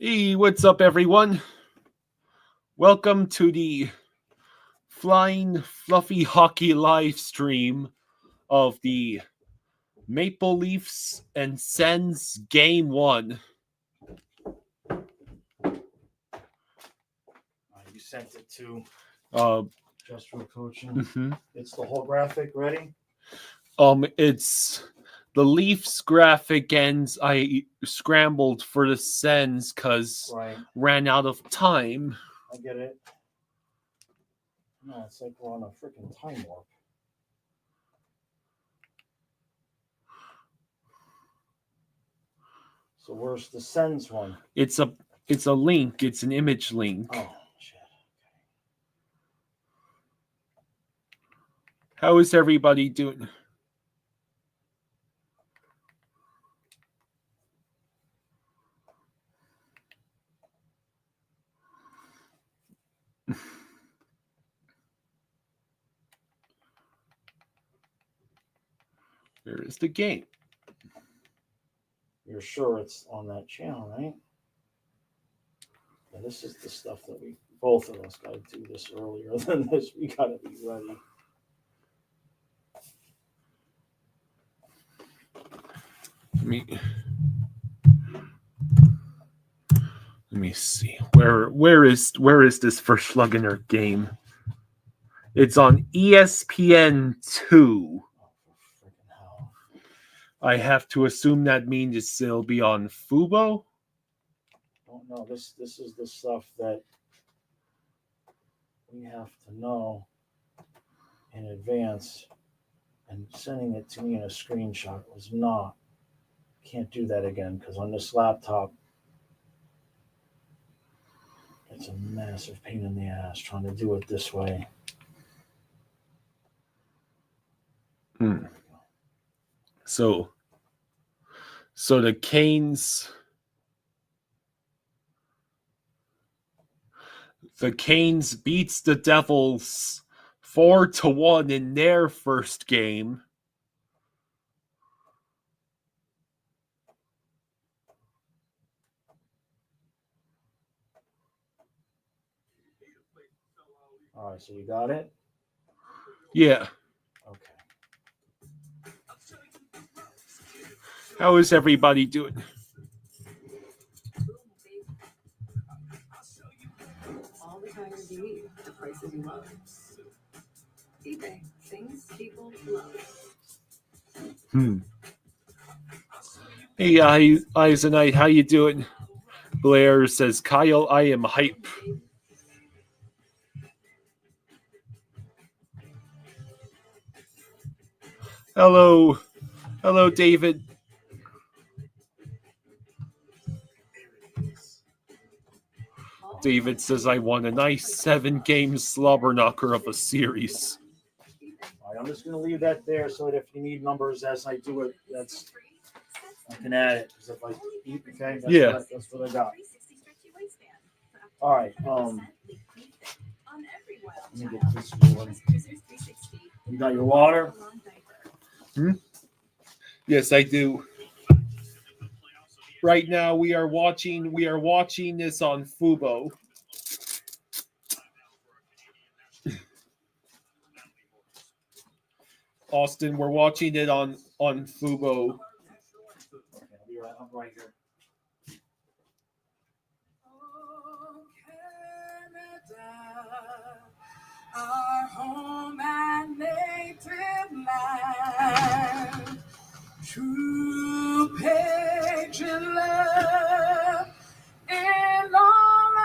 Hey, what's up, everyone? Welcome to the Flying Fluffy Hockey live stream of the Maple Leafs and Sens Game 1. You sent it to Just for Coaching. Mm-hmm. It's the whole graphic ready? It's the Leafs graphic ends. I scrambled for the Sens because ran out of time. I get it. No, it's like we're on a freaking time warp. So where's the Sens one? It's a link. It's an image link. Oh shit. How is everybody doing? There is the game. You're sure it's on that channel, right? Yeah, this is the stuff that both of us got to do this earlier than this. We got to be ready. Let me see. Where is this Verschlugener game? It's on ESPN 2. I have to assume that means it'll be on Fubo. Don't know. This is the stuff that we have to know in advance, and sending it to me in a screenshot was not. Can't do that again because on this laptop, it's a massive pain in the ass trying to do it this way. So the Canes beats the Devils 4-1 in their first game. All right, so you got it? Yeah. Okay. How is everybody doing? All the kind of you, the prices you love. eBay, things people love. Hey, Eisenite, how you doing? Blair says, Kyle, I am hype. Hello, David. David says, I won a nice 7-game slobber knocker of a series. All right, I'm just going to leave that there so that if you need numbers as I do it, I can add it. Because if I eat, okay, that's what I got. All right. Let me get this going. You got your water? Yes, I do. Right now we are watching this on Fubo. Austin, we're watching it on Fubo. Okay, I'm right here. Our home and native land, true patriot love in all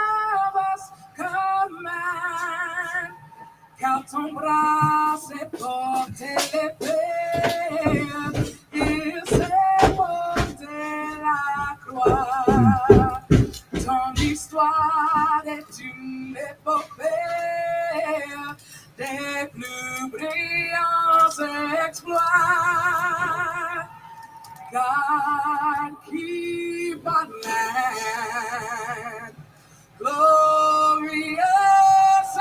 of us command. Car ton bras s'est porté l'épée, il s'est porté la croix. Ton histoire est une épopée des plus brillants exploits. God keep our land glorious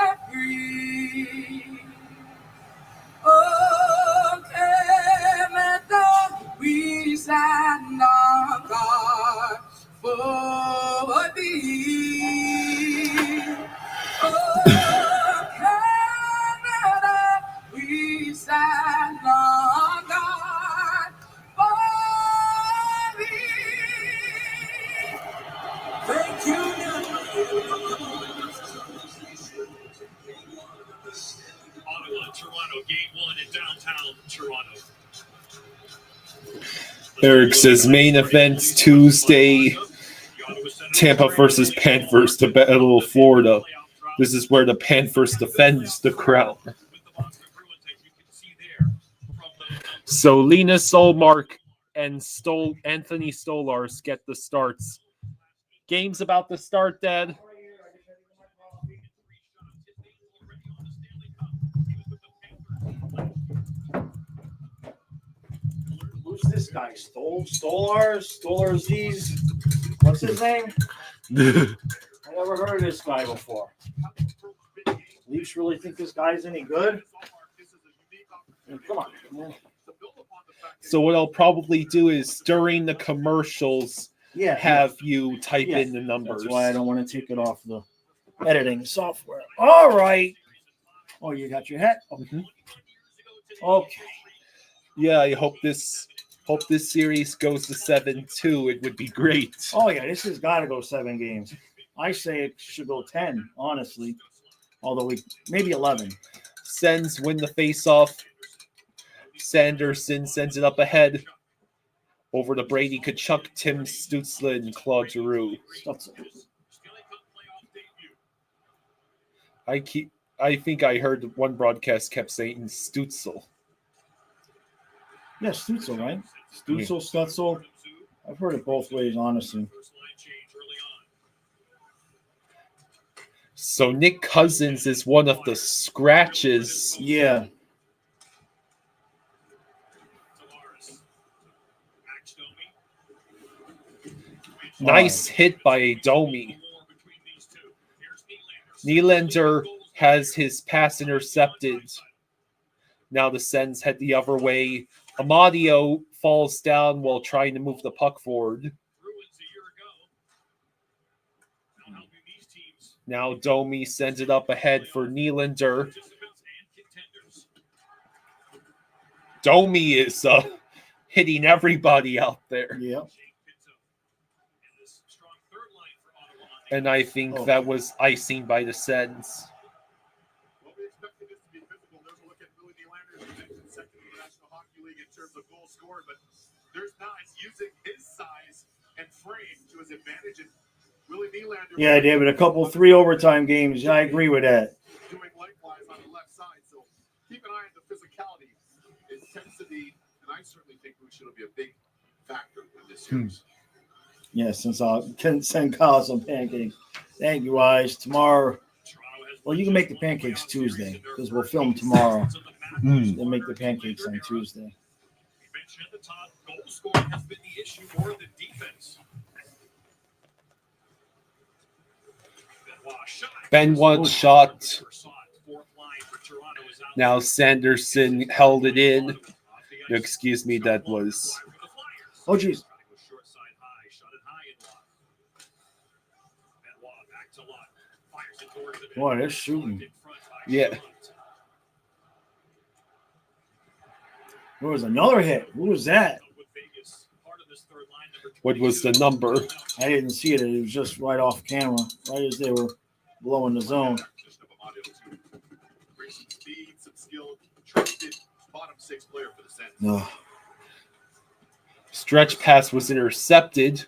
and free. Oh, Canada, we stand on guard for thee. Oh, Canada, we stand on guard for thee. Thank you. Ottawa, Toronto, game 1 in downtown Toronto. Eric says main events Tuesday, Tampa versus Panthers to battle Florida. This is where the Panthers defends the crown. So Linus Solmark and Anthony Stolarz get the starts. Game's about to start, Dad. Who's this guy? Stolarz these. What's his name? I never heard of this guy before. Leafs really think this guy's any good? Come on, man. So what I'll probably do is during the commercials, have you type in the numbers. That's why I don't want to take it off the editing software. All right. Oh, you got your hat? Mm-hmm. Okay. Yeah, I hope this series goes to 7-2. It would be great. Oh yeah, this has got to go 7 games. I say it should go 10, honestly. Although maybe 11. Sens win the face-off. Sanderson sends it up ahead. Over to Brady Tkachuk, Tim Stützle, and Claude Giroux. I think I heard one broadcast kept saying Stützle. Yeah, Stützle, right? Stützle. I've heard it both ways, honestly. So Nick Cousins is one of the scratches. Yeah. Nice hit by Domi. Nylander has his pass intercepted. Now the Sens head the other way. Amadio falls down while trying to move the puck forward. Now Domi sends it up ahead for Nylander. Domi is hitting everybody out there. Yeah. And I think that was icing by the Sens. Well, we expected this to be physical. There's a look at Billy Nylander, who mentioned second in the National Hockey League in terms of goals scored, but there's not using his size and frame to his advantage. And Billy Nylander. Yeah, David, a couple 3 overtime games. I agree with that. Doing likewise on the left side. So keep an eye on the physicality, intensity, and I certainly think it'll be a big factor in this series. Yeah, since I can send Kyle some pancakes. Thank you, guys. Tomorrow, well, you can make the pancakes Tuesday because we'll film tomorrow. They'll make the pancakes on Tuesday. The top goal scoring has been the issue more than defense. Benoit shot. Now Sanderson held it in. Excuse me, that was. Oh, jeez. Boy, they're shooting. Yeah. There was another hit. Who was that? What was the number? I didn't see it. It was just right off camera, right as they were blowing the zone. No. Stretch pass was intercepted.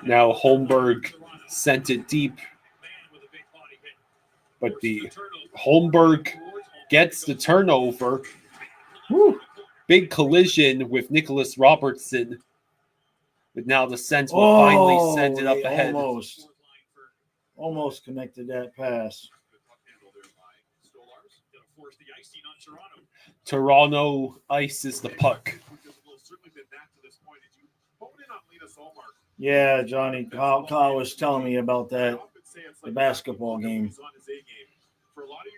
Now Holmberg sent it deep. But the Holmberg gets the turnover. Woo. Big collision with Nicholas Robertson. But now the Sens will finally send it up ahead. Almost connected that pass. Toronto ices the puck. Yeah, Johnny, Kyle was telling me about that, the basketball game.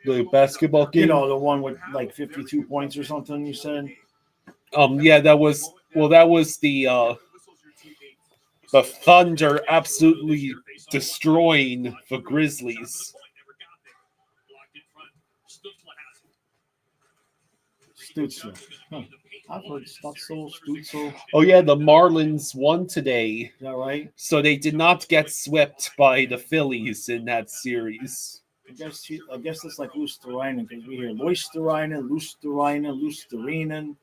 The basketball game? You know, the one with like 52 points or something, you said? Yeah, that was the The Thunder absolutely destroying the Grizzlies. Stutzel. Huh. I've heard Stutzel, Stutzel. Oh yeah, the Marlins won today, Is that right? so they did not get swept by the Phillies in that series. I guess it's like Lusterinen because we hear Lusterinen, Lusterinen, Lusterinen.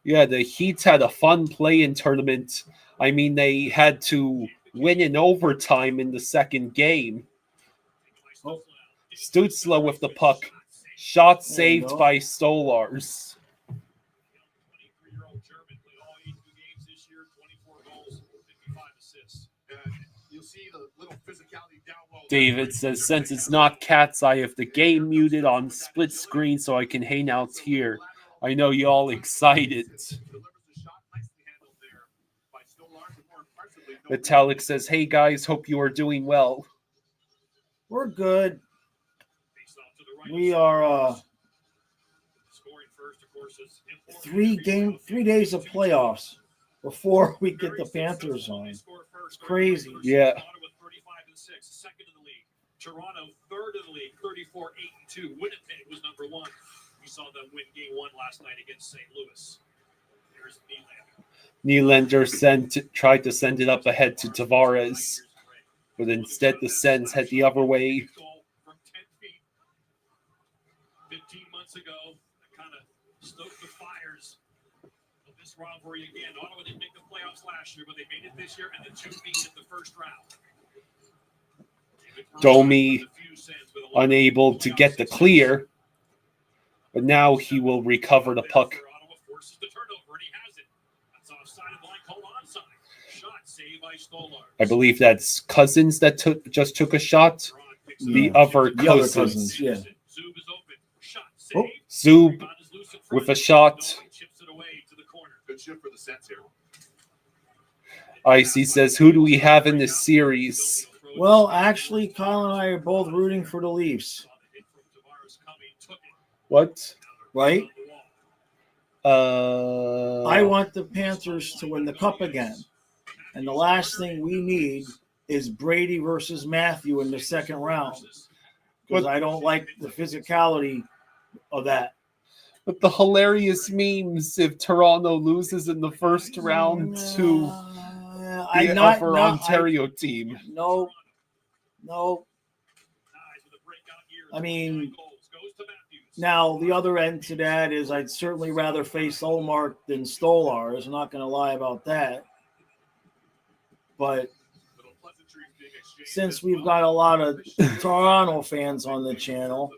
Yeah, the Heat had a fun play-in tournament. I mean, they had to win in overtime in the second game. Oh. Stützle with the puck. Shot There you saved go. by Stolars. David says, since it's not Cats, I have the game muted on split screen so I can hang out here. I know you all excited. Metallic says, hey guys, hope you are doing well. We're good. We are 3 days of playoffs before we get the Panthers on. It's crazy. Yeah. Second in the league. Toronto, third in the league, 34-8-2. Winnipeg was number 1. We saw them win game 1 last night against St. Louis. There's Nylander tried to send it up ahead to Tavares, but instead the Sens head the other way. From 10 feet 15 months ago, that kind of stoked the fires of this rivalry again. Ottawa didn't make the playoffs last year, but they made it this year, and the 2 beat in the first round. Domi unable to get the clear, but now he will recover the puck. I believe that's Cousins that just took a shot. The other Cousins. Yeah. Oh, Zub with a shot. Good shift for the Sens here. Icy says, who do we have in this series? Well, actually, Kyle and I are both rooting for the Leafs. What? Right? I I want the Panthers to win the cup again. And the last thing we need is Brady versus Matthew in the second round. Because I don't like the physicality of that. But the hilarious memes if Toronto loses in the first round to the upper Ontario team. No. I mean, now the other end to that is I'd certainly rather face Olmark than Stolars. I'm not going to lie about that. But since we've got a lot of Toronto fans on the channel,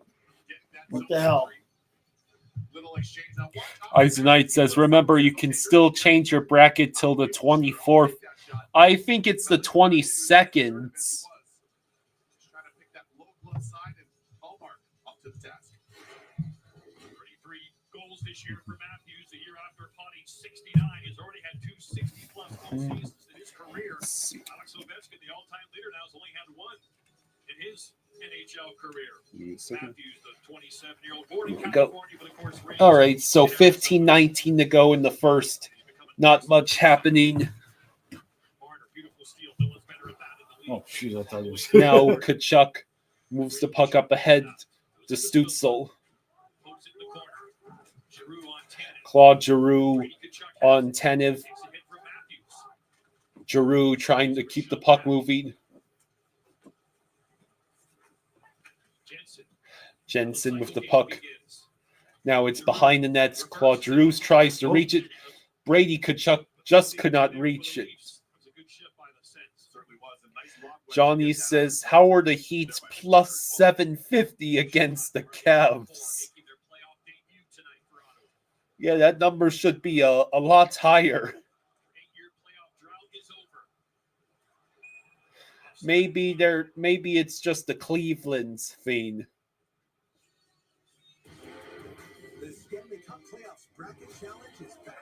what the hell? Eisenite says, remember, you can still change your bracket till the 24th. I think it's the 22nd. This year for Matthews, the year after potting 69, he's already had 2 60-plus goal seasons in his career. Alex Ovechkin, the all-time leader, now has only had 1 in his NHL career. Matthews, the 27-year-old, born in California, but of course raised. All right, so 15-19 to go in the first. Not much happening. Oh, shoot, I thought it was. Now Kachuk moves the puck up ahead to Stützle. Claude Giroux on Tanev. Giroux trying to keep the puck moving. Jensen with the puck. Now it's behind the nets. Claude Giroux tries to reach it. Brady Kachuk just could not reach it. Johnny says, how are the Heat plus 750 against the Cavs? Yeah, that number should be a lot higher. Maybe it's just the Cleveland's thing. The Stanley Cup Playoffs Bracket Challenge is back.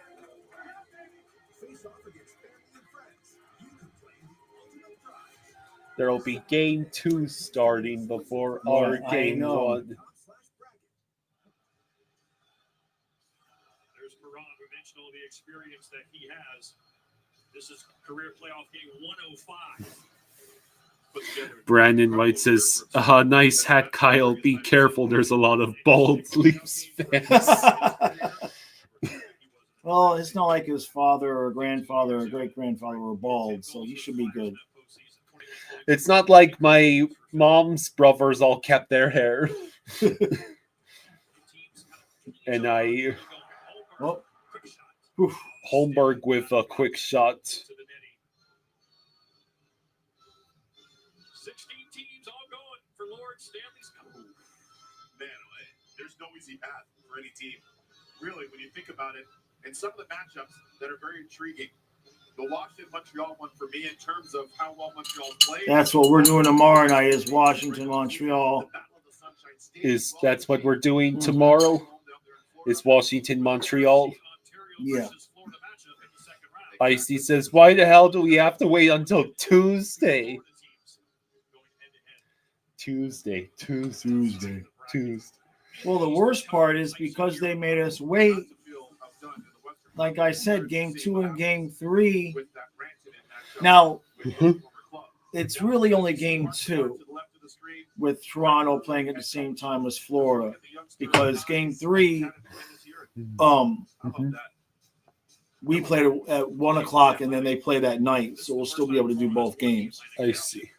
Face off against family and friends. You can play the ultimate prize. There will be game 2 starting before our game 1. There's Perron, who mentioned all the experience that he has. This is career playoff game 105. Brandon White says, nice hat, Kyle. Be careful. There's a lot of bald Leafs fans. Well, it's not like his father or grandfather or great-grandfather were bald, so he should be good. It's not like my mom's brothers all kept their hair. And Oh. Holmberg with a quick shot. 16 teams all going for Lord Stanley's Cup. Man, there's no easy path for any team. Really, when you think about it, and some of the matchups that are very intriguing. The Washington-Montreal one for me in terms of how well Montreal played. That's what we're doing tomorrow night is Washington-Montreal. That's what we're doing tomorrow? Is Washington-Montreal? Yeah. Icy says, why the hell do we have to wait until Tuesday? Tuesday. Well, the worst part is because they made us wait. Like I said, game 2 and game 3. Now, it's really only game 2 with Toronto playing at the same time as Florida, because game 3, we played at 1:00 and then they played at night, so we'll still be able to do both games. I see.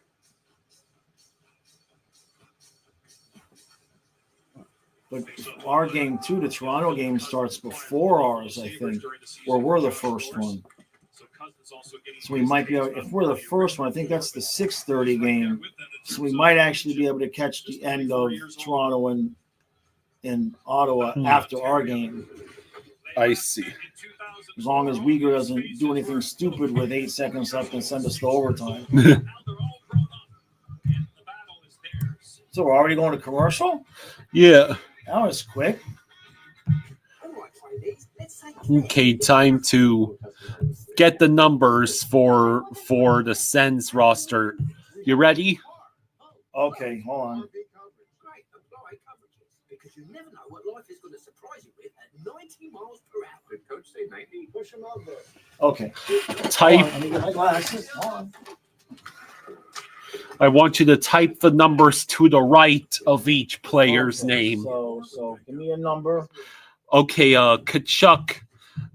But our game 2, the Toronto game, starts before ours, I think, or we're the first one. So we might be able, if we're the first one, I think that's the 6:30 game. So we might actually be able to catch the end of Toronto and Ottawa after our game. I see. As long as Uyghur doesn't do anything stupid with 8 seconds left and send us to overtime. So we're already going to commercial? Yeah. That was quick. Okay, time to get the numbers for the Sens roster. You ready? Okay, hold on. Because you never know what life is going to surprise you with at 90 miles per hour. Did Coach say 90? Push him out there. Okay. Type. Let me get my glasses. Hold on. I want you to type the numbers to the right of each player's name. So give me a number. Okay, Kachuk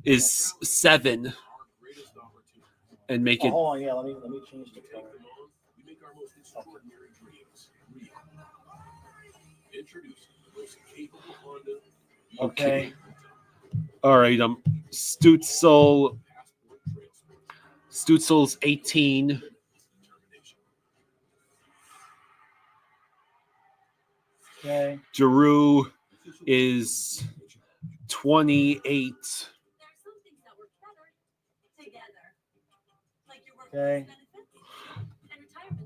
is 7. And make it. Hold on, yeah. Let me change the color. Okay. All right. Stutzel's 18. Okay. Giroux is 28. Okay.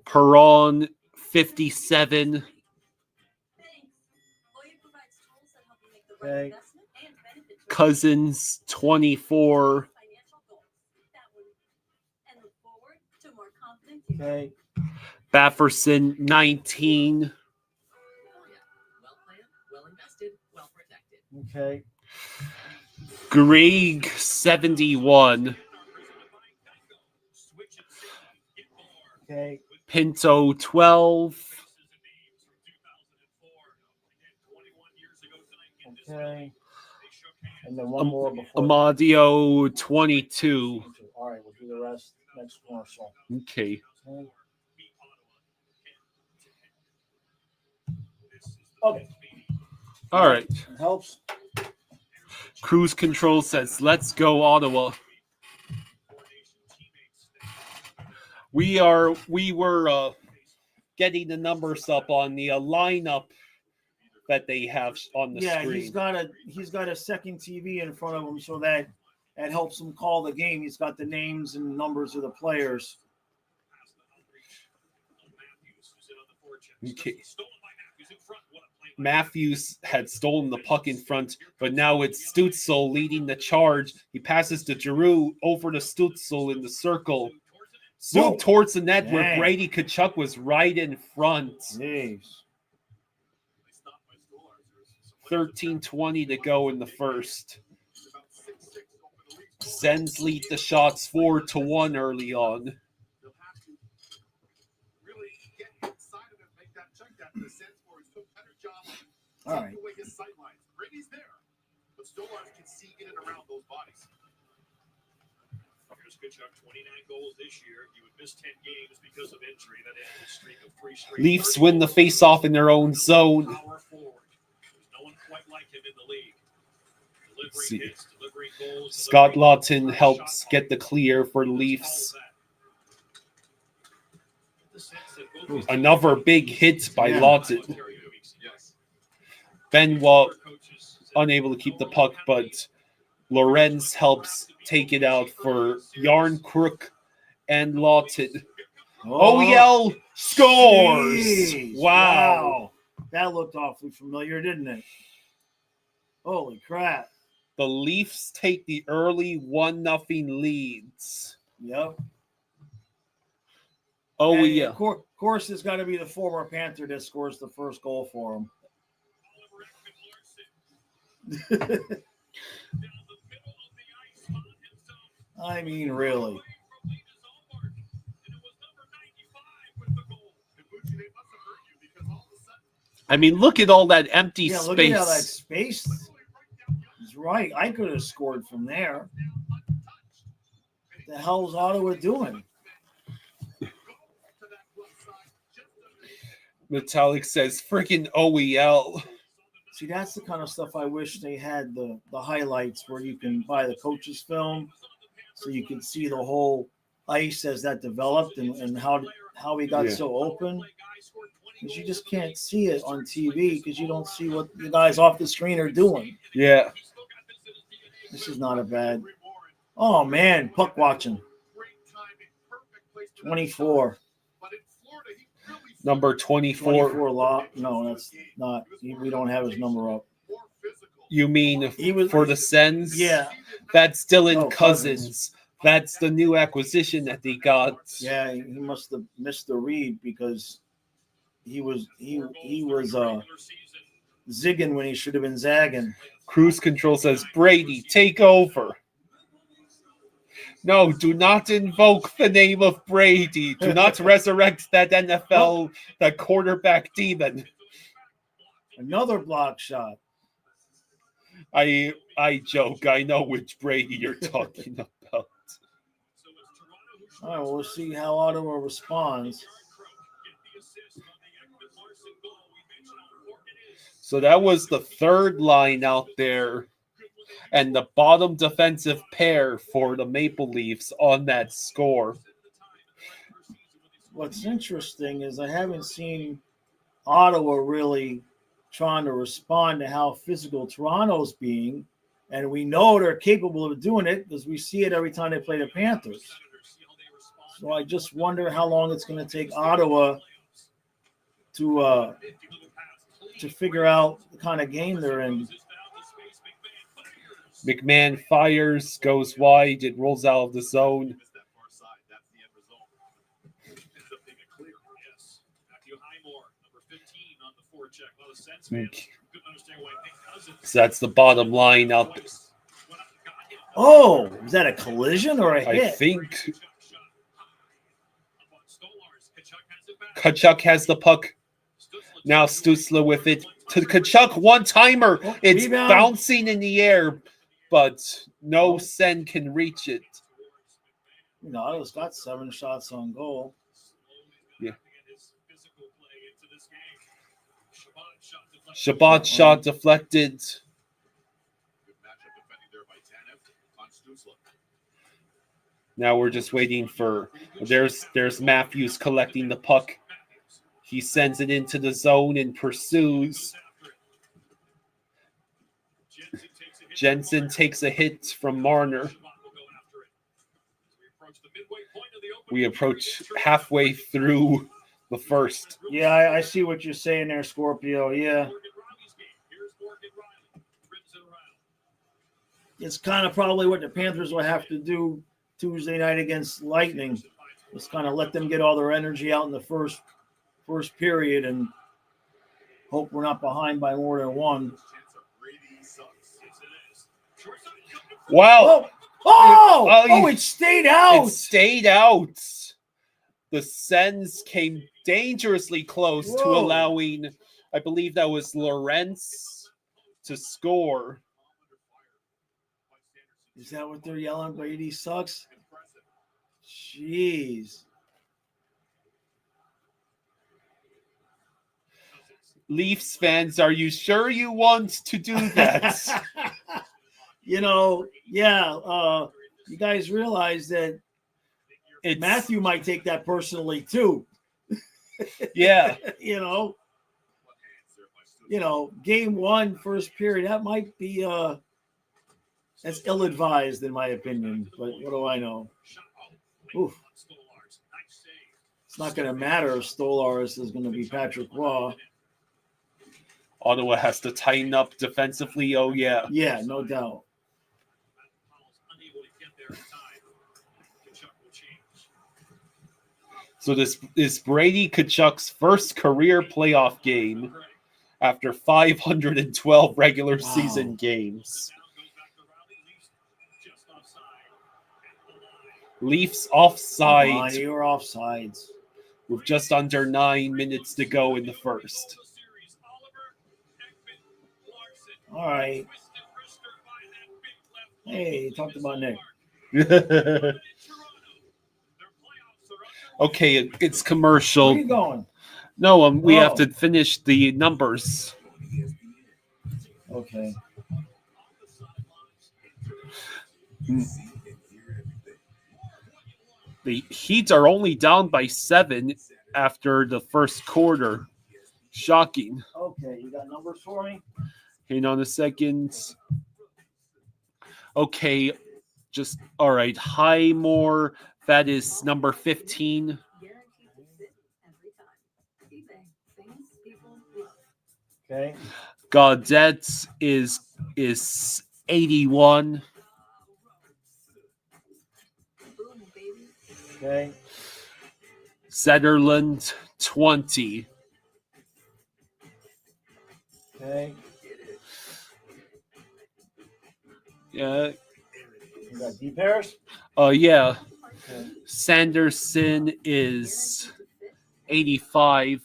Perron 57. Okay. Cousins 24. Okay. Bafferson 19. Okay. Greg 71. Okay. Pinto 12. Okay. And then one more before. Amadio 22. All right, we'll do the rest next commercial. Okay. Okay. All right. It helps. Cruise Control says, let's go, Ottawa. We were getting the numbers up on the lineup that they have on the screen. He's got a second TV in front of him, so that helps him call the game. He's got the names and numbers of the players. Okay. Matthews had stolen the puck in front, but now it's Stützle leading the charge. He passes to Giroux over to Stützle in the circle. Zoom towards the net where Brady Tkachuk was right in front. Jeez. 13:20 to go in the first. Sens lead the shots 4-1 early on. They'll have to really get inside of him, make that check that the Sens boys took better job All taking right. away his sight lines. Brady's there, but Stolarz can see in and around those bodies. Here's Kachuk, 29 goals this year. He would miss 10 games because of injury. That ended his streak of 3 straight. Leafs win the face-off in their own zone. Power forward. There's no one quite like him in the league. Let's see. Delivering hits, delivering goals. Scott delivering Lawton goals, helps shot get the clear for the all Leafs. of that. The sense that both these Another big hit by Yeah. Lawton. Yes. Benoit unable to keep the puck, but Lorenz helps take it out for Yarncrook and Lawton. OEL scores! Jeez. Wow. That looked awfully familiar, didn't it? Holy crap. The Leafs take the early 1-0 leads. Yep. Oh, And yeah. Of course, it's got to be the former Panther that scores the first goal for him. I mean, really. I mean, look at all that empty Yeah, space. look at how that space is right. I could have scored from there. What the hell's Ottawa doing? Metallic says, freaking OEL. See, that's the kind of stuff I wish they had the highlights where you can buy the coach's film so you can see the whole ice as that developed and how he got Yeah. so open. Because you just can't see it on TV because you don't see what the guys off the screen are doing. Yeah. This is not a bad. Oh, man, puck watching. 24. Number 24. 24 lot. No, that's not. We don't have his number up. You mean He was for the Sens? Yeah. That's Dylan No, Cousins. That's the new acquisition that they got. Yeah, he must have missed the read because he was zigging when he should have been zagging. Cruise Control says, Brady, take over. No, do not invoke the name of Brady. Do not resurrect that NFL, that quarterback demon. Another block shot. I joke. I know which Brady you're talking about. All right, well, we'll see how Ottawa responds. So that was the third line out there and the bottom defensive pair for the Maple Leafs on that score. What's interesting is I haven't seen Ottawa really trying to respond to how physical Toronto's being, and we know they're capable of doing it because we see it every time they play the Panthers. So I just wonder how long it's going to take Ottawa to figure out the kind of game they're in. McMahon fires, goes wide, it rolls out of the zone. So that's the bottom line out there. Oh, is that a collision or a hit? I think Kachuk has the puck. Now Stutzla with it. To Kachuk, one-timer. It's Rebound. bouncing in the air, but no Sen can reach it. You know, Ottawa's got 7 shots on goal. Yeah. Shabbat shot deflected. Now we're just waiting for. There's Matthews collecting the puck. He sends it into the zone and pursues. Jensen takes a hit from Marner. We approach halfway through the first. Yeah, I see what you're saying there, Scorpio. Yeah. It's kind of probably what the Panthers will have to do Tuesday night against Lightning. Just kind of let them get all their energy out in the first period and hope we're not behind by more than one. Wow. It stayed out. It stayed out. The Sens came dangerously close to Whoa. allowing, I believe that was Lawrence to score. Is that what they're yelling? Brady sucks? Jeez. Leafs fans, are you sure you want to do that? You guys realize that Matthew might take that personally too. Yeah. Game 1, first period, that might be that's ill-advised in my opinion, but what do I know? Oof. It's not going to matter if Stolarz is going to be Patrick Roy. Ottawa has to tighten up defensively. Oh, yeah. Yeah, no doubt. So this is Brady Tkachuk's first career playoff game after 512 regular season games. Leafs offside. You're offsides. With just under 9 minutes to go in the first. All right. Hey, talked about Nick. Okay, it's commercial. Where are you going? No, we have to finish the numbers. Okay. The Heat are only down by 7 after the first quarter. Shocking. Okay, you got numbers for me? Hang on a second. Okay, all right. Highmore, that is number 15. Okay. Gaudette is 81. Okay. Zetterlund, 20. Okay. Yeah. You got D pairs? Yeah. Okay. Sanderson is 85.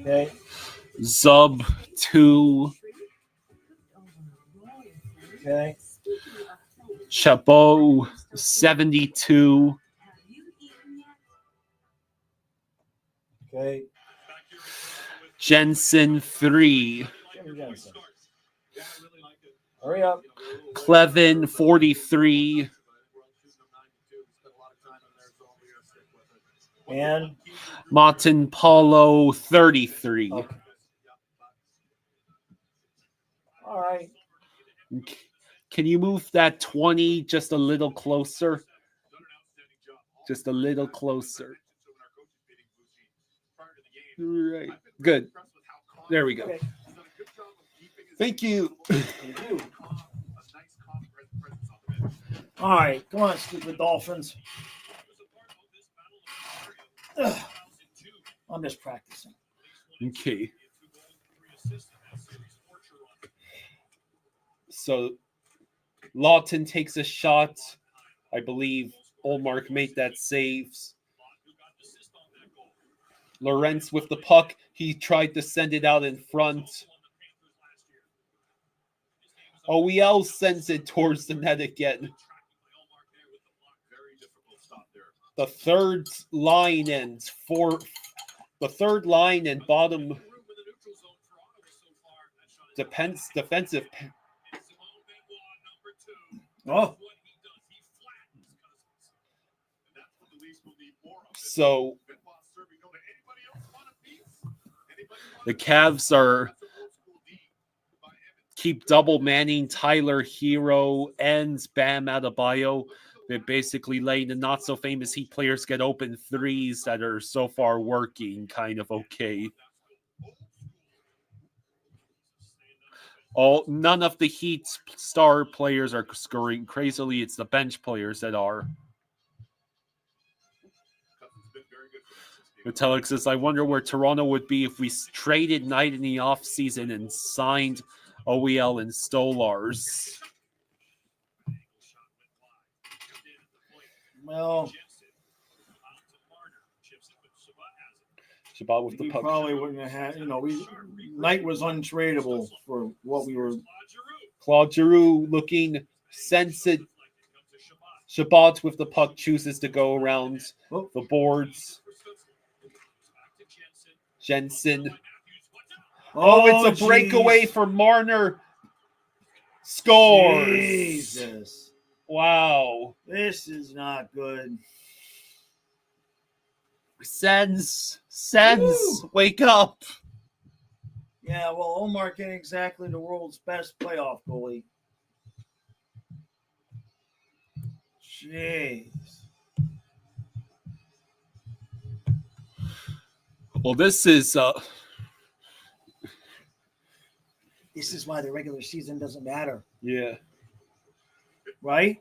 Okay. Zub, 2. Okay. Chabot, 72. Okay. Jensen, 3. Jimmy Jensen. Hurry up. Clevin, 43. And Martin Paulo, 33. okay. All right. Can you move that 20 just a little closer? Just a little closer. Right. Good. There we go. Okay. Thank you. Thank you. All right. Come on, stupid Dolphins. Ugh. I'm just practicing. Okay. So Lawton takes a shot. I believe Olmark made that saves. Lawrence with the puck. He tried to send it out in front. OEL sends it towards the net again. The third line and bottom defensive. Oh. So the Cavs keep double manning Tyler Hero and Bam Adebayo. They're basically letting the not so famous Heat players get open threes that are so far working kind of okay. None of the Heat star players are scoring crazily. It's the bench players that are. Metallic says, I wonder where Toronto would be if we traded Knight in the offseason and signed OEL and Stolars. Well, Shabbat with the we puck. probably wouldn't have had, Knight was untradeable for what we were. Claude Giroux looking sensitive. Shabbat with the puck chooses to go around the boards. Jensen. Oh, it's a breakaway for Marner. Scores. Jesus. Wow. This is not good. Sens, Woo! wake up. Yeah, well, Omar ain't exactly the world's best playoff goalie. Jeez. Well, this is why the regular season doesn't matter, yeah. right?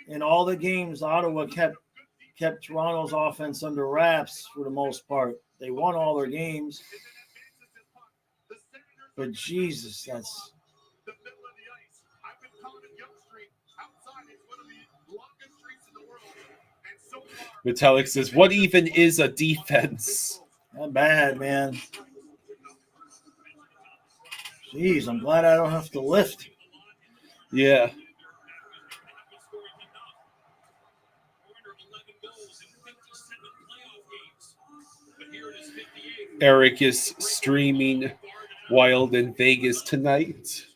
In all the games, Ottawa kept Toronto's offense under wraps for the most part. They won all their games. But Jesus, that's the middle of the ice. I've been calling it Young Street. Outside, it's one of the longest streets in the world. And so far, Metallic says, what even is a defense? not bad, man. Jeez, I'm glad I don't have to lift. Yeah. Eric is streaming Wild in Vegas tonight.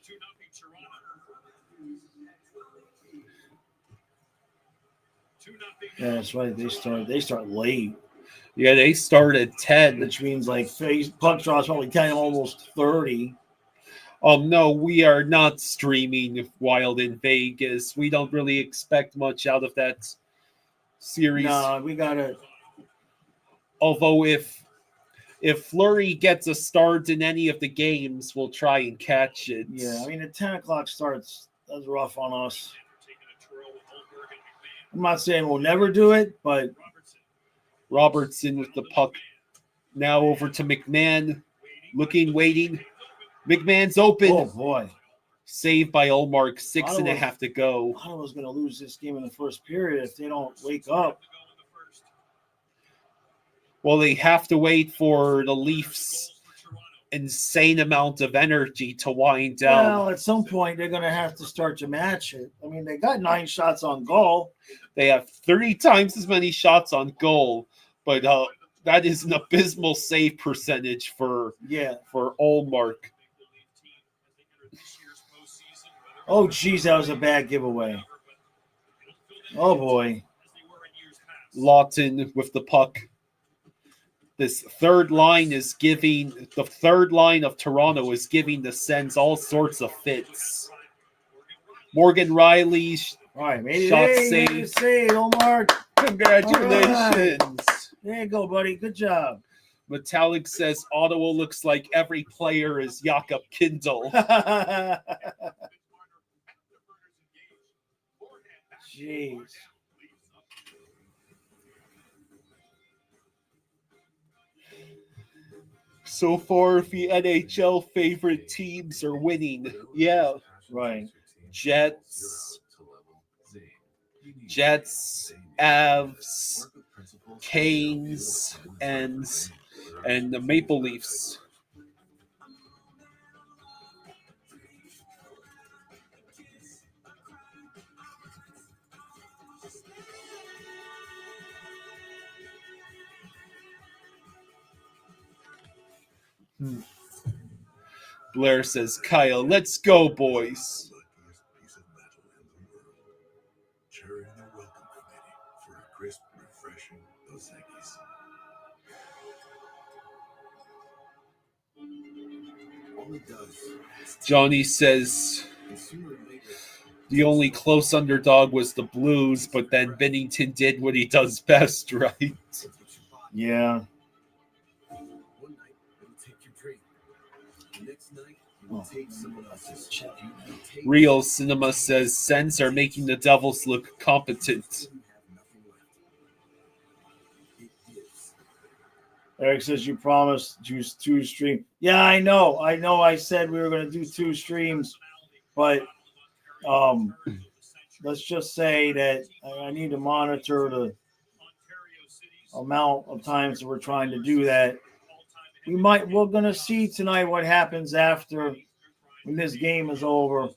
Yeah, that's right. They start late, Yeah, they start at 10. which means like puck draws probably 10, almost 30. No, we are not streaming Wild in Vegas. We don't really expect much out of that series. No, we gotta. Although if Fleury gets a start in any of the games, we'll try and catch it. Yeah, I mean, the 10 o'clock starts. That's rough on us. I'm not saying we'll never do it, but Robertson with the puck. Now over to McMahon. Looking, waiting. McMahon's open. oh boy, Saved by Olmark. 6.5 to go. Ottawa's going to lose this game in the first period if they don't wake up. Well, they have to wait for the Leafs' insane amount of energy to wind down. Well, at some point they're going to have to start to match it. I mean, they got 9 shots on goal. They have 30 times as many shots on goal, but that is an abysmal save percentage for Olmark. Oh, geez, that was a bad giveaway. Oh, boy. Lawton with the puck. This third line of Toronto is giving the Sens all sorts of fits. Morgan Riley, All right, made shot it. save. Made it save, Omar. Congratulations. There you go, buddy. Good job. Metallic says Ottawa looks like every player is Jakob Kindle. Jeez. So far, the NHL favorite teams are winning. Yeah. Right. Jets, Avs, Canes, and the Maple Leafs. Blair says, Kyle, let's go, boys. Johnny says the only close underdog was the Blues, but then Bennington did what he does best, right? Yeah. Real Cinema says Sens are making the Devils look competent. Eric says you promised juice 2 stream. Yeah, I know. I said we were going to do 2 streams, but let's just say that I need to monitor the amount of times that we're trying to do that. We're going to see tonight what happens after when this game is over.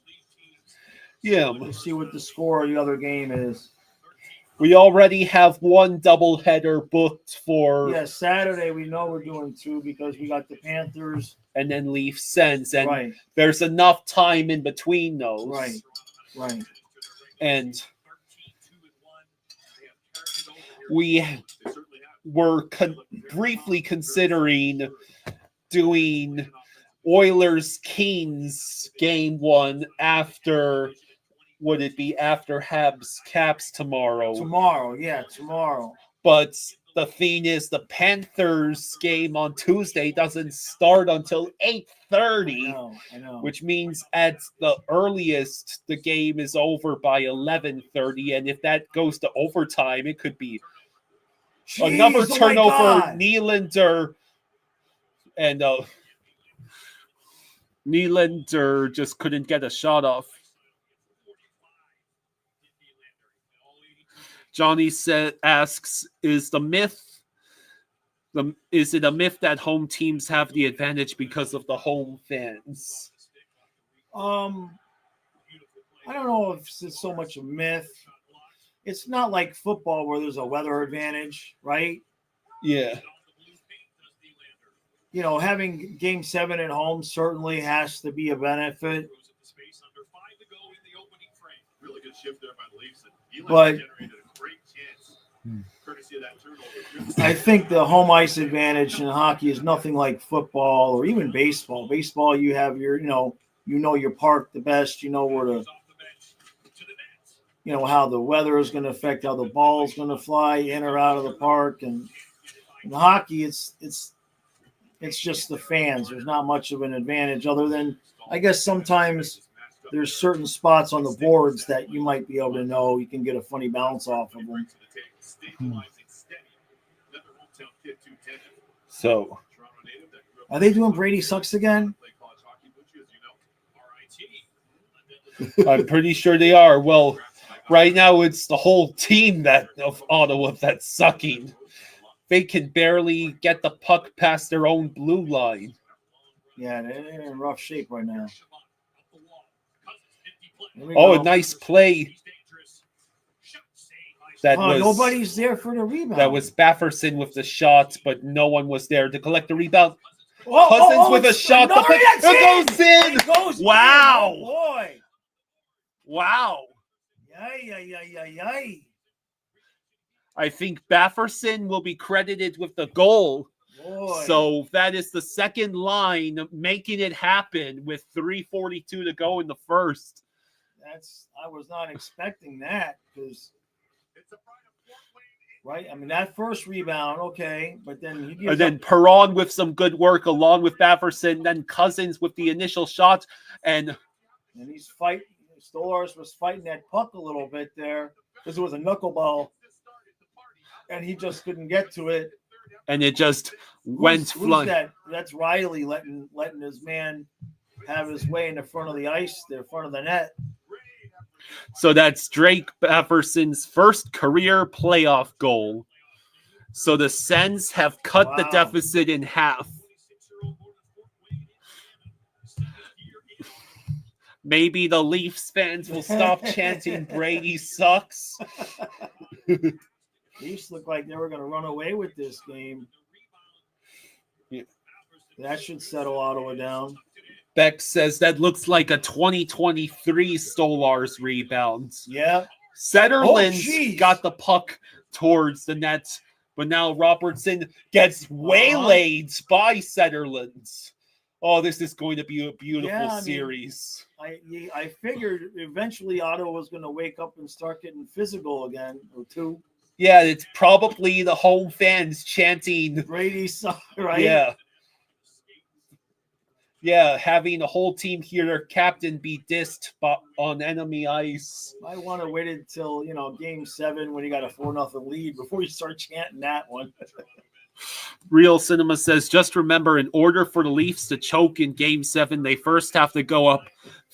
Yeah. We'll see what the score of the other game is. We already have one doubleheader booked for. Yeah, Saturday we know we're doing 2 because we got the Panthers and then Leaf Sens, and right. There's enough time in between those. Right. And we were briefly considering doing Oilers Kings game 1 after. Would it be after Habs Caps tomorrow? Tomorrow. But the thing is, the Panthers game on Tuesday doesn't start until 8:30. I know. Which means at the earliest, the game is over by 11:30. And if that goes to overtime, it could be another turnover. Nylander and Nylander just couldn't get a shot off. Johnny asks, is it a myth that home teams have the advantage because of the home fans? I don't know if it's so much a myth. It's not like football where there's a weather advantage, right? Yeah. Having game 7 at home certainly has to be a benefit. But I think the home ice advantage in hockey is nothing like football or even baseball. Baseball, you have your, your park the best. You know where to, how the weather is going to affect how the ball is going to fly in or out of the park. And in hockey, it's just the fans. There's not much of an advantage other than, I guess, sometimes there's certain spots on the boards that you might be able to know. You can get a funny bounce off of them. So, are they doing Brady Sucks again? I'm pretty sure they are. Well, right now it's the whole team of Ottawa that's sucking. They can barely get the puck past their own blue line. Yeah, they're in rough shape right now. Oh, a nice play. Nobody's there for the rebound. That was Bafferson with the shot, but no one was there to collect the rebound. Cousins with a shot. It goes in. Wow. In. Oh, boy. Wow. Yay. I think Bafferson will be credited with the goal. Boy. So that is the second line making it happen with 3:42 to go in the first. I was not expecting that because, right? I mean, that first rebound, okay, but then Perron with some good work along with Bafferson, then Cousins with the initial shot, and he's fighting. Stolarz was fighting that puck a little bit there because it was a knuckleball, and he just couldn't get to it, and it just went flying. That's Riley letting his man have his way in the front of the ice, the front of the net. So that's Drake Bafferson's first career playoff goal. So the Sens have cut the deficit in half. Maybe the Leafs fans will stop chanting Brady sucks. Leafs look like they were going to run away with this game. Yeah. That should settle Ottawa down. Beck says that looks like a 2023 Stolarz rebound. Yeah. Setterland got the puck towards the net, but now Robertson gets waylaid by Setterland. Oh, this is going to be a beautiful series. I figured eventually Ottawa was going to wake up and start getting physical again, or two. Yeah, it's probably the home fans chanting Brady, right? Yeah. Yeah, having the whole team hear their captain be dissed on enemy ice. I want to wait until, game 7 when you got a 4-0 lead before you start chanting that one. Real Cinema says, just remember, in order for the Leafs to choke in Game 7, they first have to go up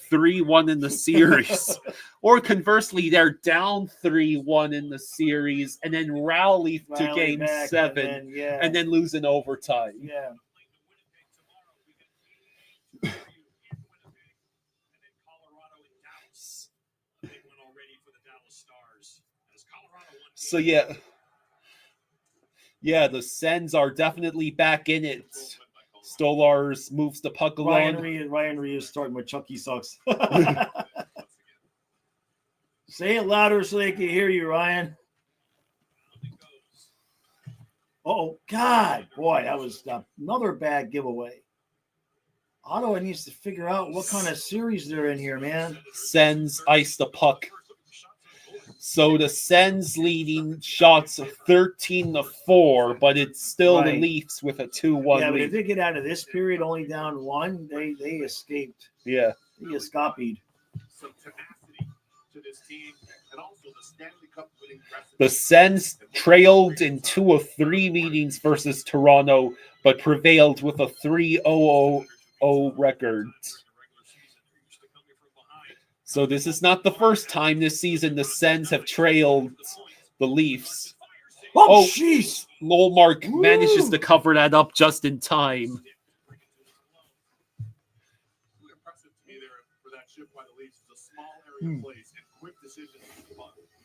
3-1 in the series. Or conversely, they're down 3-1 in the series and then rally to Game back 7 and then lose in overtime. Yeah. So, yeah. Yeah, the Sens are definitely back in it. Stolars moves the puck along. Ryan Reed is starting with Chucky sucks. Say it louder so they can hear you, Ryan. Oh, God. Boy, that was another bad giveaway. Ottawa needs to figure out what kind of series they're in here, man. Sens ice the puck. So the Sens leading shots of 13-4, but it's still the Leafs with a 2-1 Yeah, but lead. if they get out of this period only down 1, they escaped. Yeah. They escaped. Some tenacity to this team, and also the Stanley Cup winning recipe. The Sens trailed in 2 of 3 meetings versus Toronto, but prevailed with a 3-0 record. So this is not the first time this season the Sens have trailed the Leafs. Oh, jeez. Lolmark manages to cover that up just in time. Impressive to me there for that shift by the Leafs. It's a small area plays and quick decisions.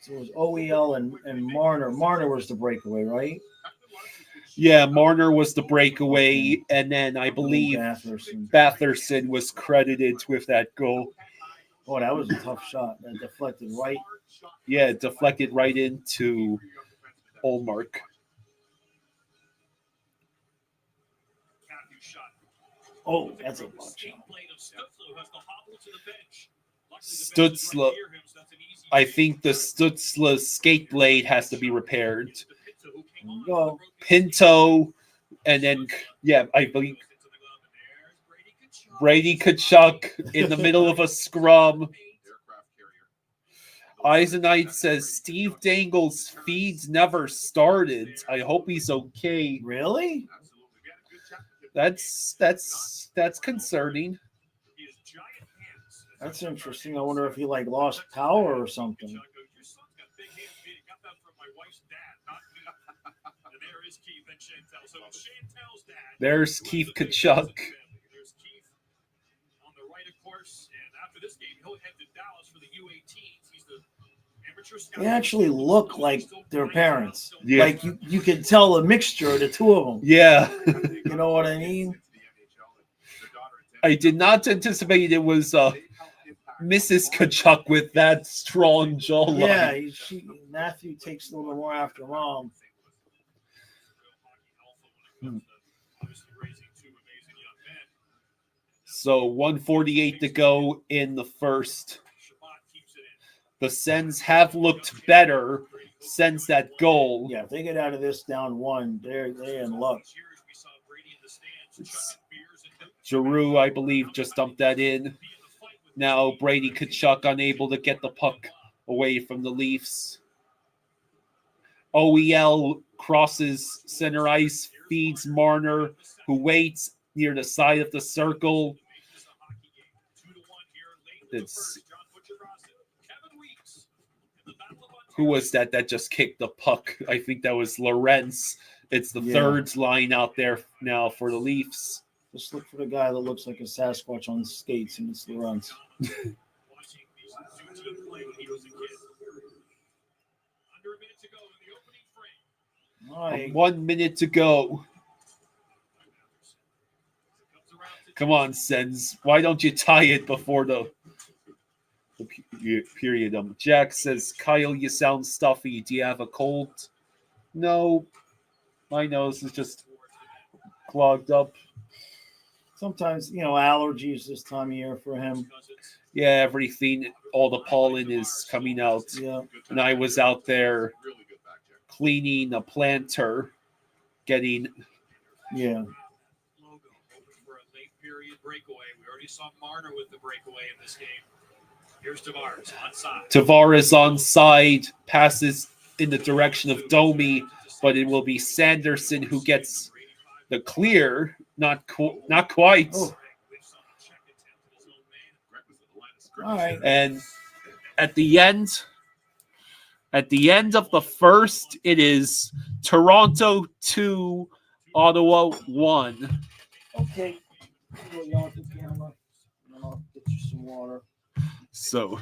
So it was OEL and Marner. Marner was the breakaway, right? Yeah, Marner was the breakaway, and then I believe Batherson was credited with that goal. Oh, that was a tough shot. That deflected right. Yeah, it deflected right into Olmark. Oh, that's a block shot. Stutzla. I think the Stutzla skate blade has to be repaired. There you go. Pinto, and then, yeah, I believe Brady Tkachuk in the middle of a scrum. Eisenite says Steve Dangle's feeds never started. I hope he's okay. Really? That's concerning. That's interesting. I wonder if he lost power or something. There's Keith Tkachuk. They actually look like their parents. Yeah. Like you can tell the mixture of the two of them. Yeah. You know what I mean? I did not anticipate it was Mrs. Tkachuk with that strong jawline. Yeah, Matthew takes a little more after mom. So 1:48 to go in the first. The Sens have looked better since that goal. Yeah, if they get out of this down 1, they're in luck. Giroux, I believe, just dumped that in. Now Brady Tkachuk unable to get the puck away from the Leafs. OEL crosses center ice, feeds Marner, who waits near the side of the circle. Who was that just kicked the puck? I think that was Lorentz. It's the third line out there now for the Leafs. Just look for the guy that looks like a Sasquatch on skates, and it's Lorentz. Right. 1 minute to go. Come on, Sens. Why don't you tie it before the period? Jack says, Kyle, you sound stuffy. Do you have a cold? No. My nose is just clogged up. Sometimes, allergies this time of year for him. Yeah, everything, all the pollen is coming out. Yeah. And I was out there cleaning a planter, getting... Yeah. Breakaway. We already saw Marner with the breakaway in this game. Here's Tavares on side. Tavares on side, passes in the direction of Domi, but it will be Sanderson who gets the clear. Not quite. Oh. All right. And at the end of the first, it is Toronto 2, Ottawa 1. Okay. Go yell at the camera. I'll get you some water. So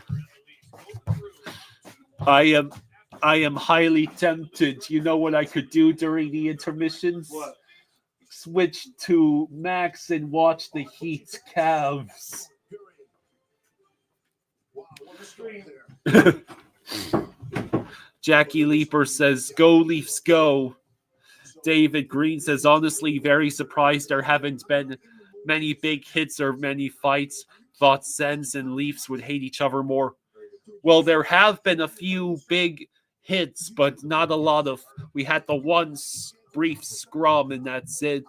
I am highly tempted. You know what I could do during the intermissions? What? Switch to Max and watch the Heat's Cavs. Jackie Leaper says, "Go Leafs, go." David Green says, "Honestly, very surprised there haven't been many big hits or many fights. Thought Sens and Leafs would hate each other more." Well, there have been a few big hits, but not a lot of. We had the one brief scrum, and that's it.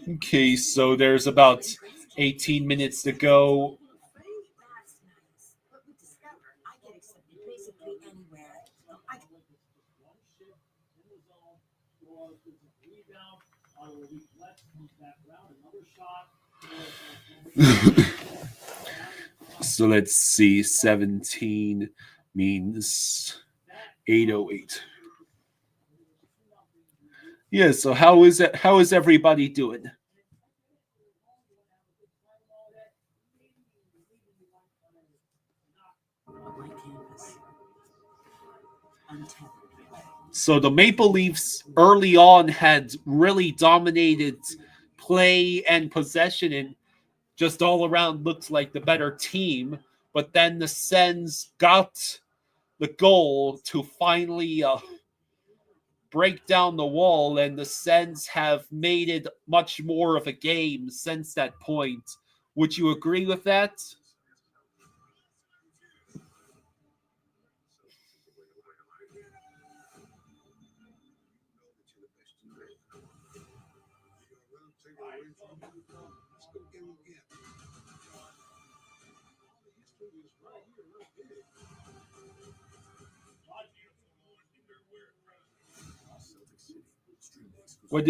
Okay, so there's about 18 minutes to go. So let's see, 17 means 8:08. Yeah, so how is everybody doing? So the Maple Leafs early on had really dominated play and possession and just all around looked like the better team. But then the Sens got the goal to finally break down the wall, and the Sens have made it much more of a game since that point. Would you agree with that? What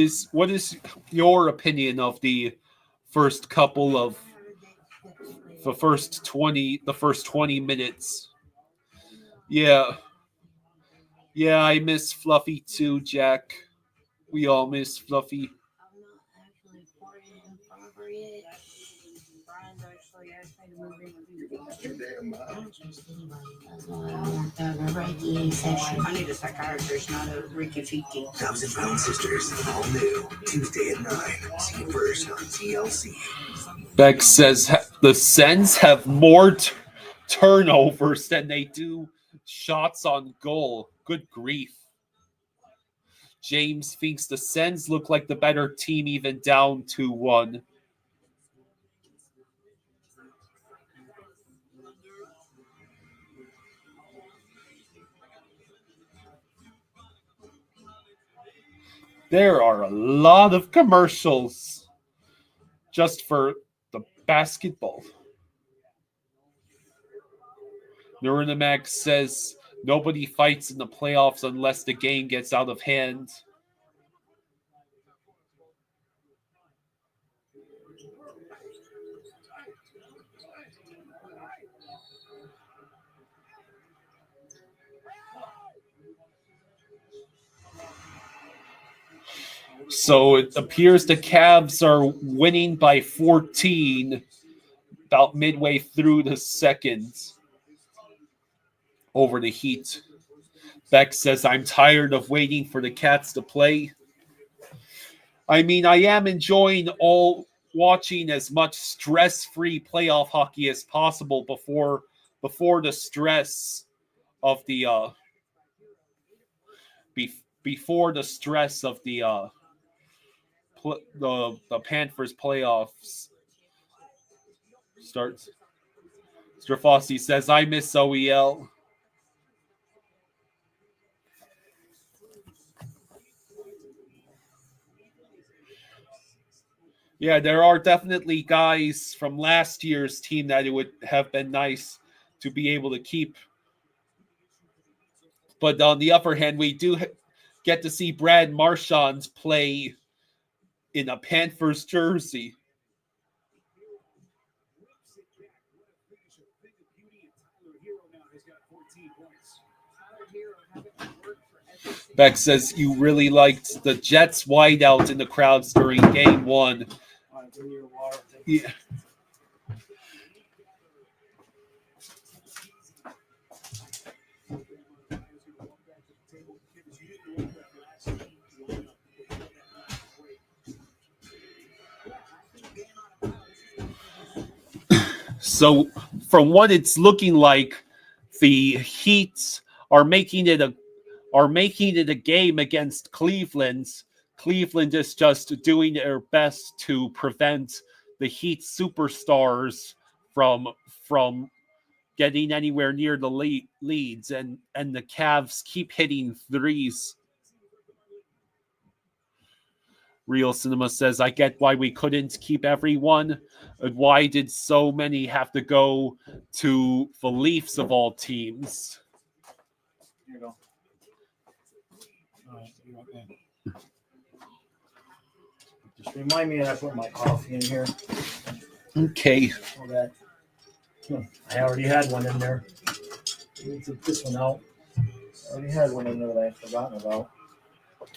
is your opinion of the first couple of the first 20 minutes? Yeah, I miss Fluffy too, Jack. We all miss Fluffy. I'm not actually pouring him proper yet. Brian's actually asked me to move in with you. I don't trust anybody. That's why I don't want that Reiki session. I need a psychiatrist, not a Ricky Fiki. Thousand Pound Sisters, all new, Tuesday at 9. See you first on TLC. Beck says the Sens have more turnovers than they do shots on goal. Good grief. James thinks the Sens look like the better team even down 2-1. There are a lot of commercials just for the basketball. Nurunamax says nobody fights in the playoffs unless the game gets out of hand. So it appears the Cavs are winning by 14 about midway through the second over the Heat. Beck says, I'm tired of waiting for the Cats to play. I mean, I am enjoying watching as much stress-free playoff hockey as possible before the stress of the before the stress of the Panthers playoffs starts. Strafossi says, I miss OEL. Yeah, there are definitely guys from last year's team that it would have been nice to be able to keep. But on the other hand, we do get to see Brad Marchand play in a Panthers jersey. Beck says you really liked the Jets wideout in the crowds during game one. Yeah. So from what it's looking like, the Heat are making it a game against Cleveland. Cleveland is just doing their best to prevent the Heat superstars from getting anywhere near the leads, and the Cavs keep hitting threes. Real Cinema says, I get why we couldn't keep everyone. And why did so many have to go to the Leafs of all teams? Here you go. All right, you want that? Just remind me that I put my coffee in here. Okay. All that. I already had one in there. Let me take this one out. I already had one in there that I had forgotten about.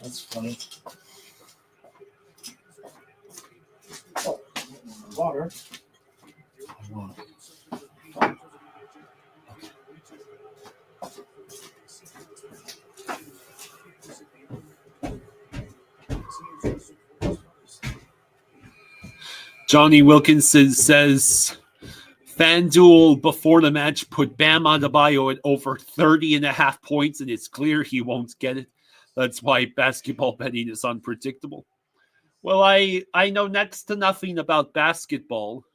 That's funny. Oh, water. Johnny Wilkinson says, FanDuel before the match put Bam Adebayo at over 30.5 points, and it's clear he won't get it. That's why basketball betting is unpredictable. Well, I know next to nothing about basketball.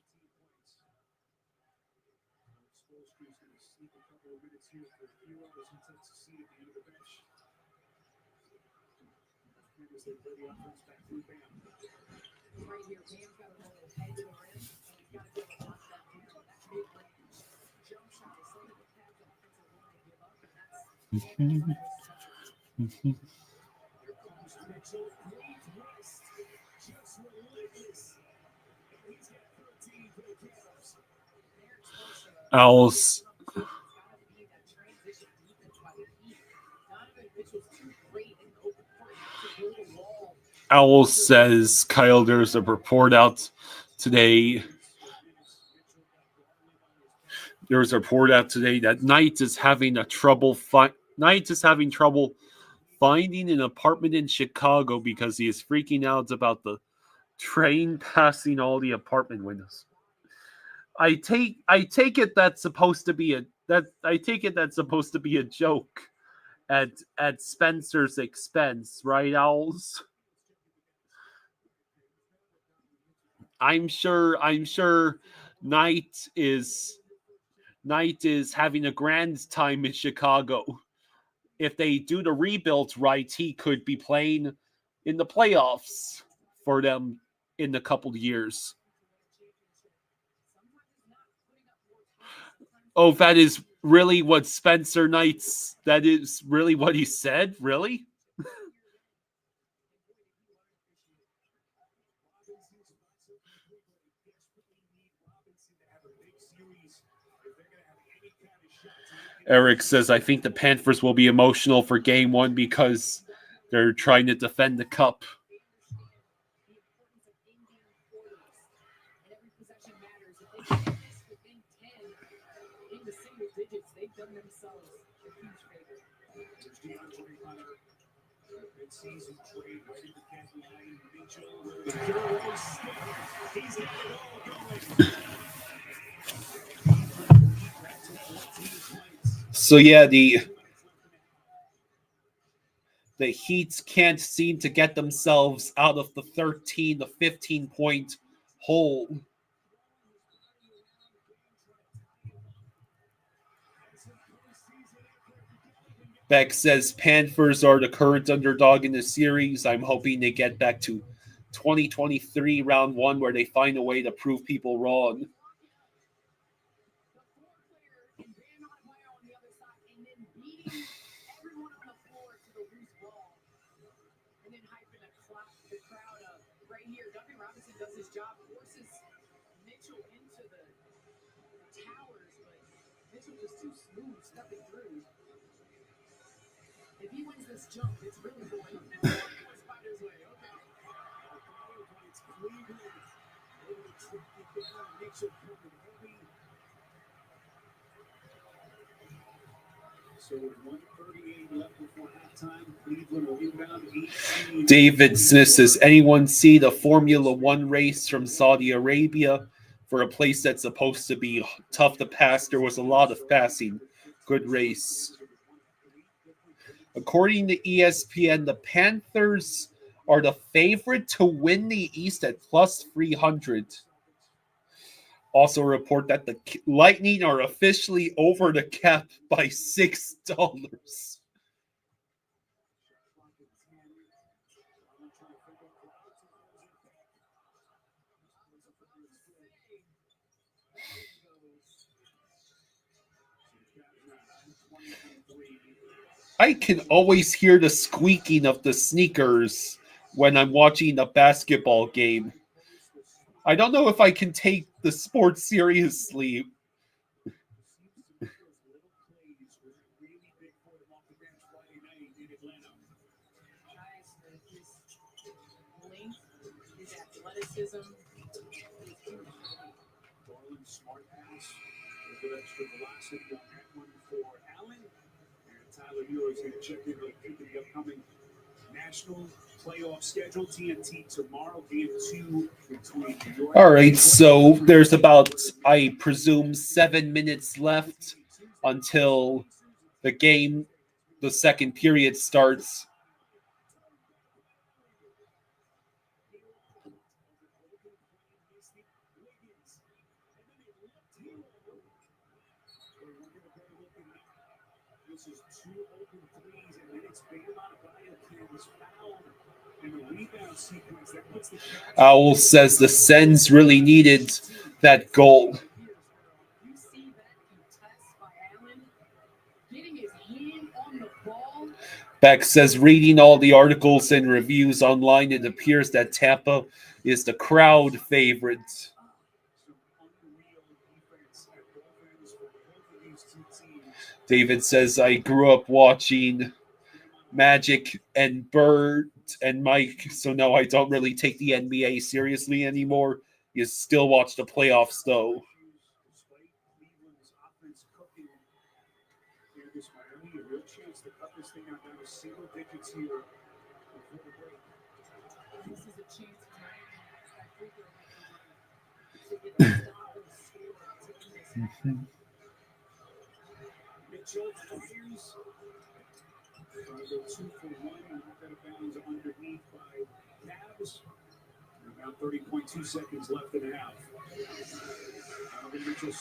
Owls. Owl says, Kyle, there's a report out today. There's a report out today that Knight is having trouble finding an apartment in Chicago because he is freaking out about the train passing all the apartment windows. I take it that's supposed to be a joke at Spencer's expense, right, Owls? I'm sure Knight is having a grand time in Chicago. If they do the rebuild right, he could be playing in the playoffs for them in a couple of years. Oh, that is really what Spencer Knight's, that is really what he said? Really? Eric says, I think the Panthers will be emotional for game one because they're trying to defend the cup. So yeah, the Heat can't seem to get themselves out of the 13 to 15 point hole. Beck says Panthers are the current underdog in the series. I'm hoping they get back to 2023 round one where they find a way to prove people wrong. If he wins this jump, it's really going. So 1:38 left before halftime. Cleveland will inbound 18. David Smith says, anyone see the Formula One race from Saudi Arabia? For a place that's supposed to be tough to pass, there was a lot of passing. Good race. According to ESPN, the Panthers are the favorite to win the East at plus 300. Also report that the Lightning are officially over the cap by $6. I can always hear the squeaking of the sneakers when I'm watching a basketball game. I don't know if I can take the sport seriously. His athleticism. Garland, smart pass. A good extra velocity on that one for Allen. And Tyler Mueller is going to check in like peek at the upcoming national playoff schedule. TNT tomorrow, game 2 between New York. All right, so there's about, I presume, 7 minutes left until the game, the second period starts. This is 2 open threes, and then it's Bam Adebayo's foul in the rebound sequence. That puts the Owl says the Sens really needed that goal. You see that contest by Allen getting his hand on the ball. Beck says, reading all the articles and reviews online, it appears that Tampa is the crowd favorite. David says, I grew up watching Magic and Bird and Mike, so no, I don't really take the NBA seriously anymore. You still watch the playoffs, though. This is a chance to Mitchell fires. Go 2 for 1. Knocked out of bounds underneath by Cavs. About 30.2 seconds left in the half.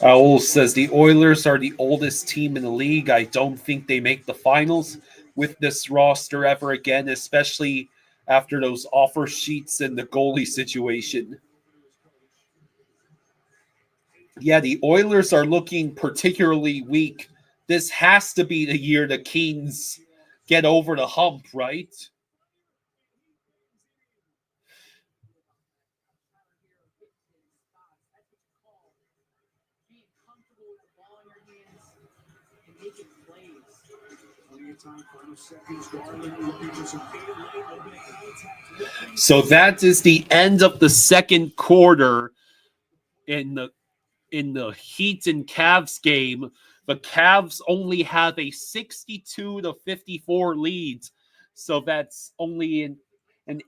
Owl says the Oilers are the oldest team in the league. I don't think they make the finals with this roster ever again, especially after those offer sheets and the goalie situation. Yeah, the Oilers are looking particularly weak. This has to be the year the Kings get over the hump, right? being comfortable with the ball in your hands and making plays. Plenty of time, final seconds. Garland looking for some fadeaway, opening contact. So that is the end of the second quarter in the Heat and Cavs game. The Cavs only have a 62-54 lead, so that's only an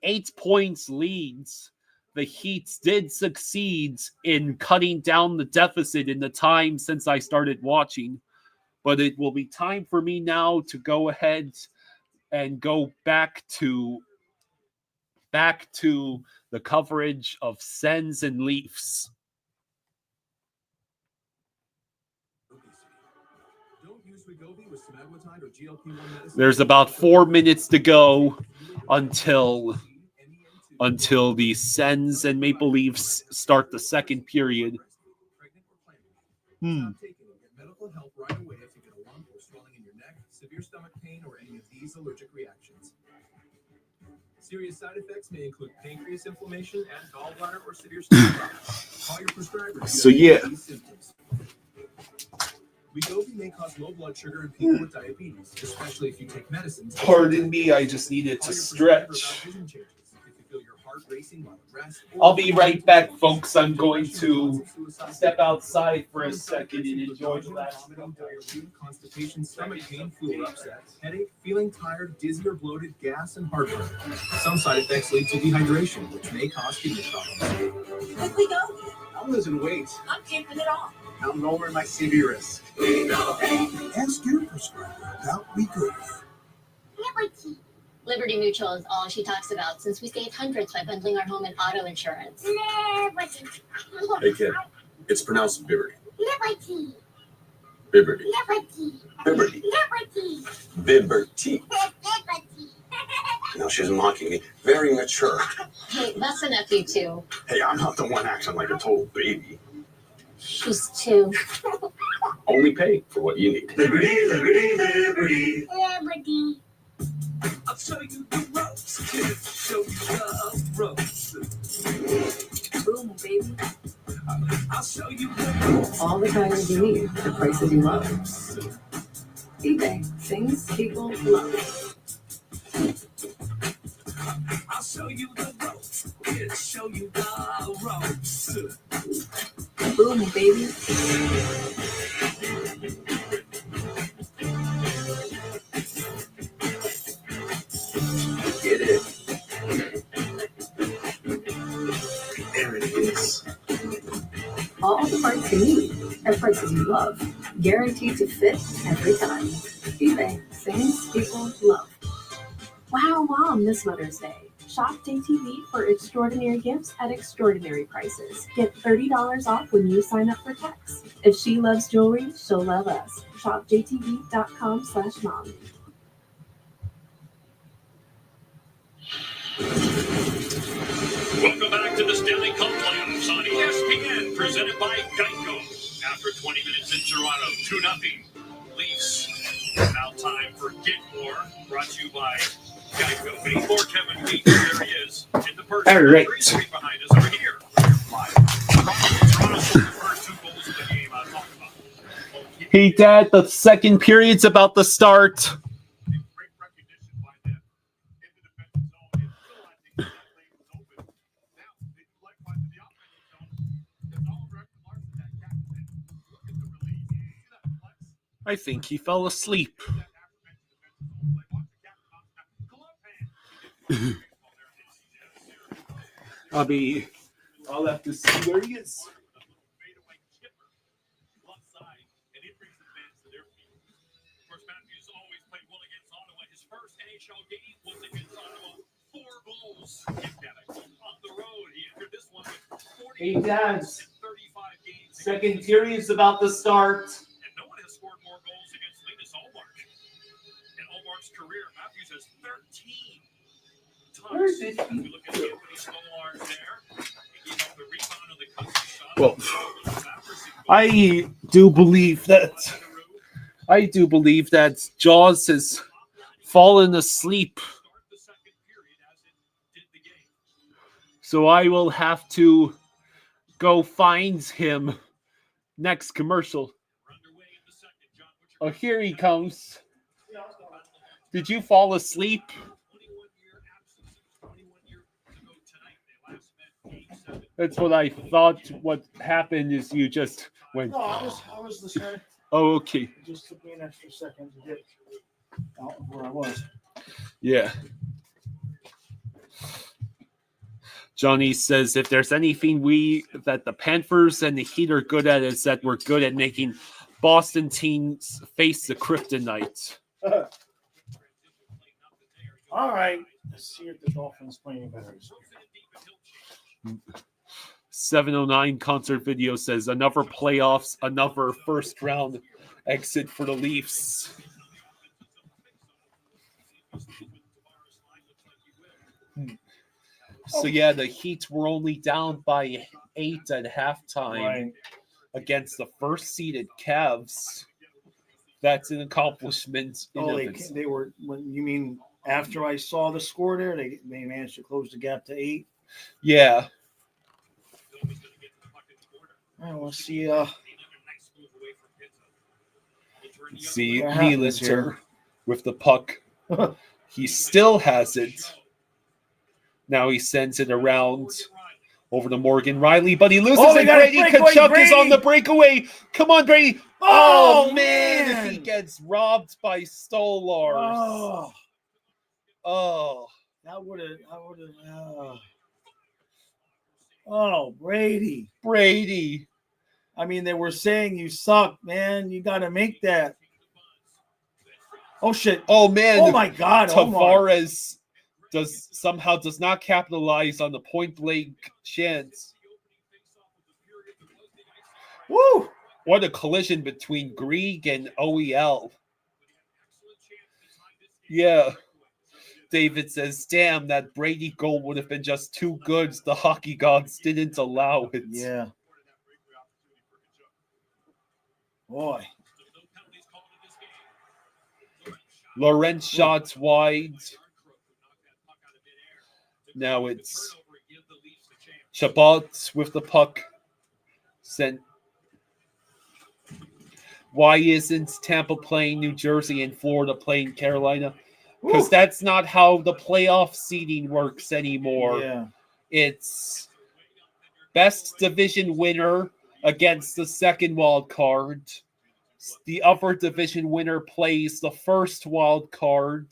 8 points leads. The Heat did succeed in cutting down the deficit in the time since I started watching, but it will be time for me now to go ahead and go back to the coverage of Sens and Leafs. Don't use Wegovy with semaglutide or GLP-1 medicine. There's about 4 minutes to go until the Sens and Maple Leafs start the second period. Stop taking it. Get medical help right away if you get a lump or swelling in your neck, severe stomach pain, or any of these allergic reactions. Serious side effects may include pancreas inflammation and gallbladder or severe stomach problems. Call your prescriber if So, you have yeah. these symptoms. Wegovy may cause low blood sugar in people with diabetes, especially if you take medicines. Pardon me, I just needed to Call your prescriber about stretch. vision changes. If you feel your heart racing while at rest, I'll be right back, folks. I'm going to step outside for a second and enjoy the last diarrhea, constipation, stomach pain, fluid upset, headache, feeling tired, dizzy or bloated, gas, and heartburn. Some side effects lead to dehydration, which may cause kidney problems. Quick we go. I'm losing weight. I'm keeping it on. I'm lowering my CV risk. Ask your prescriber about Wegovy. Liberty Mutual is all she talks about since we saved hundreds by bundling our home and auto insurance. Hey kid, it's pronounced Bibberty. Liberty. Bibberty. Liberty. Bibberty. Liberty. Bibberty. No, she's mocking me. Very mature. Hey, that's a nephew too. Hey, I'm not the one acting like a total baby. She's two. Only pay for what you need. Liberty, liberty, liberty. Liberty. I'll show you the ropes, kid. Show you the ropes. Boom, baby. I'll show you the ropes. All the tires you need, the prices you love. eBay, things people love. I'll show you the ropes, kid. Show you the ropes. Boom, baby. Get it. There it is. All the parts you need at prices you love. Guaranteed to fit every time. eBay, things people love. Wow, Mom, this Mother's Day. Shop JTV for extraordinary gifts at extraordinary prices. Get $30 off when you sign up for Tex. If she loves jewelry, she'll love us. Shop jtv.com/mom. Welcome back to the Stanley Cup playoffs on ESPN, presented by Geico. After 20 minutes in Toronto, 2-0 Leafs. Now time for Get More, brought to you by Geico. We need more Kevin Weeks. There he is. In the person. All right. 3 behind us over here. Toronto scored the first 2 goals of the game. I'll talk about it. Hey, Dad, the second period's about to start. Great recognition by them in the defensive zone and realizing that lane was open. Now they deflect by the offensive zone. There's Oliver Larson, that captain. Look at the release. See that flex? I think he fell asleep. That aforementioned defensive zone play. Watch the captain on snap. Glove hand. I'll have to see where he is. Fadeaway chipper, left side, and it brings the fans to their feet. Of course, Matthews always played well against Ottawa. His first NHL game was against Ottawa. 4 goals. On the road, he entered this one with 40 Hey, Dad. goals in 35 games. Second period's about to start. And no one has scored more goals against Linus Ullmark. In Ullmark's career, Matthews has 13 Where times. did If he? we look at Anthony Stolarz there, he gave up the rebound on the Cousins shot. Well, Mavericks in goal. I do believe that Jaws has fallen asleep. Start the second period as it did the game. So I will have to go find him next commercial. We're underway in the second. John, what's your Oh, here he comes. Did you fall asleep? 21-year absence? It was 21 years ago tonight. They last met Game 7. That's what I thought. What happened is you just went. No, I was listening. Oh, okay. It just took me an extra second to get out of where I was. Yeah. Johnny says if there's anything that the Panthers and the Heat are good at, is that we're good at making Boston teams face the kryptonite. All right. Let's see if the Dolphins play any better. 709 concert video says another playoffs, another first round exit for the Leafs. So yeah, the Heat were only down by 8 at halftime against the first-seeded Cavs. That's an accomplishment. They were. When you mean after I saw the score there, they managed to close the gap to 8. Yeah. I want to see. See What happens Nylander here? with the puck. He still has it. Now he sends it around over to Morgan Riley, but he loses it. Brady Tkachuk is on the breakaway. Come on, Brady. Oh man, he gets robbed by Stolarz. Oh. That would have. Oh, Brady. Brady. I mean, they were saying you suck, man. You got to make that. Oh shit. Oh man. Oh my God. Tavares does not capitalize on the point blank chance. Woo! What a collision between Grieg and OEL. Yeah. David says, damn, that Brady goal would have been just too good. The hockey gods didn't allow it. Yeah. Boy. Lorentz shots wide. Now it's Chabot with the puck. Why isn't Tampa playing New Jersey and Florida playing Carolina? Because that's not how the playoff seeding works anymore. Yeah. It's best division winner against the second wild card. The upper division winner plays the first wild card,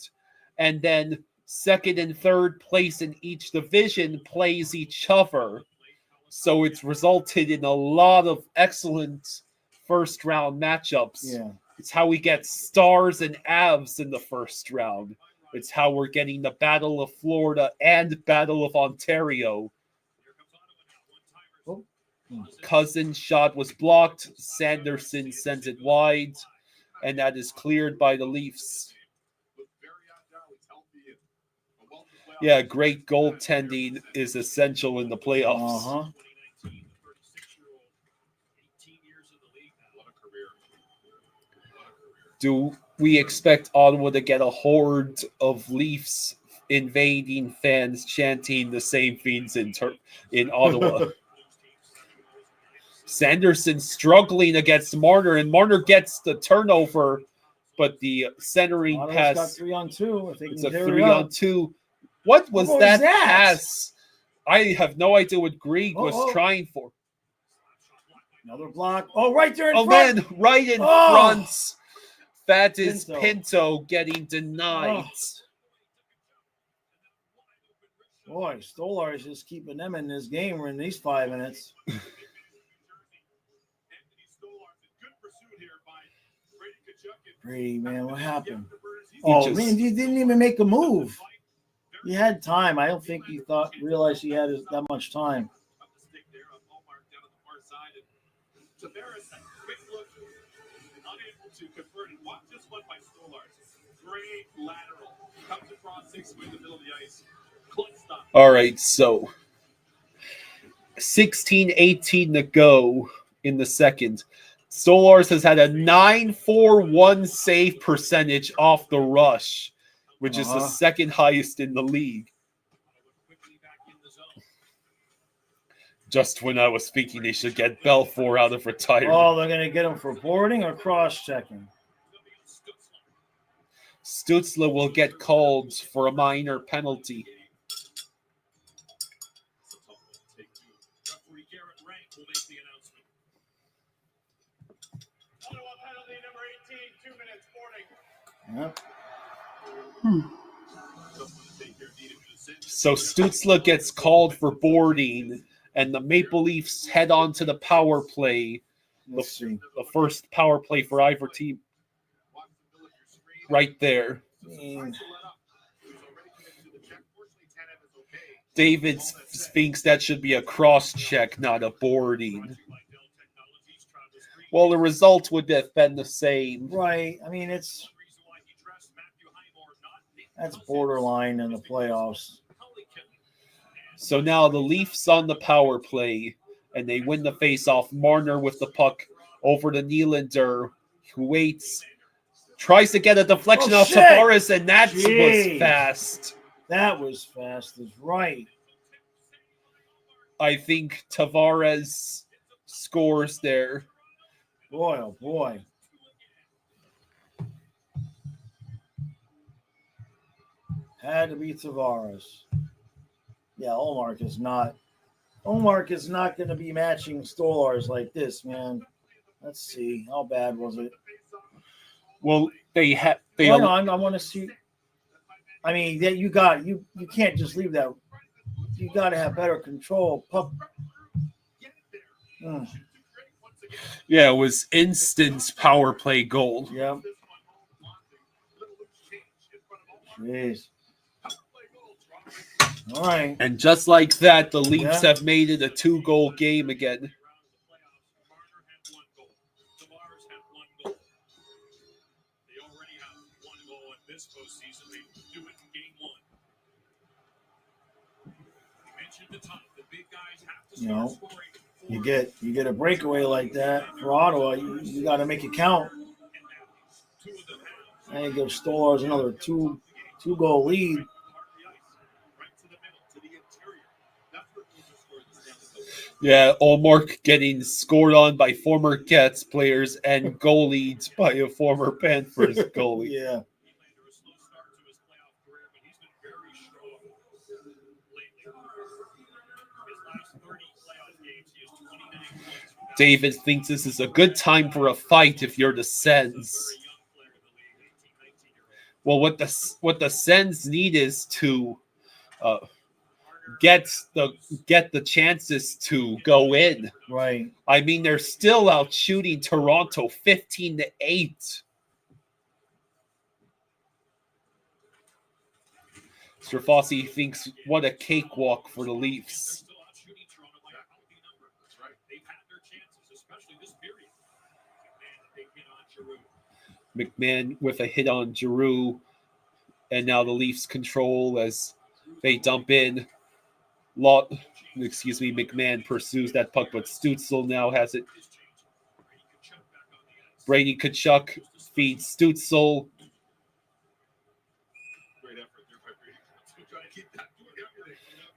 and then second and third place in each division plays each other. So it's resulted in a lot of excellent first round matchups. Yeah. It's how we get Stars and Avs in the first round. It's how we're getting the Battle of Florida and Battle of Ontario. Cousin's shot was blocked. Sanderson sends it wide, and that is cleared by the Leafs. Yeah, great goaltending is essential in the playoffs. Do we expect Ottawa to get a horde of Leafs invading fans chanting the same things in Ottawa? Sanderson struggling against Marner, and Marner gets the turnover, but the centering pass. Got 3-on-2. I think it's a 3-on-2. What was that pass? I have no idea what Grieg was trying for. Another block. Oh, right there in front. Man, right in front. That is Pinto getting denied. Boy, Stolarz is just keeping them in this game in these 5 minutes. Brady, man, what happened? Man, he didn't even make a move. He had time. I don't think he realized he had that much time. To convert it. Watch this one by Stolarz. Great lateral. Comes across 6 feet in the middle of the ice. All right, so 16:18 to go in the second. Stolarz has had a 9.41 save percentage off the rush, which is the second highest in the league. Just when I was thinking they should get Belfour out of retirement. Oh, they're going to get him for boarding or cross-checking? Stützle will get called for a minor penalty. Yep. So Stützle gets called for boarding, and the Maple Leafs head on to the power play. The first power play for either team. Right there. David thinks that should be a cross check, not a boarding. Well, the result would have been the same. Right. I mean, that's borderline in the playoffs. So now the Leafs on the power play, and they win the faceoff. Marner with the puck over to Nylander, who waits, tries to get a deflection off shit! Tavares, and that was Jeez. fast. That was fast as right. I think Tavares scores there. Boy, oh boy. Had to be Tavares. Yeah, Olmark is not going to be matching Stolarz like this, man. Let's see. How bad was it? Well, they Hang on, I want to see. I mean, you can't just leave that. You got to have better control. Yeah, it was instant power play goal. Yeah. Jeez. All right. And just like that, the Leafs have made it a 2-goal game again. You know, you get a breakaway like that for Ottawa, you got to make it count. And you give Stolarz another two-goal lead. Yeah, Olmark getting scored on by former Jets players and goalied by a former Panthers goalie. Yeah. David thinks this is a good time for a fight if you're the Sens. Well, what the Sens need is to get the chances to go in. Right. I mean, they're still out shooting Toronto 15-8. Mr. Fossey thinks what a cakewalk for the Leafs. McMahon with a hit on Giroux, and now the Leafs control as they dump in. McMahon pursues that puck, but Stützle now has it. Brady Tkachuk feeds Stützle.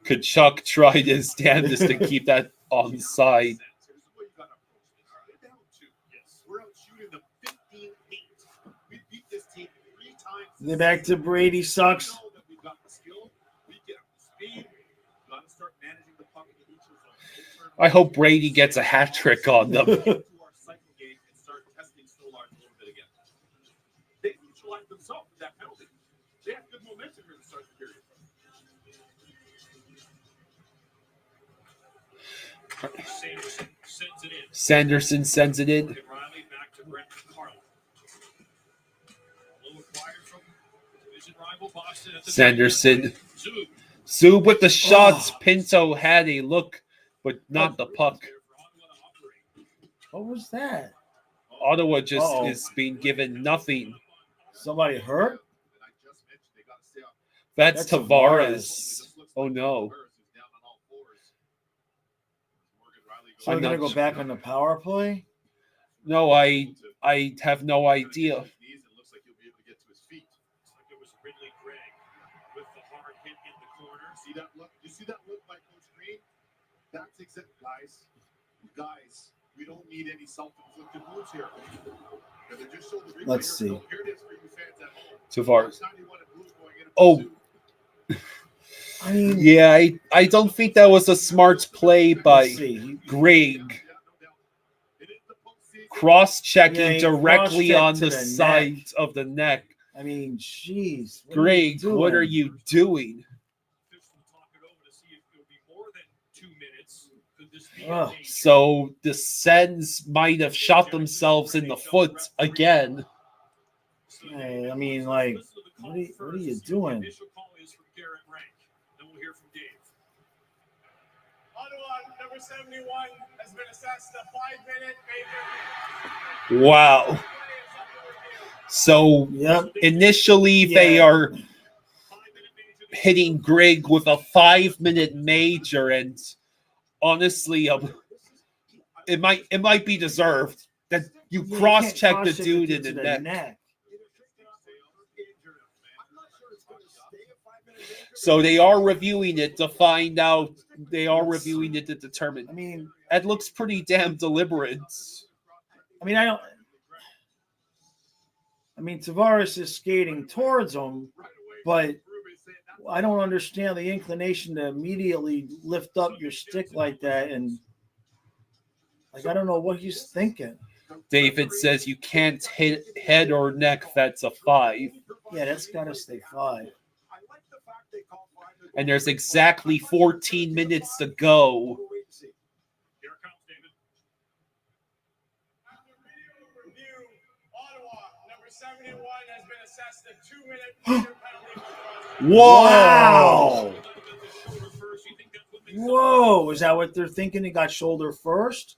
Tkachuk tried his damnedest to keep that onside. They're back to Brady sucks. I hope Brady gets a hat trick on them. Sanderson sends it in. Sanderson. Zub with the shots. Pinto had a look, but not the puck. What was that? Ottawa just is being given nothing. Somebody hurt? That's Tavares. Oh, no. So they're going to go back on the power play? No, I have no idea. See that look? You see that look by Coach Green? That's exact, guys. We don't need any self-inflicted wounds here. Let's see. Here it is for you fans at home. Tavares. Oh. I mean, yeah, I don't think that was a smart play by Greg. Cross-checking directly on the side of the neck. I mean, jeez. Greg, what are you doing? So the Sens might have shot themselves in the foot again. Hey, I mean, like, what are you doing? Ottawa number 71 has been assessed a 5-minute major. Wow. So Yep. initially they Yeah. are hitting Greg with a 5-minute major, and honestly, it might be deserved that you Yeah, cross-check can't the cross-check dude in to the neck. So they are reviewing it to find out. They are reviewing it to determine. I mean, That looks pretty damn deliberate. Tavares is skating towards him, but I don't understand the inclination to immediately lift up your stick like that, and I don't know what he's thinking. David says you can't hit head or neck. That's a 5. Yeah, that's got to stay 5. And there's exactly 14 minutes to go. Here comes David. Review. Ottawa, number 71 has been assessed a 2-minute major penalty. Wow! Whoa, is that what they're thinking? He got shoulder first?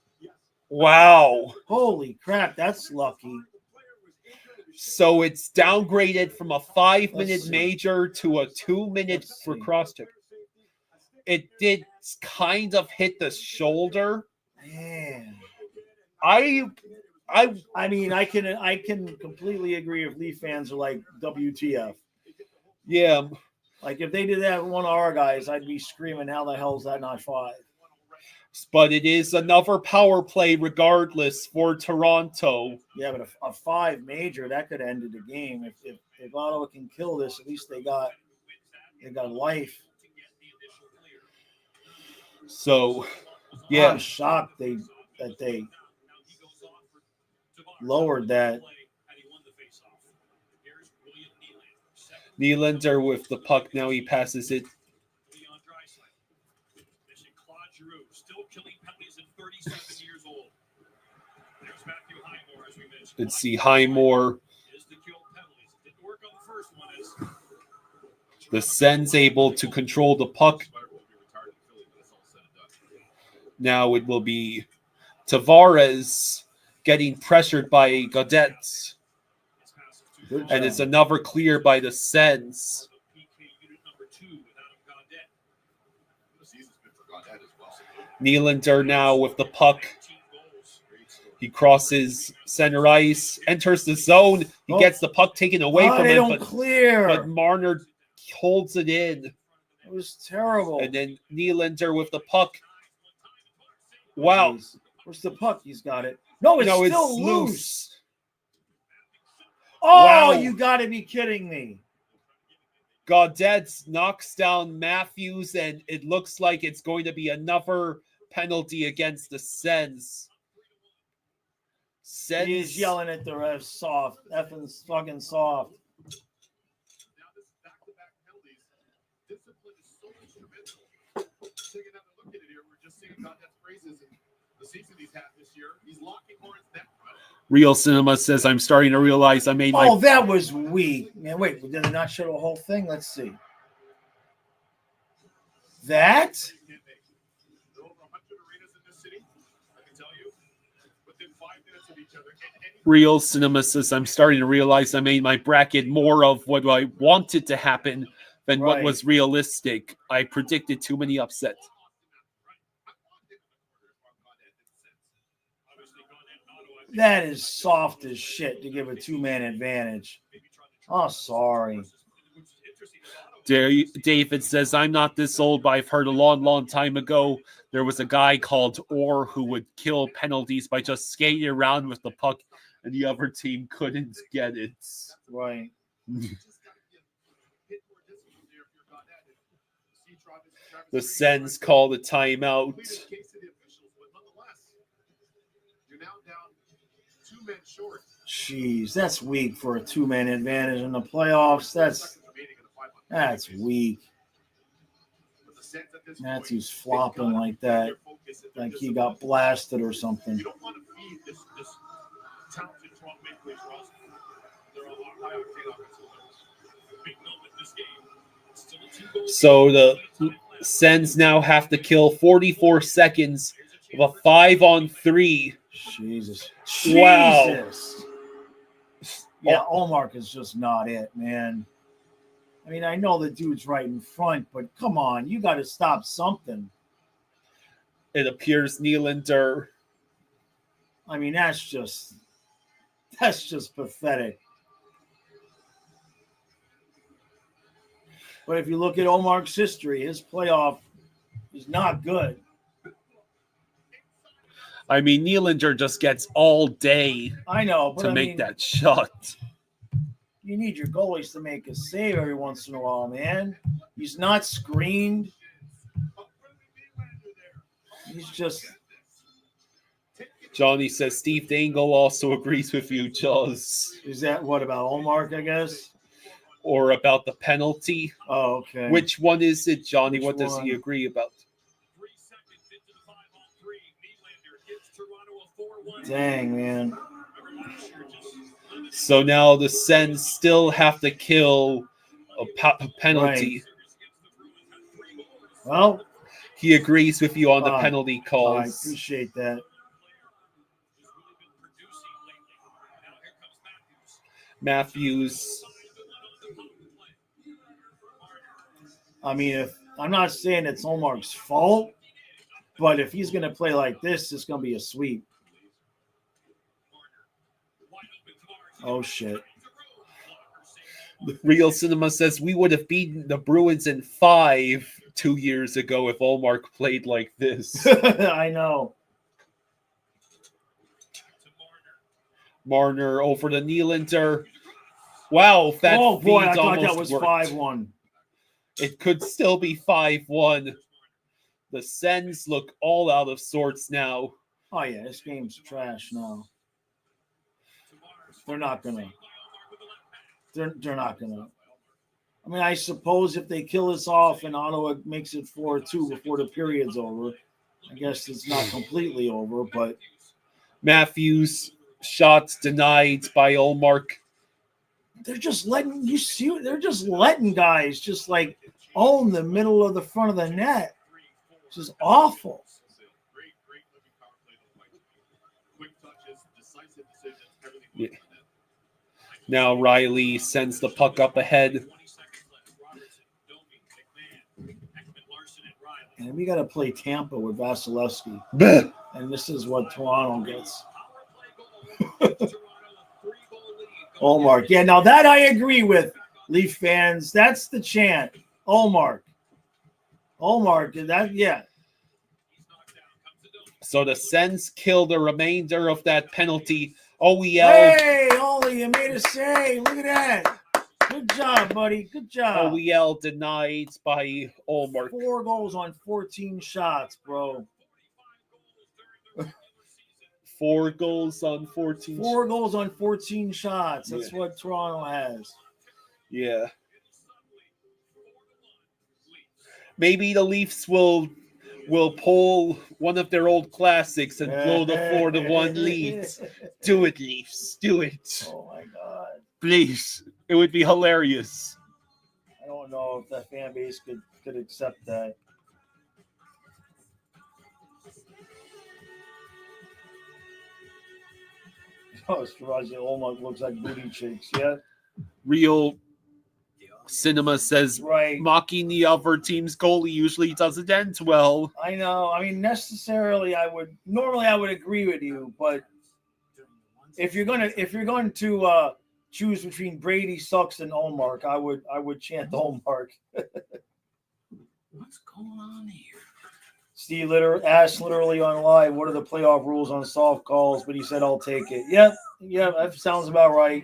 Wow. Holy crap, that's lucky. So it's downgraded from a 5-minute Let's see. major to a 2-minute for cross-check. It did kind of hit the shoulder. Man. I mean, I can completely agree if Leaf fans are like, WTF. Yeah. Like, if they did that with one of our guys, I'd be screaming, how the hell is that not 5? But it is another power play regardless for Toronto. Yeah, but a 5 major, that could have ended the game. If Ottawa can kill this, at least they got life. So, yeah. I'm shocked that they lowered that. Nylander with the puck. Now he passes it. Let's see, Highmore. The Sens able to control the puck. Now it will be Tavares getting pressured by Gaudette. And it's another clear by the Sens. Nylander now with the puck. He crosses center ice, enters the zone. He gets the puck taken away from they him, don't clear. but Marner holds it in. It was terrible. And then Nylander with the puck. Wow. Jeez. Where's the puck? He's got it. No, it's still loose. Oh, Wow. You got to be kidding me. Gaudette knocks down Matthews, and it looks like it's going to be another penalty against the Sens. He's yelling at the ref, soft, effing fucking soft. Now this is back-to-back penalties. Discipline is so instrumental. Take another look at it here. We're just seeing Gaudette's phrases in the season he's had this year. He's locking horns net. Real Cinema says, I'm starting to realize I made my... Oh, that was weak. Man, wait, did they not show the whole thing? Let's see. That? There are over 100 arenas in this city. I can tell you, within 5 minutes of each other. Real Cinema says, I'm starting to realize I made my bracket more of what I wanted to happen than what was realistic. I predicted too many upsets. That is soft as shit to give a 2-man advantage. Oh, sorry. David says, I'm not this old, but I've heard a long, long time ago there was a guy called Orr who would kill penalties by just skating around with the puck and the other team couldn't get it. Right. The Sens call the timeout. Jeez, that's weak for a 2-man advantage in the playoffs. That's weak. Matthews flopping like that, like he got blasted or something. You don't want to feed this talented Toronto Maple Leafs roster. They're a high octane offensive players. Big moment in this game. Still a 2-goal So Sens now have to kill 44 seconds of a 5-on-3. Jesus. Wow. Jesus. Yeah, Olmark is just not it, man. I mean, I know the dude's right in front, but come on, you got to stop something. It appears Nylander. I mean, that's just pathetic. But if you look at Olmark's history, his playoff is not good. I mean, Nylander just gets all day I know, but to I make mean, that shot. you need your goalies to make a save every once in a while, man. He's not screened. He's just... Johnny says Steve Dangle also agrees with you, Jaws. Is that what about Olmark, I guess? Or about the penalty. Oh, okay. Which one is it, Johnny? Which what does one? he agree about? 3 seconds into the 5-on-3. Nylander gives Toronto a 4-1. Dang, man. So now the Sens still have to kill a penalty. Right. Well, he agrees with you on the penalty calls. I appreciate that. Matthews. I mean, if I'm not saying it's Olmark's fault, but if he's going to play like this, it's going to be a sweep. Oh, shit. Real Cinema says we would have beaten the Bruins in 5 2 years ago if Olmark played like this. I know. Marner over to Nylander. Wow, that oh boy, I feed thought that almost was worked. 5-1. It could still be 5-1. The Sens look all out of sorts now. Oh yeah, this game's trash now. They're not gonna. They're not gonna. I mean, I suppose if they kill us off and Ottawa makes it 4-2 before the period's over, I guess it's not completely over. But Matthews shots denied by Olmark. They're just letting you see. They're just letting guys just like own the middle of the front of the net. It's just awful. Yeah. Now Riley sends the puck up ahead. And we got to play Tampa with Vasilevsky. And this is what Toronto gets. Olmark. Yeah, now that I agree with, Leaf fans. That's the chant. Olmark. Olmark. That, yeah. So the Sens kill the remainder of that penalty. OEL. Hey, Ollie, you made a save. Look at that. Good job, buddy. Good job. OEL denied by Olmark. 4 goals on 14 shots, bro. 4 goals on 14. 4 goals on 14 shots. That's what Toronto has. Yeah. Maybe the Leafs will pull one of their old classics and blow the 4-1 lead. Do it, Leafs. Do it. Oh my God. Please. It would be hilarious. I don't know if that fan base could accept that. Oh, Starazi Olmark looks like booty cheeks, yeah? Real Cinema says mocking the other team's goalie usually doesn't end well. I know. I mean, necessarily, I would agree with you, but if you're going to choose between Brady, Sucks, and Olmark, I would chant Olmark. What's going on here? Steve asked literally on live, what are the playoff rules on soft calls? But he said, I'll take it. Yep, that sounds about right.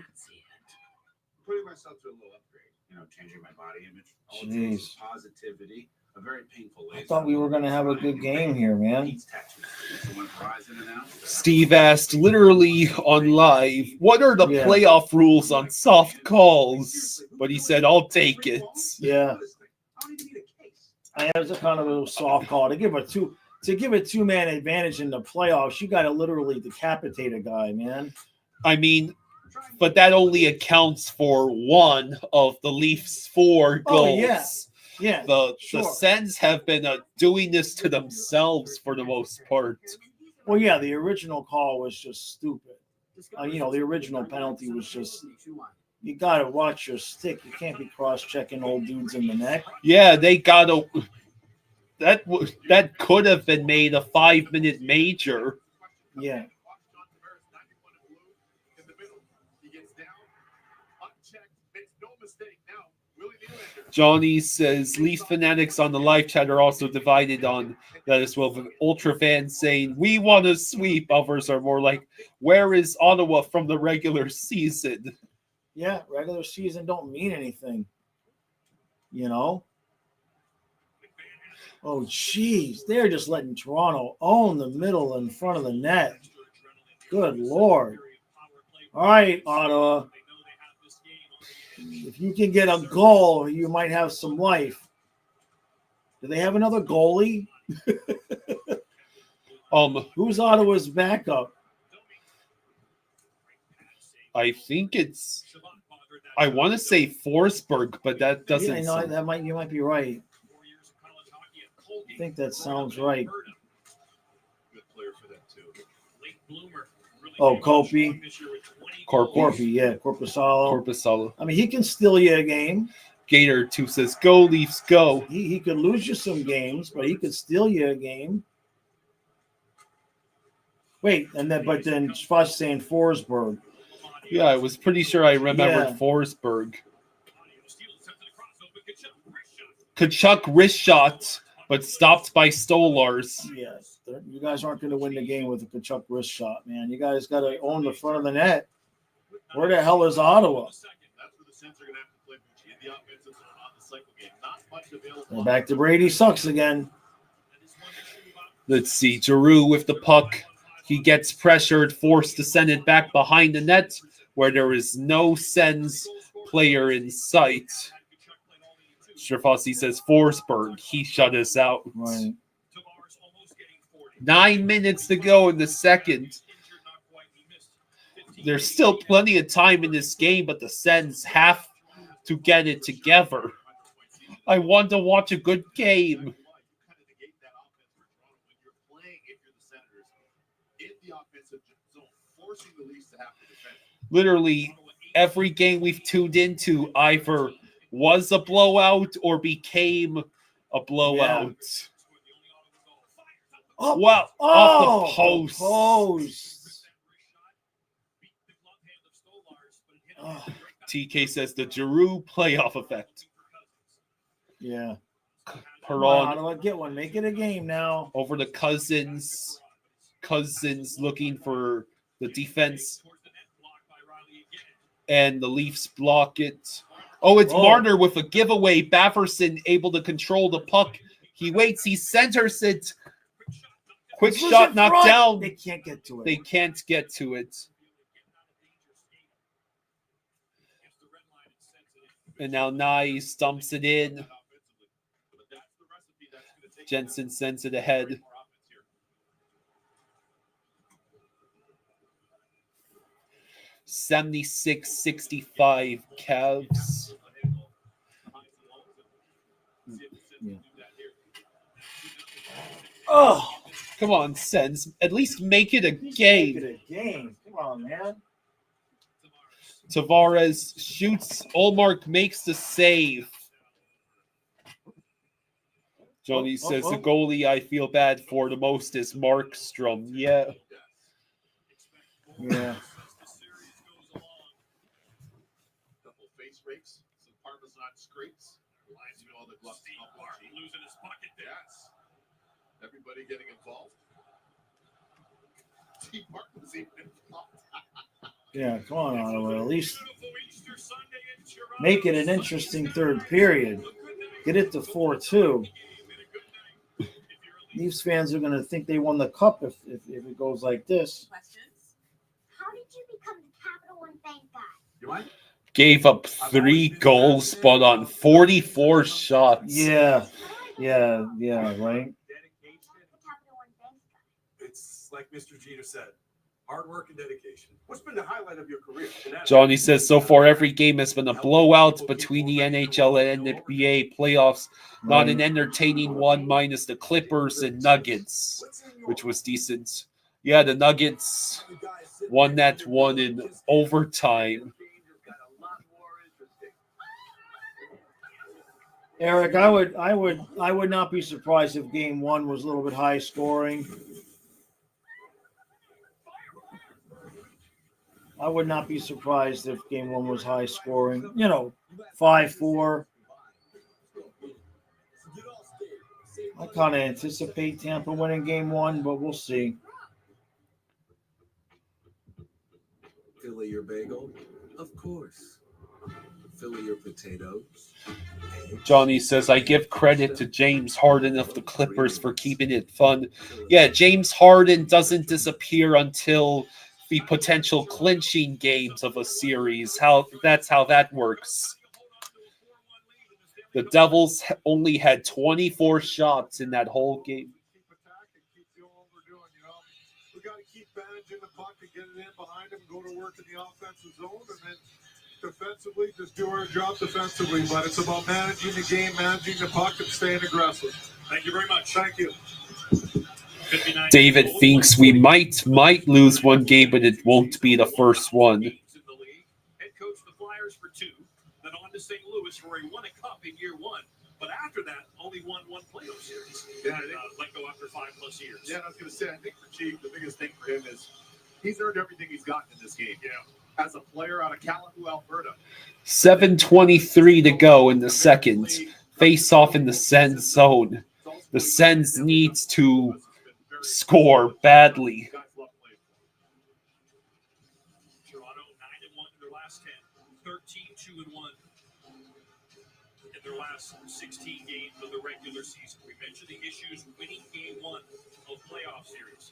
Putting myself through a little upgrade, changing my body image. Jeez. Positivity, a very painful way. I thought we were going to have a good game here, man. Steve asked literally on live, what are the playoff rules on soft calls? But he said, I'll take it. Yeah. I have a kind of a soft call to give a two-man advantage in the playoffs. You got to literally decapitate a guy, man. I mean, but that only accounts for one of the Leafs' 4 goals. Oh, yeah. Yeah, The sure. Sens have been doing this to themselves for the most part. Well, yeah, the original call was just stupid. The original penalty was just, you got to watch your stick. You can't be cross-checking old dudes in the neck. Yeah, they got to. That could have been made a 5-minute major. Yeah. Johnny says Leafs fanatics on the live chat are also divided on that as well. With Ultra fans saying we want to sweep, others are more like, where is Ottawa from the regular season? Yeah, regular season don't mean anything. You know? Oh, jeez. They're just letting Toronto own the middle in front of the net. Good Lord. All right, Ottawa. If you can get a goal, you might have some life. Do they have another goalie? Who's Ottawa's backup? I think it's. I want to say Forsberg, but that doesn't. Yeah, you might be right. I think that sounds right. Oh, Kopi. Corpy, yeah, Corpusalo. I mean, he can steal you a game. Gator 2 says, go Leafs, go. He could lose you some games, but he could steal you a game. Wait, but then Fosh saying Forsberg. Yeah, I was pretty sure I remembered Forsberg. Kachuk wrist shot, but stopped by Stolars. Yes, you guys aren't going to win the game with a Kachuk wrist shot, man. You guys got to own the front of the net. Where the hell is Ottawa? And back to Brady sucks again. Let's see. Giroux with the puck. He gets pressured, forced to send it back behind the net where there is no Sens player in sight. Strafossi says Forsberg. He shut us out. Right. 9 minutes to go in the second. There's still plenty of time in this game, but the Sens have to get it together. I want to watch a good game. Literally, every game we've tuned into either was a blowout or became a blowout. Yeah. Wow, off the post. TK says the Giroux playoff effect. Yeah. Perron get one. Make it a game now. Over the Cousins. Cousins looking for the defense. And the Leafs block it. Oh, it's Marner with a giveaway. Bafferson able to control the puck. He waits. He centers it. Quick shot knocked down. They can't get to it. They can't get to it. And now Nye stumps it in. Jensen sends it ahead. $76-65 Cavs. Yeah. Oh, come on, Sens. At least make it a game. Make it a game. Come on, man. Tavares shoots. Olmark makes the save. Johnny says the goalie I feel bad for the most is Markstrom. Yeah. Yeah. Couple face rakes, some Parmesan scrapes. Reminds me of all the gloves. Losing his pocket there. Yes. Everybody getting involved. Steve Martin was even involved. Yeah, come on, Ottawa. At least make it an interesting third period. Get it to 4-2. Leafs fans are going to think they won the cup if it goes like this. How did you become the Capital One Bank guy? You mind? Gave up 3 goals, but on 44 shots. Yeah, right. It's like Mr. Jeter said. Hard work and dedication. What's been the highlight of your career? Johnny says so far every game has been a blowout between the NHL and NBA playoffs. Not an entertaining one, minus the Clippers and Nuggets, which was decent. Yeah, the Nuggets won that one in overtime. Eric, I would not be surprised if game one was a little bit high scoring. I would not be surprised if game one was high scoring. 5-4. I kind of anticipate Tampa winning game one, but we'll see. Philly your bagel? Of course. Philly your potatoes? Johnny says, I give credit to James Harden of the Clippers for keeping it fun. Yeah, James Harden doesn't disappear until the potential clinching games of a series. That's how that works. The Devils only had 24 shots in that whole game. We got to keep managing the puck and get it in behind him, go to work in the offensive zone, and then defensively, just do our job defensively. But it's about managing the game, managing the puck, and staying aggressive. Thank you very much. Thank you. David thinks we might lose one game, but it won't be the first one. Head coached the Flyers for 2, then on to St. Louis where he won a cup in year 1. But after that, only won one playoff series. Yeah, let go after 5+ years. Yeah, I was going to say, I think for Chief, the biggest thing for him is he's earned everything he's gotten in this game. Yeah. As a player out of Kalamazoo, Alberta. 7:23 to go in the second. Face off in the Sens zone. The Sens needs to score badly. Toronto 9-1 in their last 10, 13-2-1 in their last 16 games of the regular season. We mentioned the issues winning game 1 of playoff series.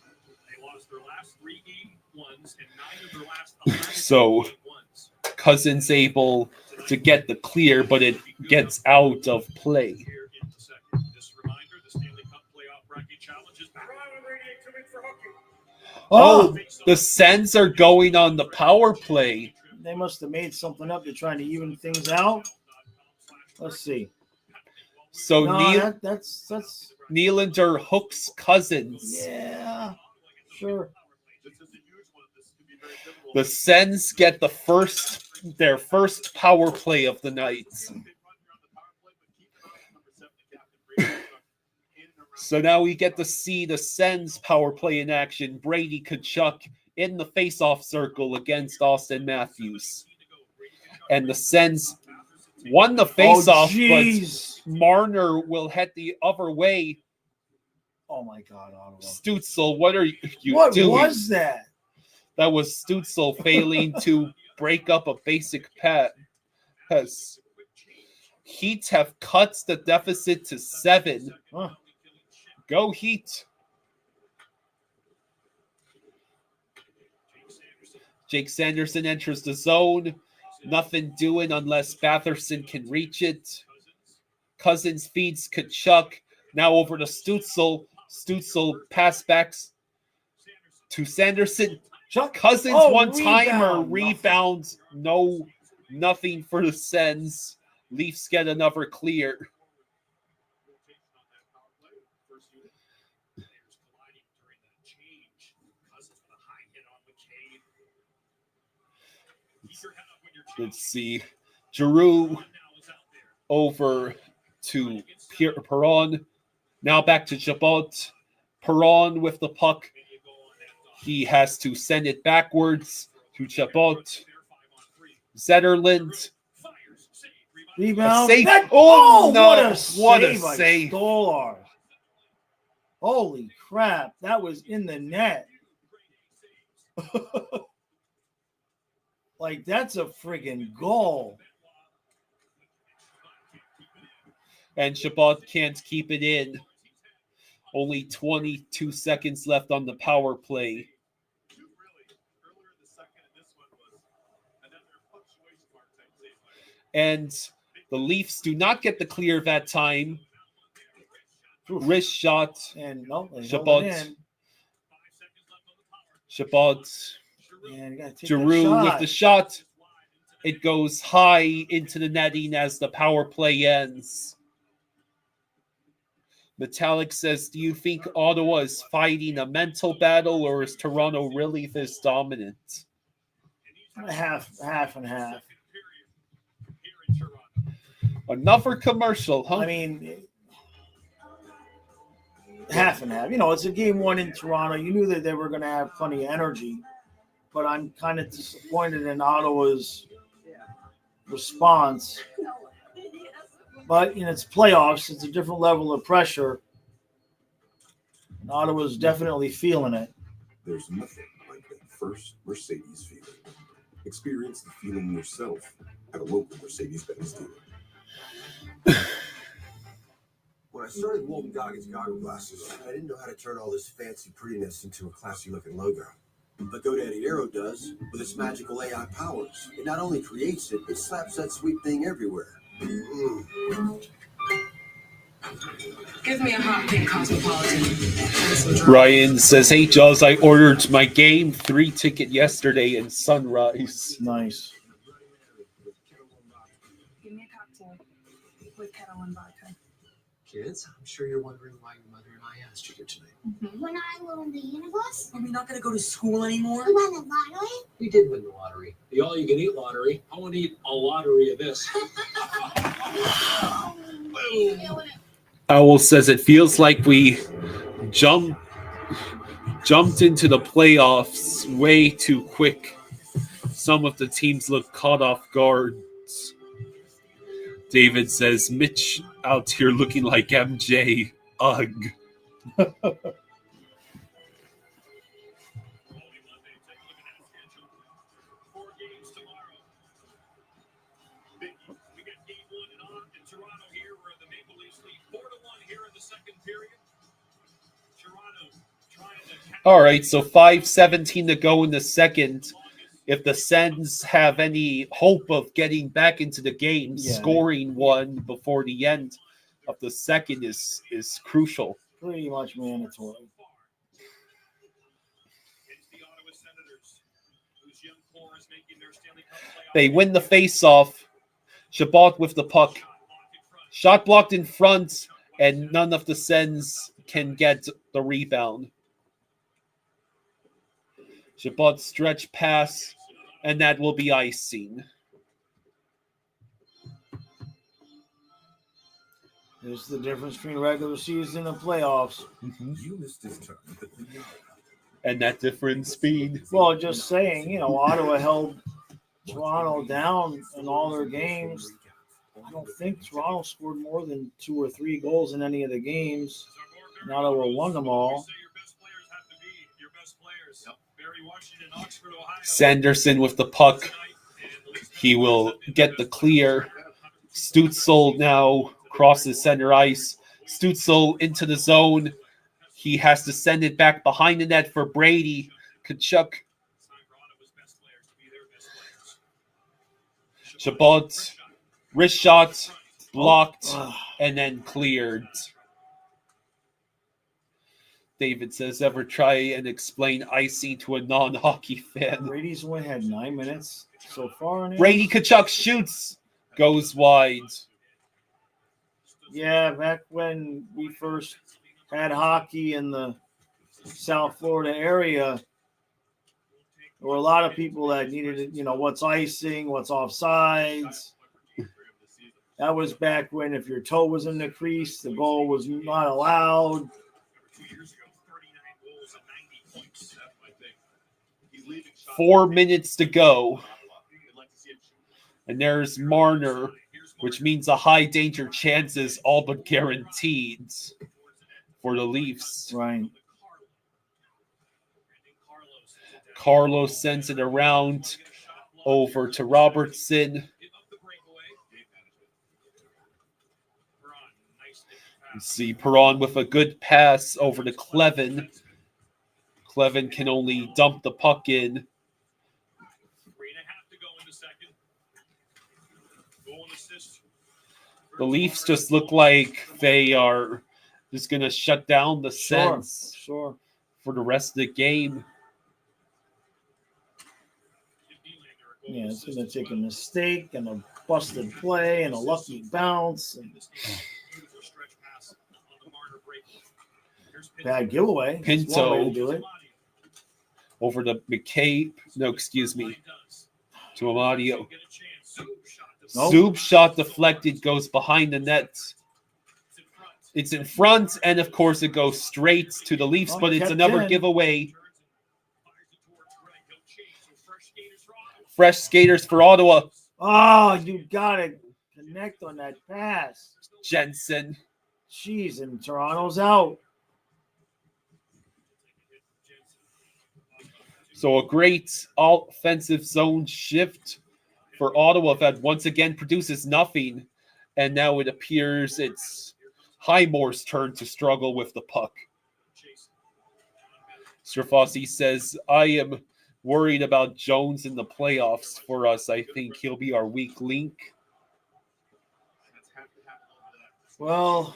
They lost their last 3 game 1s and 9 of their last 11 So game 1s. Cousins able to get the clear, but it gets out of play. Here in the second. Just a reminder, the Stanley Cup playoff bracket challenge is back. Oh, the Sens are going on the power play. They must have made something up. They're trying to even things out. Let's see. So No, that's Nylander hooks Cousins. yeah, sure. The Sens get their first power play of the night. So now we get to see the Sens power play in action. Brady Tkachuk in the face-off circle against Austin Matthews. And the Sens won the face-off, but Marner will head the other way. Oh my God, Ottawa. Stützle, what are you doing? What was that? That was Stützle failing to break up a basic pass. Heat have cut the deficit to 7. Huh. Go Heat. Jake Sanderson enters the zone. Nothing doing unless Batherson can reach it. Cousins feeds Tkachuk. Now over to Stützle. Stützle pass backs to Sanderson. Cousins one-timer. Rebounds. No, nothing for the Sens. Leafs get another clear. Let's see. Giroux over to Perron. Now back to Chabot. Perron with the puck. He has to send it backwards to Chabot. Zetterlund. Rebound. Save. Oh, no. What a save. save. Stole ours. Holy crap. That was in the net. Like, that's a friggin' goal. And Chabot can't keep it in. Only 22 seconds left on the power play. And the Leafs do not get the clear that time. Wrist shot. And no, Chabot. Chabot, Man, you gotta take that Giroux with shot. the shot. It goes high into the netting as the power play ends. Metallic says, do you think Ottawa is fighting a mental battle, or is Toronto really this dominant? Half and half. Another commercial, huh? I mean, half and half. You know, it's a game one in Toronto. You knew that they were going to have plenty of energy, but I'm kind of disappointed in Ottawa's response. But it's playoffs. It's a different level of pressure. And Ottawa's definitely feeling it. There's nothing like that first Mercedes feeling. Experience the feeling yourself at a local Mercedes-Benz dealer. When I started Walton Goggins goggle glasses, I didn't know how to turn all this fancy prettiness into a classy-looking logo. But GoDaddy Aero does with its magical AI powers. It not only creates it, it slaps that sweet thing everywhere. Give me a hot pink cosmopolitan. Ryan says, hey, Jaws, I ordered my Game 3 ticket yesterday in Sunrise. Nice. Give me a cocktail with kettle and vodka. Kids, I'm sure you're wondering why your mother and I asked you here tonight. When I won the universe, Are we not going to go to school anymore? we won the lottery. We did win the lottery. The all-you-can-eat lottery. I want to eat a lottery of this. Owl says it feels like we jumped into the playoffs way too quick. Some of the teams look caught off guard. David says, Mitch out here looking like MJ. Ugh. All right, so 5:17 to go in the second. If the Sens have any hope of getting back into the game, scoring one before the end of the second is crucial. Pretty much mandatory. They win the face-off. Chabot with the puck. Shot blocked in front, and none of the Sens can get the rebound. Chabot stretch pass, and that will be icing. There's the difference between regular season and playoffs. You missed his turn. And that different speed. Well, just saying, Ottawa held Toronto down in all their games. I don't think Toronto scored more than 2 or 3 goals in any of the games. And Ottawa won them all. Sanderson with the puck. He will get the clear. Stützle now crosses center ice. Stützle into the zone. He has to send it back behind the net for Brady. Tkachuk. Chabot. Wrist shot. Blocked. And then cleared. David says, ever try and explain icing to a non-hockey fan? Brady's only had 9 minutes so far. Brady Tkachuk shoots. Goes wide. Yeah, back when we first had hockey in the South Florida area, there were a lot of people that needed, what's icing, what's offsides. That was back when if your toe was in the crease, the goal was not allowed. 4 minutes to go. And there's Marner, which means a high danger chance is all but guaranteed for the Leafs. Right. Carlos sends it around over to Robertson. You see Perron with a good pass over to Clevin. Clevin can only dump the puck in. The Leafs just look like they are just going to shut down the Sens Sure. for the rest of the game. Yeah, it's going to take a mistake and a busted play and a lucky bounce. And bad giveaway. That's one way to Pinto do it. over to McCabe. No, excuse me. To Amadio. Nope. Zub shot deflected, goes behind the net. It's in front, and of course it goes straight to the Leafs, but it's kept another in. giveaway. Fresh skaters for Ottawa. Oh, you got to connect on that pass. Jensen. Jeez, and Toronto's out. So a great offensive zone shift for Ottawa that once again produces nothing. And now it appears it's Highmore's turn to struggle with the puck. Sir Fossey says, I am worried about Jones in the playoffs for us. I think he'll be our weak link. Well,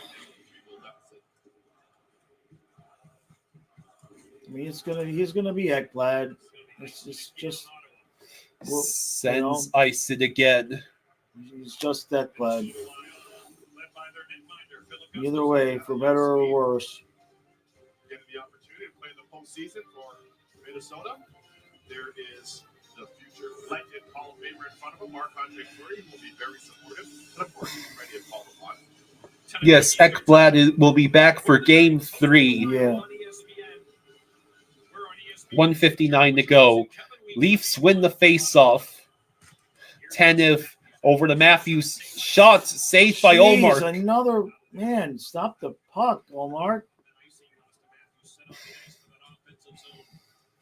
I mean, he's gonna be Ekblad. It's just Sends ice it again. He's just Ekblad. Either way, for better or worse. Getting the opportunity to play in the postseason for Minnesota. There is the future legend Hall of Famer in front of him, Marc-Andre Fleury, who will be very supportive. And of course, he's ready to call upon. Yes, Ekblad will be back for Game 3. Yeah. 1:59 to go. Leafs win the faceoff. Tanev over to Matthews. Shot saved by Jeez, Omar. Another man. Stop the puck, Omar.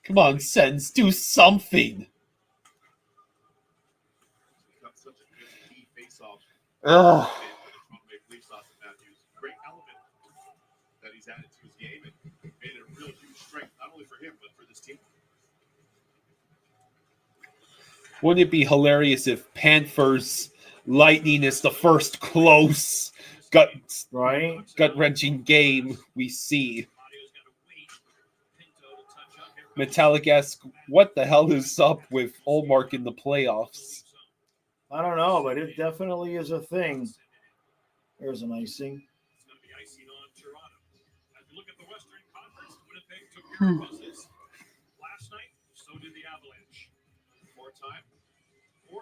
Come on, Sens, do something. Ugh. Great element that he's added to his game and made it a real huge strength, not only for him, but for this team. Wouldn't it be hilarious if Panthers Lightning is the first close gut-wrenching game we see? Metallic asks, what the hell is up with Olmark in the playoffs? I don't know, but it definitely is a thing. There's an icing. Last night, so did the Avalanche. Fourth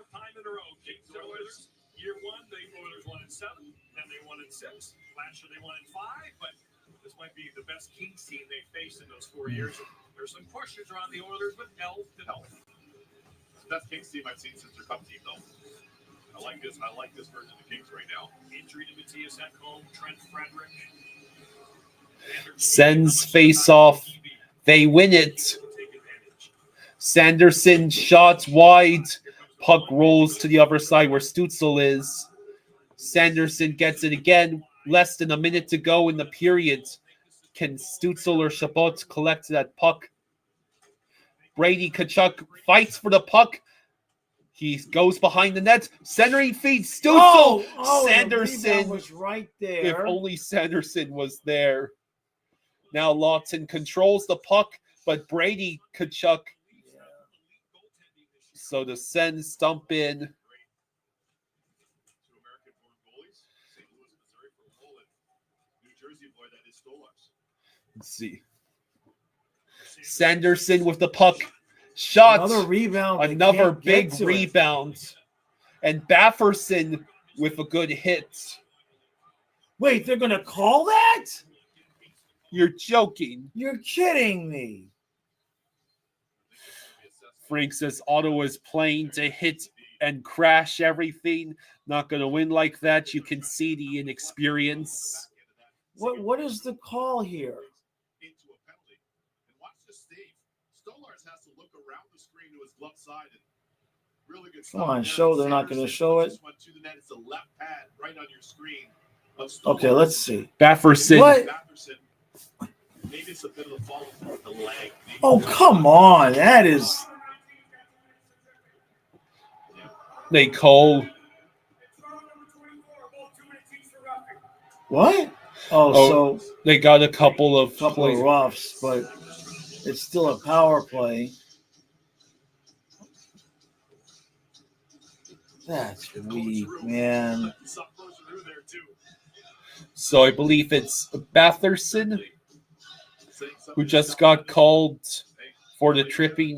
time in a row. Kings Oilers. Year one, the Oilers won in 7, then they won in 6. Last year they won in 5, but this might be the best Kings team they faced in those 4 years. There's some questions around the Oilers, but health to health. It's the best Kings team I've seen since their Cup team, though. I like this version of the Kings right now. Injury to Matthias Ekholm, Trent Frederick. Sens face off. They win it. Sanderson shot wide. Puck rolls to the other side where Stützle is. Sanderson gets it again. Less than a minute to go in the period. Can Stützle or Chabot collect that puck? Brady Tkachuk fights for the puck. He goes behind the net. Centering feed. Stützle. Sanderson was right there. If only Sanderson was there. Now Lawton controls the puck, but Brady Tkachuk. So the Sens stump in. 2 American-born goalies, St. Louis, Missouri for Poland, New Jersey boy that is Stolarz. Let's see. Sanderson with the puck. Shot. Another rebound. Another big rebound. And Bafferson with a good hit. Wait, they're going to call that? You're joking. You're kidding me. Frank says Ottawa's playing to hit and crash everything. Not going to win like that. You can see the inexperience. What is the call here? Into a penalty. And watch this save. Stolarz has to look around the screen to his left side. And really good Come on, show. They're not going to show it. Went to the net. It's a left pad right on your screen. Okay, let's see. Bafferson. What? Maybe it's a bit of a fall with the leg. Oh, come on. That is. They call. What? Oh, so they got a couple of roughs, but it's still a power play. That's weak, man. So I believe it's Batherson who just got called for the tripping.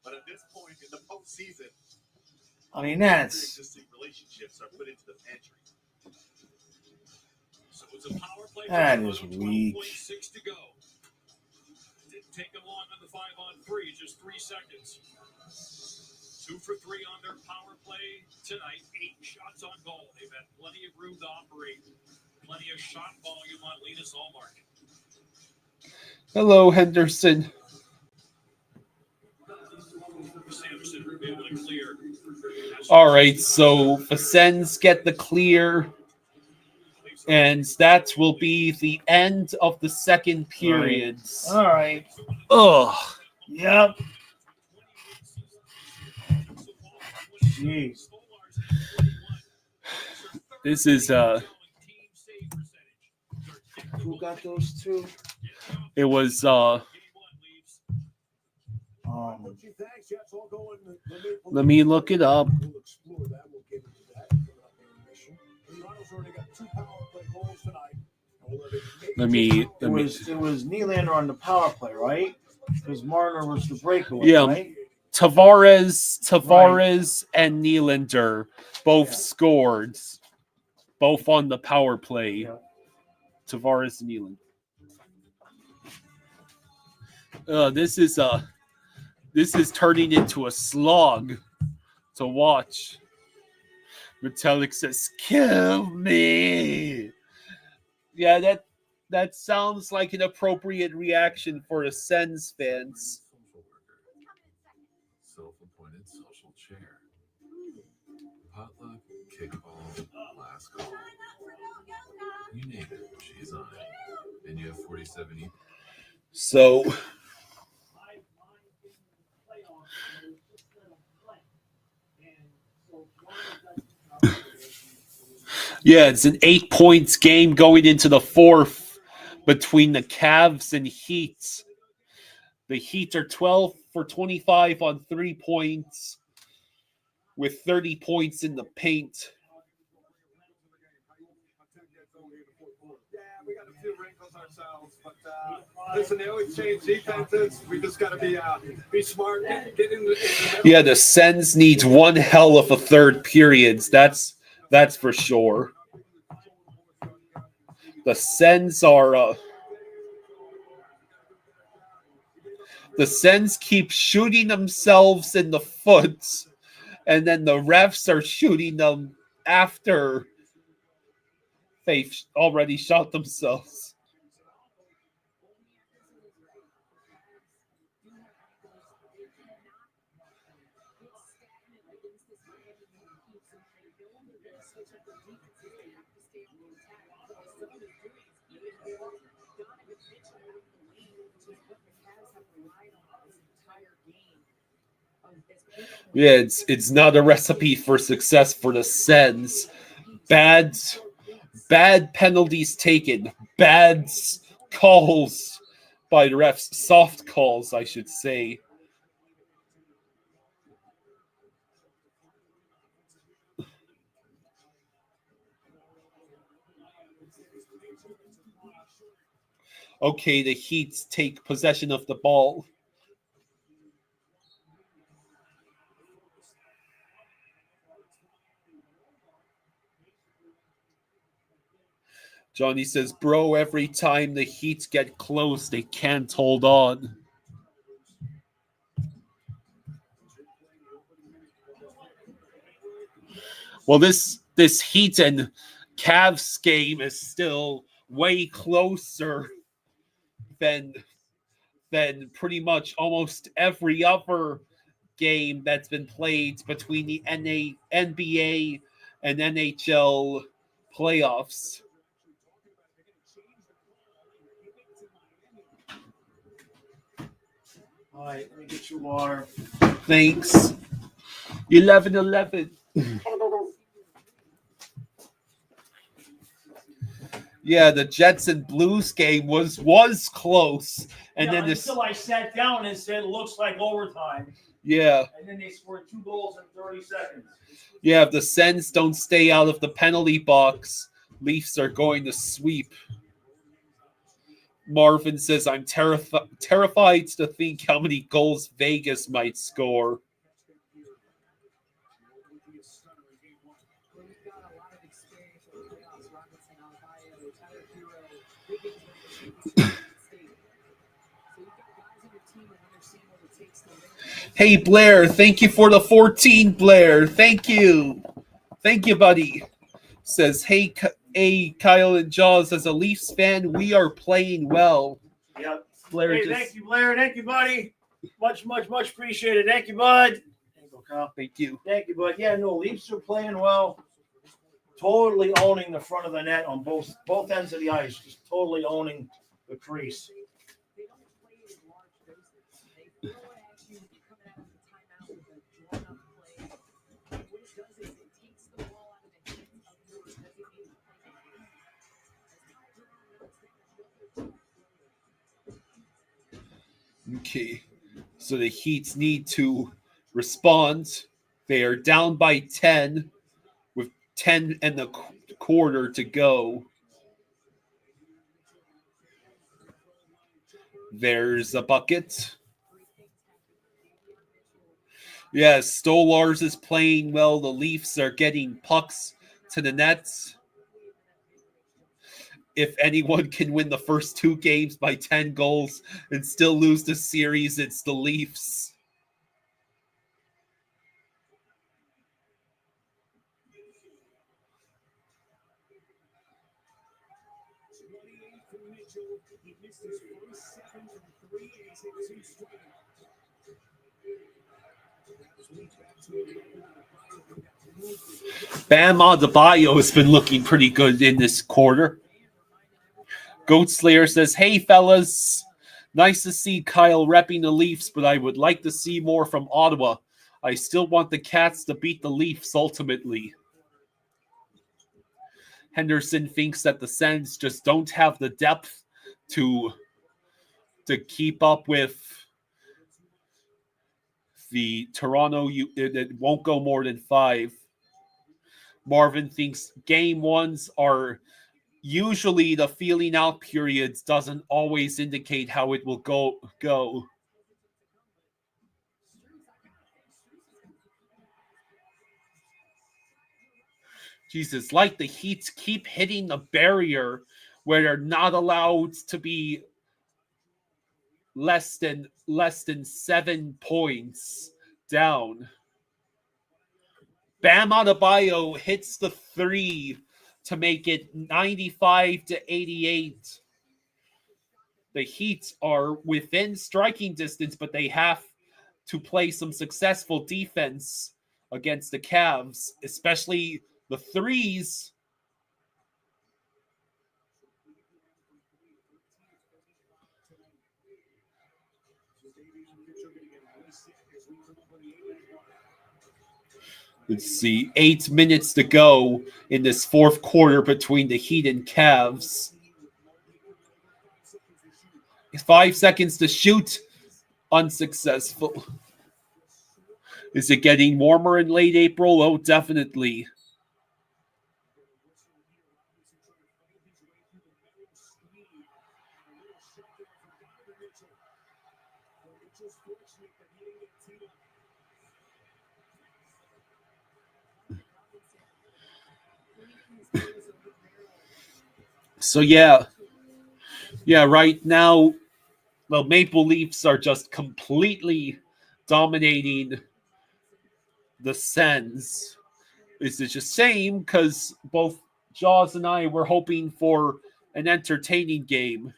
But at this point in the postseason, I mean, that's existing relationships are put into the pantry. So it's a power play. that is weak. 12.6 to go. Didn't take them long on the 5-on-3, just 3 seconds. 2 for 3 on their power play tonight. 8 shots on goal. They've had plenty of room to operate. Plenty of shot volume on Linus Ullmark. Hello, Henderson. Sanderson will be able to clear. All right, so the Sens get the clear, and that will be the end of the second period. All right. Ugh. Yep. Jeez. This is Who got those two? it was let me look it up. It was Nylander on the power play, right? Because Marner was the breakaway, Yeah. right? Tavares and Nylander both scored, both on the power play. Yeah. Tavares and Nylander. This is turning into a slog to watch. Metallic says, "Kill me." Yeah, that sounds like an appropriate reaction for a Sens fans. Self-appointed social chair. Potluck, kickball, last call. You name it, she's on it. And you have 47 So, yeah, it's an 8 points game going into the fourth between the Cavs and Heat. The Heat are 12 for 25 on 3 points with 30 points in the paint. We got a few wrinkles ourselves, but listen, they always change defenses. We just got to be smart, get in the Yeah, the Sens needs one hell of a third period. That's for sure. The Sens are the Sens keep shooting themselves in the foot, and then the refs are shooting them after they've already shot themselves. Yeah, it's not a recipe for success for the Sens. Bad penalties taken, bad calls by the refs, soft calls, I should say. Okay, the Heat take possession of the ball. Johnny says, bro, every time the Heat get close, they can't hold on. Well, this Heat and Cavs game is still way closer than pretty much almost every other game that's been played between the NBA and NHL playoffs. All right, let me get you water. Thanks. 11-11. Yeah, the Jets and Blues game was close, and then until I sat down and said, "Looks like overtime." Yeah. And then they scored 2 goals in 30 seconds. Yeah, if the Sens don't stay out of the penalty box, Leafs are going to sweep. Marvin says, I'm terrified to think how many goals Vegas might score. Hey, Blair, thank you for the 14, Blair. Thank you. Thank you, buddy. Says, hey, Kyle and Jaws, as a Leafs fan, we are playing well. Yep. Blair Hey, thank you, Blair. Thank you, buddy. Much appreciated. Thank you, bud. Thank you. Thank you, bud. Yeah, no, Leafs are playing well. Totally owning the front of the net on both ends of the ice. Just totally owning the crease. Okay, so the Heats need to respond. They are down by 10 with 10 and a quarter to go. There's a bucket. Yes, Stolars is playing well. The Leafs are getting pucks to the nets. If anyone can win the first 2 games by 10 goals and still lose the series, it's the Leafs. Bam Adebayo has been looking pretty good in this quarter. Goat Slayer says, hey, fellas. Nice to see Kyle repping the Leafs, but I would like to see more from Ottawa. I still want the Cats to beat the Leafs ultimately. Henderson thinks that the Sens just don't have the depth to keep up with the Toronto. It won't go more than 5. Marvin thinks game 1s are usually the feeling out periods doesn't always indicate how it will go. Jesus, like the Heats keep hitting the barrier where they're not allowed to be less than 7 points down. Bam Adebayo hits the 3 to make it 95-88. The Heat are within striking distance, but they have to play some successful defense against the Cavs, especially the 3s. Let's see, 8 minutes to go in this 4th quarter between the Heat and Cavs. 5 seconds to shoot. Unsuccessful. Is it getting warmer in late April? Oh, definitely. So yeah, right now, the Maple Leafs are just completely dominating the Sens. It's just a shame because both Jaws and I were hoping for an entertaining game.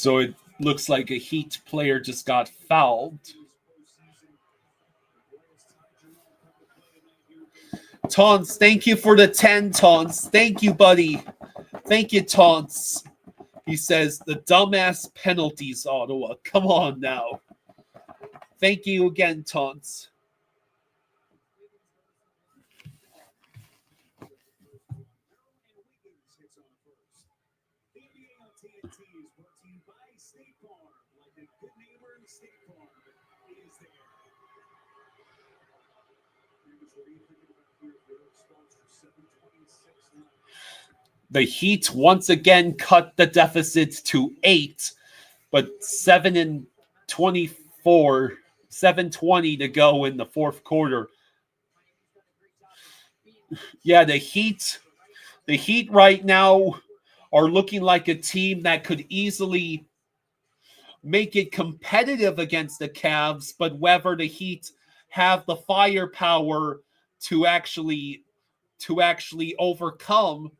So it looks like a Heat player just got fouled. Taunts, thank you for the 10, Taunts. Thank you, buddy. Thank you, Taunts. He says, the dumbass penalties, Ottawa. Come on now. Thank you again, Taunts. The Heat once again cut the deficit to 8, but 7:20 to go in the fourth quarter. Yeah, the Heat right now are looking like a team that could easily make it competitive against the Cavs, but whether the Heat have the firepower to actually overcome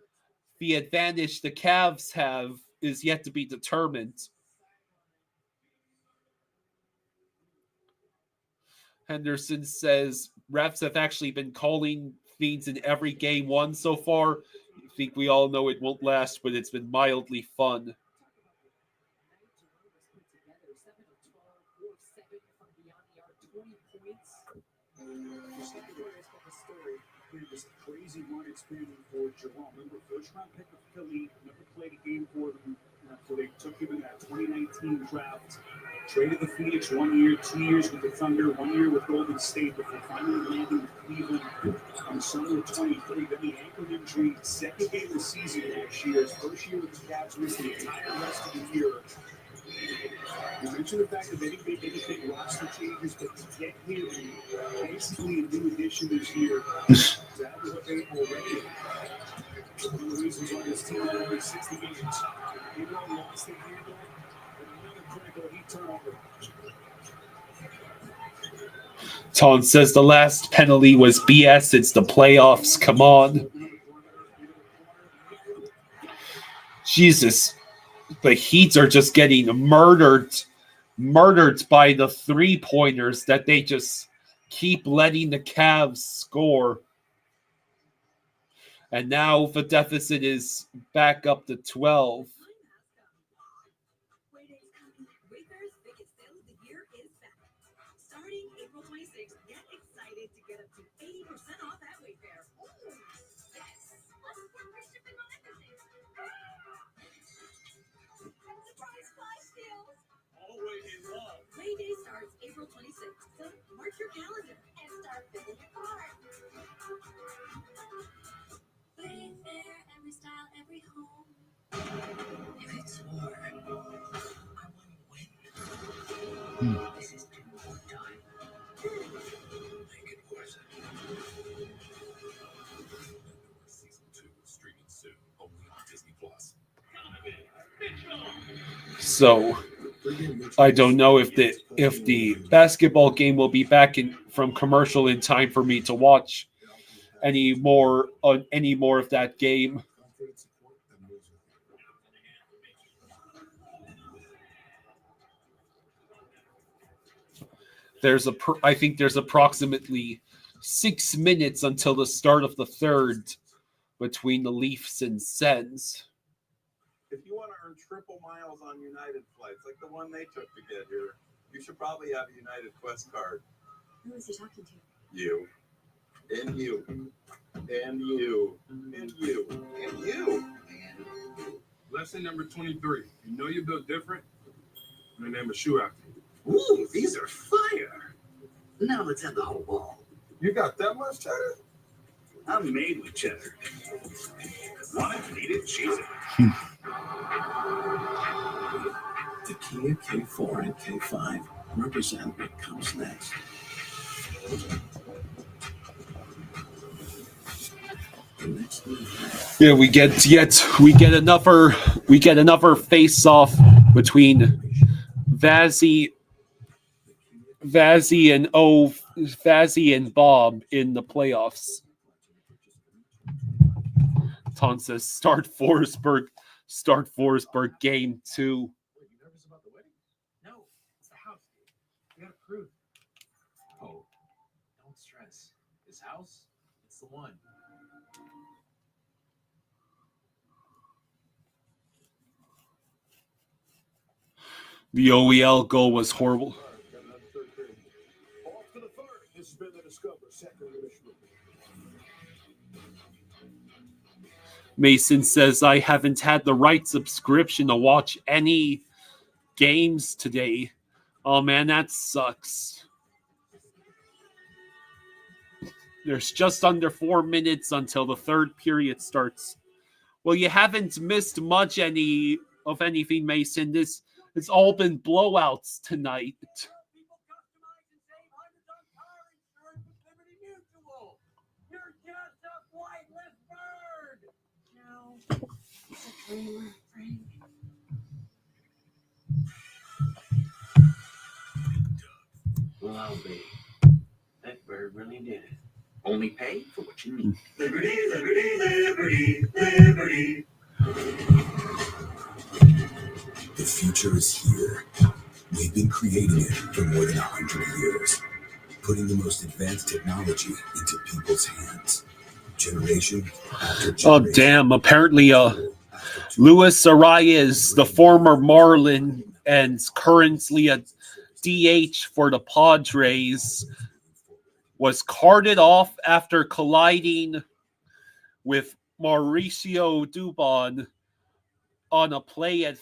the advantage the Cavs have is yet to be determined. Henderson says refs have actually been calling things in every game won so far. I think we all know it won't last, but it's been mildly fun. This crazy run it's been for Jerome. Remember, first round pick of Philly, never played a game for them. So they took him in that 2019 draft. Traded the Phoenix 1 year, 2 years with the Thunder, 1 year with Golden State before finally landing with Cleveland on summer of 23. Then the ankle injury, second game of the season last year. His first year with the Cavs missed the entire rest of the year. You mentioned the fact that they didn't make anything roster changes, but to get him basically a new addition this year, that was what they already had. One of the reasons why this team had only 60 games. They lost the handle, and another critical Heat turnover. Ton says the last penalty was BS. It's the playoffs. Come on. Jesus. The Heat are just getting murdered by the three-pointers that they just keep letting the Cavs score. And now the deficit is back up to 12. Starting April 26th, get excited to get up to 80% off at Wayfair. Yes! Plus, we're free shipping on everything. Surprise flash deals! Always in love. Wayday starts April 26th, so mark your calendar and start filling your cart. Wayfair, every style, every home. If it's war, I want to win. This is too more time. Make it worth it. Season 2 streaming soon, only on Disney Plus. So I don't know if the basketball game will be back from commercial in time for me to watch any more of that game. I think there's approximately 6 minutes until the start of the third between the Leafs and Sens. If you want to earn triple miles on United flights, like the one they took to get here, you should probably have a United Quest card. Who is he talking to? You. And you. And you. And you. And you. Lesson number 23. You know you're built different. I'm gonna name a shoe after you. Ooh, these are fire. Now let's have the whole ball. You got that much cheddar? I'm made with cheddar. Want it, need it, cheese it. The Kia K4 and K5 represent what comes next. Yeah, we get another face-off between Vazzy and Bob in the playoffs. Ton says start Forsberg game 2. house, it's the one. The OEL goal was horrible. Off to the third. This has been the Discover second intermission. Mason says, I haven't had the right subscription to watch any games today. Oh, man, that sucks. There's just under 4 minutes until the third period starts. Well, you haven't missed much of anything, Mason. It's all been blowouts tonight. Well, I'll be. That bird really did it. Only pay for what you need. Liberty, liberty, liberty, liberty. The future is here. We've been creating it for more than 100 years, putting the most advanced technology into people's hands. Generation after generation. Oh, damn. Apparently, Luis Arias, the former Marlin and currently a DH for the Padres, was carted off after colliding with Mauricio Dubon on a play at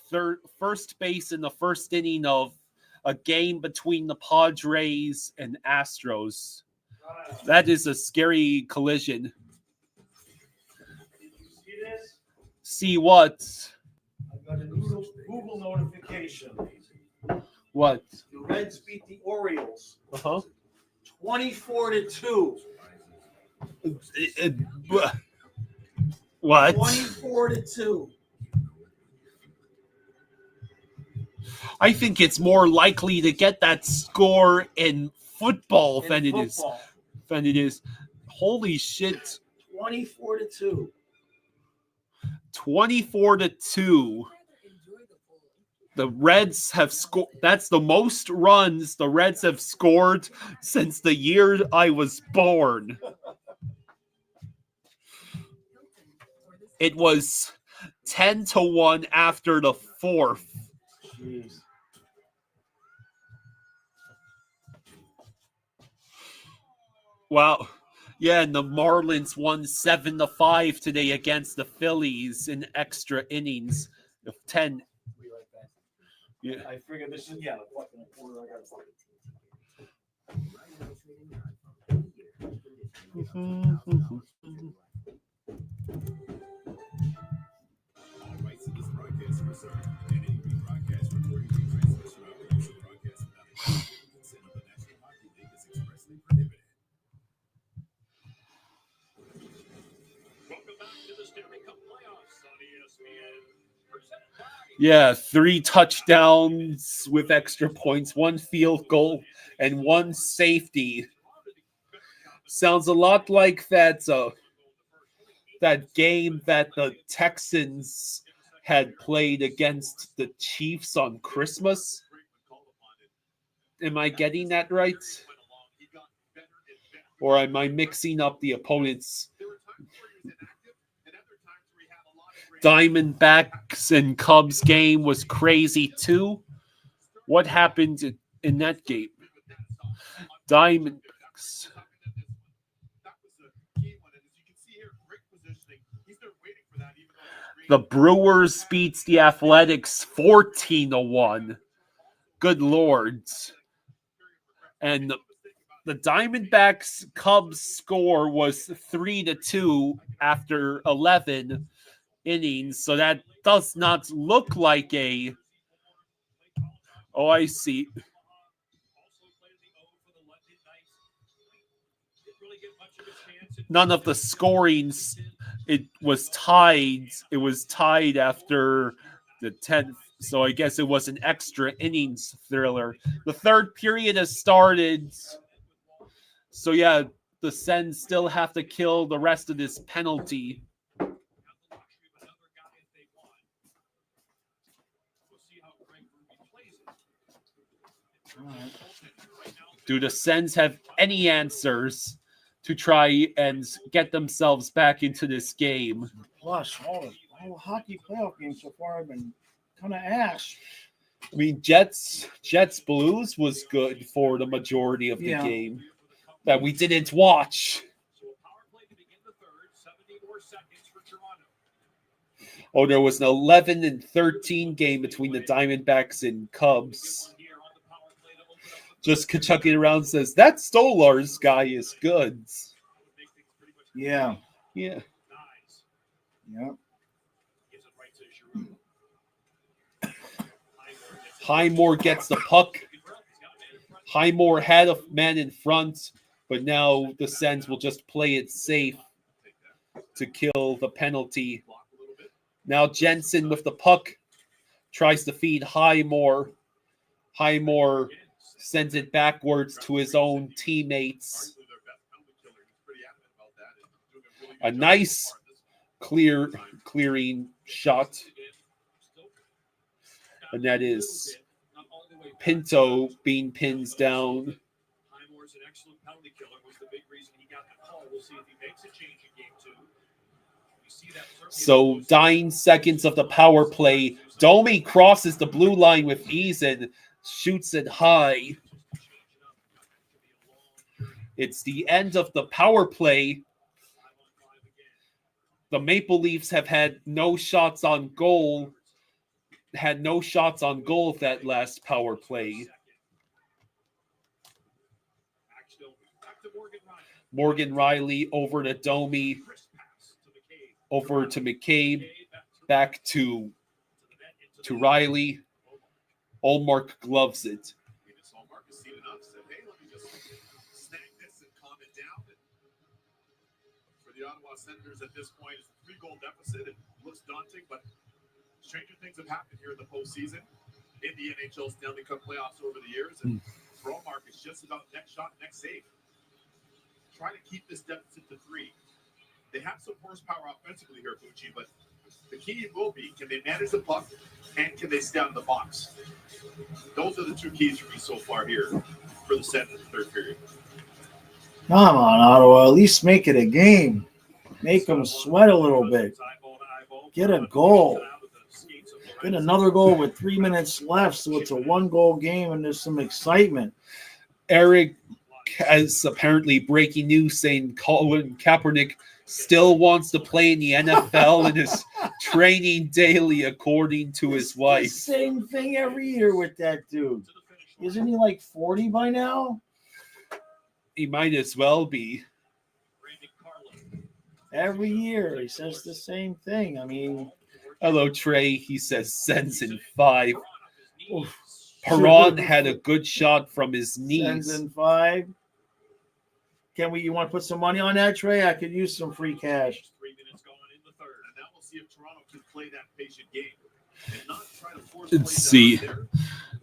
first base in the first inning of a game between the Padres and Astros. That is a scary collision. See this? See what? I got a Google notification. What? The Reds beat the Orioles. 24-2. What? 24-2. I think it's more likely to get that score in football than it is. Holy shit. 24-2. 24-2. The Reds have scored. That's the most runs the Reds have scored since the year I was born. It was 10-1 after the fourth. Jeez. Wow. Yeah, and the Marlins won 7-5 today against the Phillies in extra innings of 10. Yeah. I figured this is fucking quarter. I got All rights to this broadcast are reserved. Any rebroadcast, recording, retransmission, or production broadcast without the consent of the National Hockey League is expressly prohibited. Welcome back to the Stanley Cup playoffs on ESPN. Yeah, 3 touchdowns with extra points, 1 field goal, and 1 safety. Sounds a lot like that game that the Texans had played against the Chiefs on Christmas. Am I getting that right? Or am I mixing up the opponents? Diamondbacks and Cubs game was crazy too. What happened in that game? Diamondbacks. The Brewers beats the Athletics 14-1. Good lords. And the Diamondbacks Cubs score was 3-2 after 11 innings, so that does not look like a... Oh, I see. None of the scorings, it was tied. It was tied after the 10th, so I guess it was an extra innings thriller. The third period has started. So yeah, the Sens still have to kill the rest of this penalty. Do the Sens have any answers to try and get themselves back into this game. Plus, all the hockey playoff games so far have been kind of ass. I mean, Jets Blues was good for the majority of the game that we didn't watch. Oh, there was an 11-13 game between the Diamondbacks and Cubs. Just chucking around says, that Stolarz guy is good. Yeah. Yeah. Yeah. Highmore gets the puck. Highmore had a man in front, but now the Sens will just play it safe to kill the penalty. Now Jensen with the puck tries to feed Highmore. Highmore sends it backwards to his own teammates. A nice clearing shot. And that is Pinto being pinned down. Highmore's an excellent penalty killer. Was the big reason he got the call. We'll see if he makes a change in game 2. So, dying seconds of the power play. Domi crosses the blue line with ease and shoots it high. It's the end of the power play. The Maple Leafs have had no shots on goal. Had no shots on goal that last power play. Morgan Riley over to Domi. Over to McCabe, back to Riley. Olmark gloves it. Olmark has seen enough, said, hey, let me just snag this and calm it down. And for the Ottawa Senators at this point, it's a 3-goal deficit. It looks daunting, but stranger things have happened here in the postseason in the NHL Stanley Cup playoffs over the years. And for Olmark, it's just about next shot, next save. Try to keep this deficit to 3. They have some horsepower offensively here, Bucci, but the key will be, can they manage the puck and can they stay out of the box? Those are the 2 keys for me so far here for the Sens in the third period. Come on, Ottawa. At least make it a game. Make them sweat a little bit. Get a goal. Get another goal with 3 minutes left, so it's a 1-goal game and there's some excitement. Eric has apparently breaking news saying Colin Kaepernick still wants to play in the NFL and is training daily, according to his wife. Same thing every year with that dude. Isn't he like 40 by now? He might as well be. Every year he says the same thing. I mean, hello, Trey. He says Sens in 5. Perron had a good shot from his knees. Sens in 5. You want to put some money on that, Trey? I could use some free cash. 3 minutes going in the third, and now we'll see if Toronto can play that patient game and not try to force. Let's see.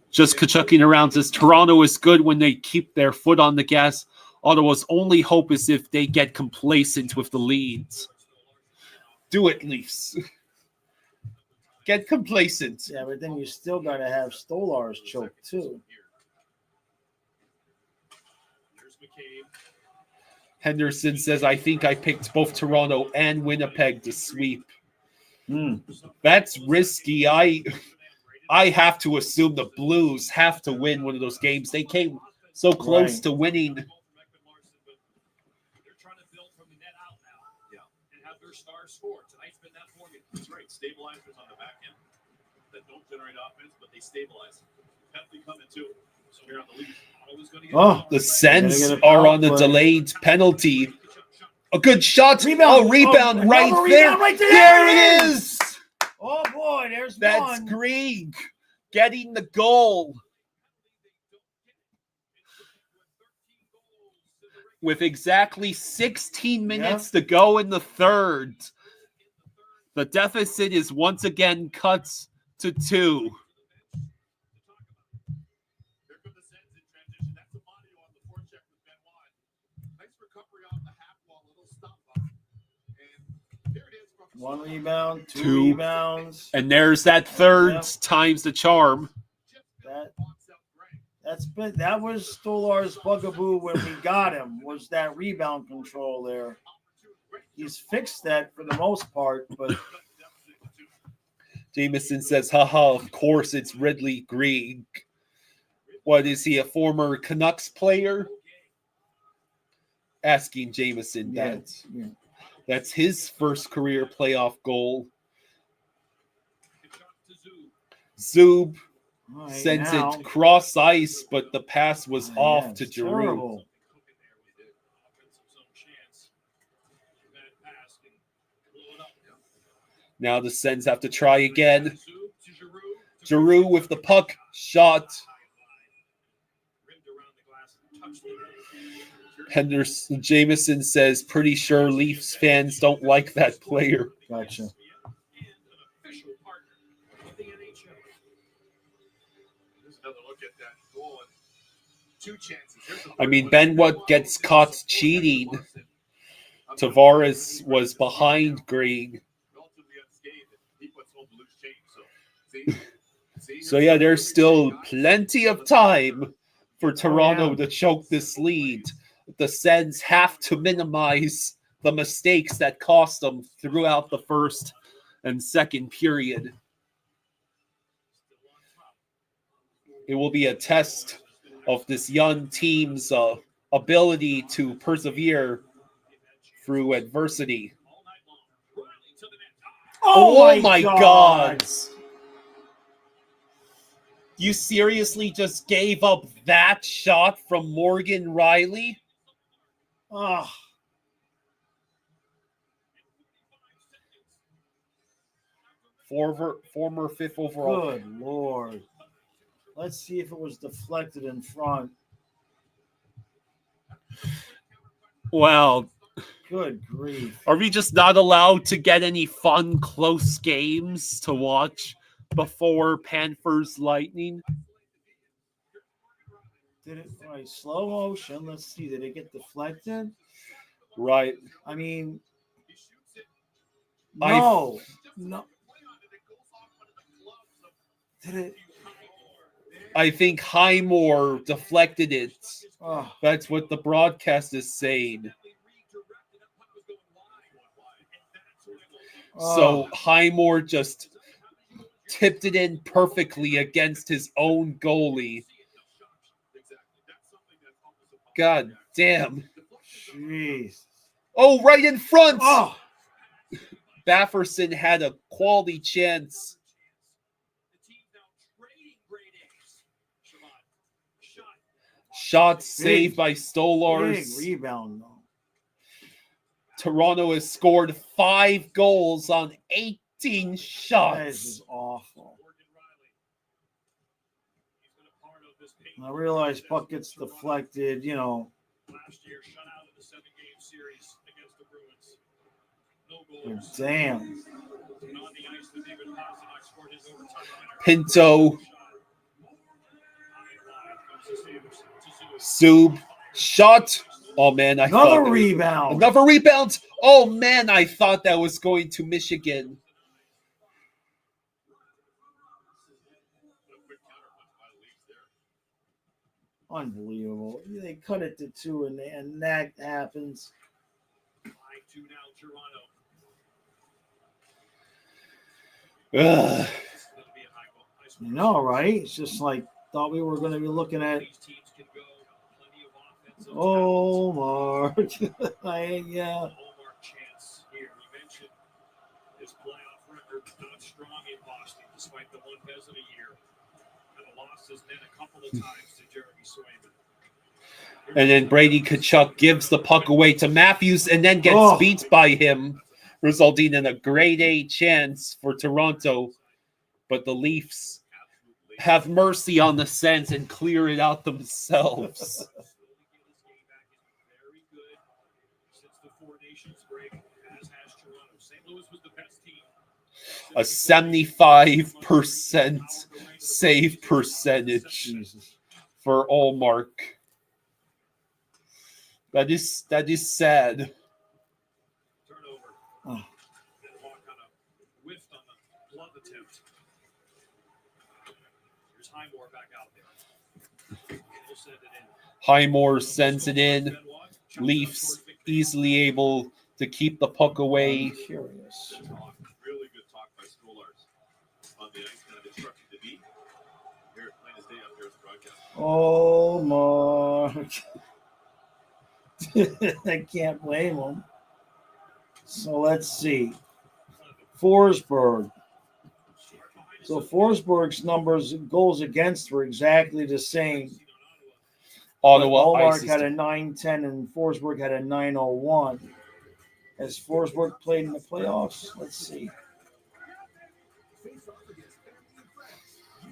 Just chucking around says Toronto is good when they keep their foot on the gas. Ottawa's only hope is if they get complacent with the leads. Do it, Leafs. Get complacent. Yeah, but then you still got to have Stolarz choke too. Henderson says, I think I picked both Toronto and Winnipeg to sweep. That's risky. I have to assume the Blues have to win one of those games. They came so close to winning. They're trying to build from the net out now. And have their stars score. Tonight's been that formula. That's right. Stabilizers on the back end that don't generate offense, but they stabilize. Penalty coming too. So here on the lead. The Sens are on the delayed penalty. A good shot. Rebound right there. There it is. Oh, boy, there's That's one. Green getting the goal. With exactly 16 minutes to go in the third, the deficit is once again cut to 2. One rebound, two rebounds. And there's that third times the charm. That was Stolar's bugaboo when we got him, was that rebound control there. He's fixed that for the most part, but Jameson says, haha, of course it's Ridley Greig. What is he, a former Canucks player? Asking Jameson that. Yeah. That's his first career playoff goal. Zub sends it cross ice, but the pass was off to Giroux. Terrible. Now the Sens have to try again. Giroux with the puck shot. Henderson Jameson says, pretty sure Leafs fans don't like that player. Gotcha. I mean, Benwood gets caught cheating. Tavares was behind Green. So yeah, there's still plenty of time for Toronto to choke this lead. The Sens have to minimize the mistakes that cost them throughout the first and second period. It will be a test of this young team's ability to persevere through adversity. Oh my God. You seriously just gave up that shot from Morgan Riley? Oh. Former fifth overall. Good Lord. Let's see if it was deflected in front. Wow. Good grief. Are we just not allowed to get any fun, close games to watch before Panthers Lightning? Did it right? Slow motion. Let's see. Did it get deflected? Right. I mean, no. Did it? I think Highmore deflected it. Oh. That's what the broadcast is saying. So Highmore just tipped it in perfectly against his own goalie. God damn. Jeez. Oh, right in front. Oh. Bafferson had a quality chance. Shot saved by Stolarz. Big rebound, though. Toronto has scored 5 goals on 18 shots. This is awful. I realize puck gets deflected, you know. Last year, shut out in the 7-game series against the Bruins. No goals. Damn. And on the ice, the David Pastrnak scored his overtime winner. Pinto. Sub. Shot. Oh, man. Another rebound. Another rebound. Oh, man. I thought that was going to Michigan. Unbelievable. They cut it to 2, and that happens. 5-2 now, Toronto. You know, right? It's just like, thought we were going to be looking at. Oh, Mark. Yeah. Hallmark chance here. We mentioned his playoff record not strong in Boston, despite the one Vezina a year. And the losses then a couple of times to Jeremy Swayman. And then Brady Tkachuk gives the puck away to Matthews and then gets beat by him, resulting in a grade A chance for Toronto. But the Leafs have mercy on the Sens and clear it out themselves. A 75% save percentage for Allmark. That is sad. Turnover. And Hawk on a whiff on the glove attempt. Here's Highmore back out there. Highmore sends it in. Leafs easily able to keep the puck away. I'm curious. Really good talk by Scholars on the ice, kind of instructed to be. Here, plain as day up here at the broadcast. Oh, Mark. I can't blame him. So let's see. Forsberg. So Forsberg's numbers, goals against, were exactly the same. Ottawa Hallmark had a 910 and Forsberg had a 901. Has Forsberg played in the playoffs? Let's see.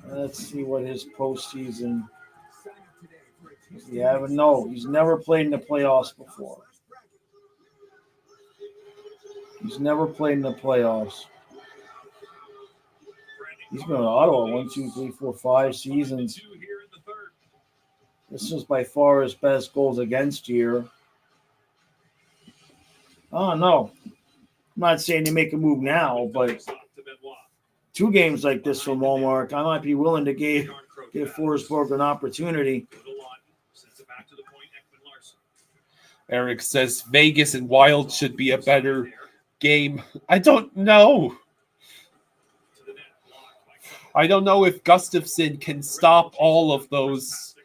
Let's see what his postseason. Yeah, but no, he's never played in the playoffs before. He's never played in the playoffs. He's been in Ottawa 1, 2, 3, 4, 5 seasons. This was by far his best goals against year. Oh, no. I'm not saying to make a move now, but 2 games like this from Walmart, I might be willing to give Forsberg an opportunity. Eric says Vegas and Wild should be a better game. I don't know. I don't know if Gustafsson can stop all of those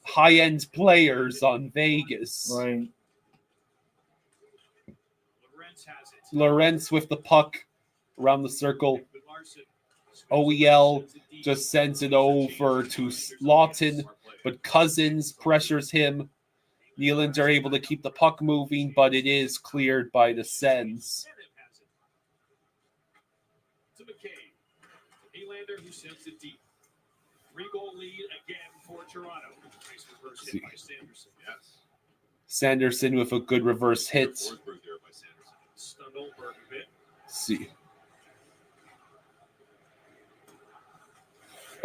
high-end players on Vegas. Right. Lorenz with the puck around the circle. OEL just sends it over to Lawton, but Cousins pressures him. Nylander able to keep the puck moving, but it is cleared by the Sens. To McCabe. Nylander who sends it deep. 3-goal lead again for Toronto. Nice reverse hit by Sanderson. Yes. Sanderson with a good reverse hit. Stunned Oldberg a bit. See.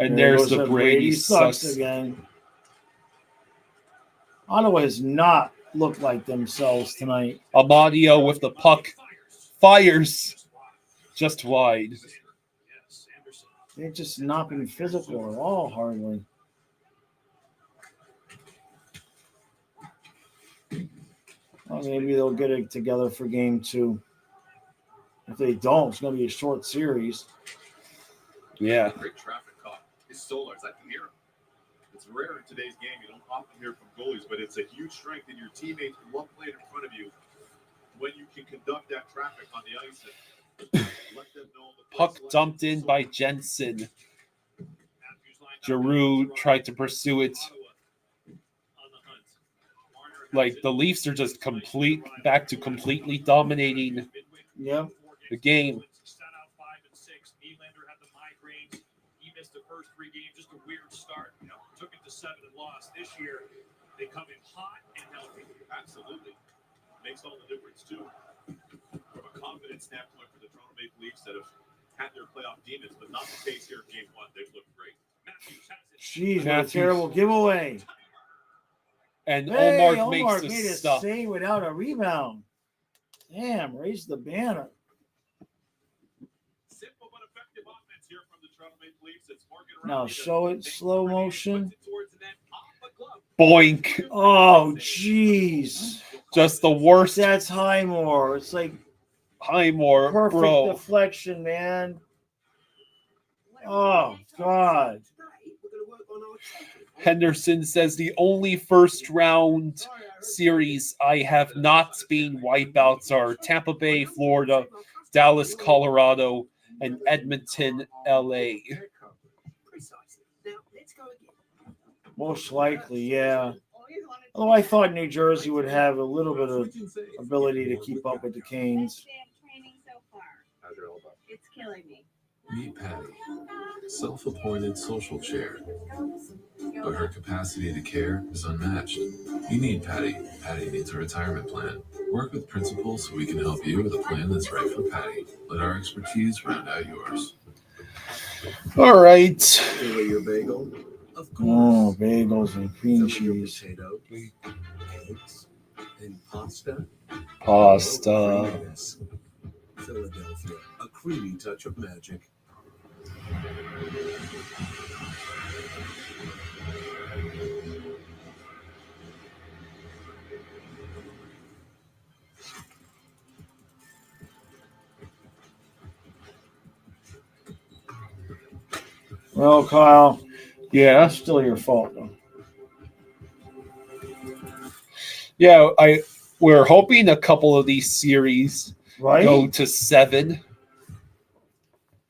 And there's the Brady sucks again. Ottawa has not looked like themselves tonight. Amadio with the puck. Fires. Just wide. They're just not being physical at all, hardly. Well, maybe they'll get it together for game 2. If they don't, it's going to be a short series. Yeah. Great traffic caught. His Solars, I can hear him. It's rare in today's game. You don't often hear from goalies, but it's a huge strength in your teammates who love playing in front of you when you can conduct that traffic on the ice and let them know. Puck dumped in by Jensen. Giroux tried to pursue it. Like the Leafs are just back to completely dominating the game. Nylander had the migraine. He missed the first 3 games. Just a weird start. Took it to 7 and lost. This year, they come in hot and healthy. Absolutely. Makes all the difference, too. From a confidence standpoint for the Toronto Maple Leafs that have had their playoff demons, but not the case here in game 1. They've looked great. Matthews has it. Jeez, what a terrible giveaway. And Hey, Omar makes the made a stuff. save without a rebound. Damn, raise the banner. Simple but effective offense here from the Toronto Maple Leafs. It's Morgan Now Riley. show it slow motion. Boink. Oh, jeez. Just the worst. That's Highmore. It's like Highmore, perfect bro. deflection, man. Oh, God. Henderson says the only first round series I have not been wipeouts are Tampa Bay, Florida, Dallas, Colorado, and Edmonton, LA. Most likely, yeah. Although I thought New Jersey would have a little bit of ability to keep up with the Canes. It's killing me. Meet Patty, self-appointed social chair. But her capacity to care is unmatched. You need Patty. Patty needs a retirement plan. Work with principals so we can help you with a plan that's right for Patty. Let our expertise round out yours. All right. Enjoy your bagel. Of course. Oh, bagels and cream cheese. Potato, eggs, and pasta. Pasta. Philadelphia, a creamy touch of magic. No, Kyle. Yeah. That's still your fault, though. Yeah, we're hoping a couple of these series go to 7.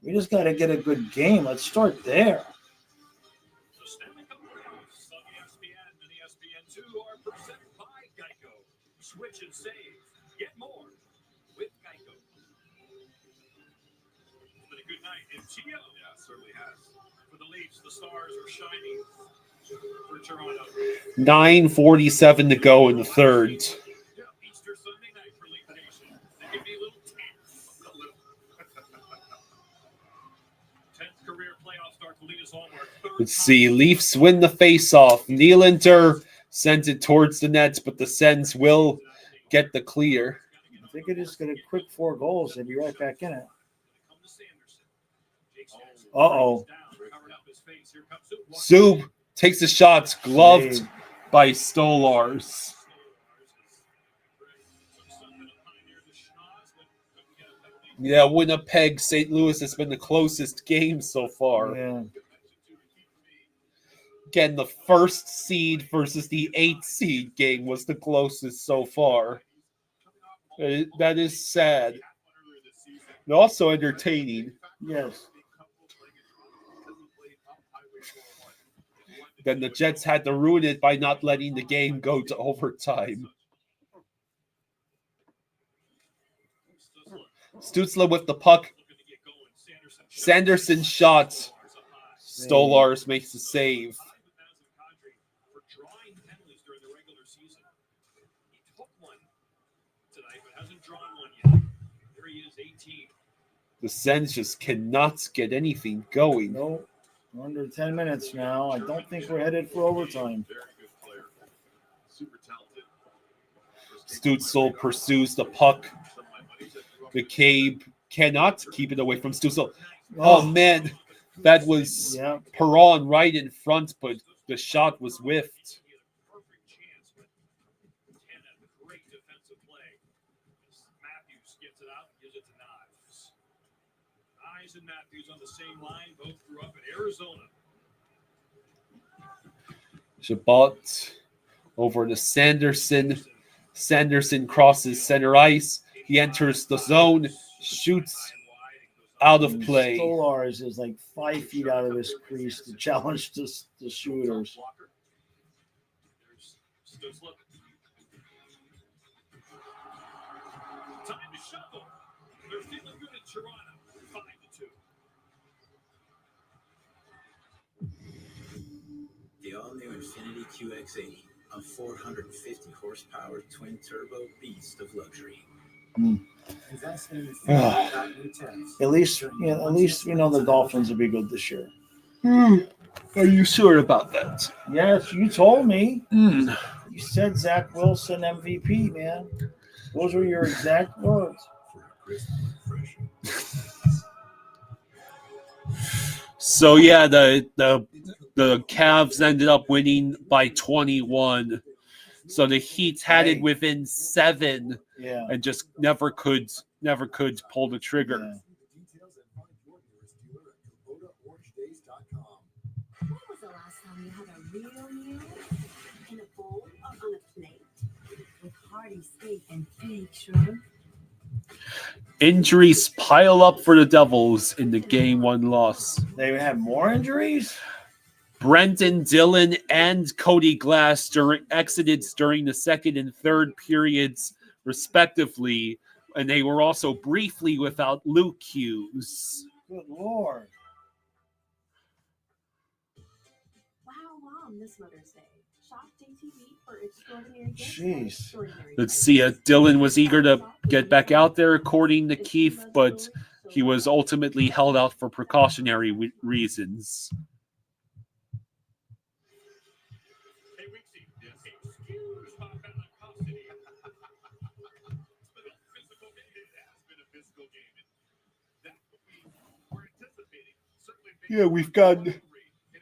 We just got to get a good game. Let's start there. The Stanley Cup playoffs on ESPN and ESPN2 are presented by Geico. Switch and save. Get more with Geico. It's been a good night in TO. Yeah, it certainly has. For the Leafs, the Stars are shining. For Toronto, 9:47 to go in the third. Easter Sunday night for Leaf Nation. They give me a little tense. A little. 10th career playoff start to lead us onward. Let's see. Leafs win the faceoff. Nylander sends it towards the nets, but the Sens will get the clear. I think it is going to quick 4 goals and be right back in it. Uh-oh. Zub takes the shots, gloved by Stolars. Yeah, Winnipeg, St. Louis has been the closest game so far. Yeah. Again, the first seed versus the 8th seed game was the closest so far. That is sad. And also entertaining. Yes. Then the Jets had to ruin it by not letting the game go to overtime. Stützle with the puck. Sanderson shot. Stolars makes the save. The Sens just cannot get anything going. No. We're under 10 minutes now. I don't think we're headed for overtime. Stützle pursues the puck. McCabe cannot keep it away from Stützle. Oh, man. That was Perron right in front, but the shot was whiffed. And Matthews on the same line, both grew up in Arizona. Chabot over to Sanderson. Sanderson crosses center ice. He enters the zone, shoots out of play. Stolars is like 5 feet out of his crease to challenge the shooters. Time to shuffle. They're feeling good at Toronto. 5-2. The all-new Infiniti QX80, a 450 horsepower twin-turbo beast of luxury. At least we know the Dolphins will be good this year. Are you sure about that? Yes, you told me. You said Zach Wilson MVP, man. Those were your exact words. So yeah, the Cavs ended up winning by 21. So the Heat had it within 7, and just never could pull the trigger. When was the last time you had a real meal in a bowl or on a plate with hearty steak and big shrimp? Injuries pile up for the Devils in the Game 1 loss. They had more injuries? Brenton Dillon and Cody Glass exited during the second and third periods, respectively, and they were also briefly without Luke Hughes. Good Lord. Wow, this Mother's Day. Shop DTV for extraordinary gifts. Jeez. Let's see. Dillon was eager to get back out there, according to Keefe, but he was ultimately held out for precautionary reasons. Yeah, we've gotten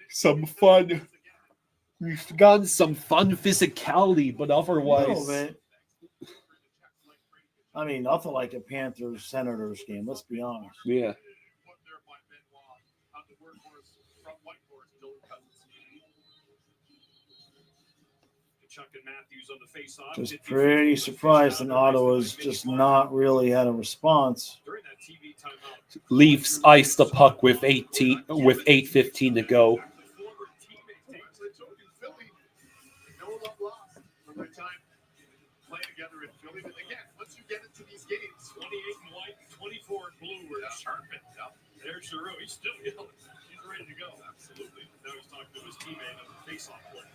some fun. We've gotten some fun physicality, but otherwise, I mean, nothing like a Panthers Senators game. Let's be honest. Yeah. from Whiteboard's Dylan Cousins. Chuck and Matthews on the face-off. Just pretty surprised that Ottawa's just not really had a response. Leafs ice the puck with 8:15 to go. No love lost from their time playing together in Philly. But again, once you get into these games, 28 in white, 24 in blue. We're sharpened. There's Giroux. He's still yelling. He's ready to go. Absolutely. Now he's talking to his teammate on the face-off play.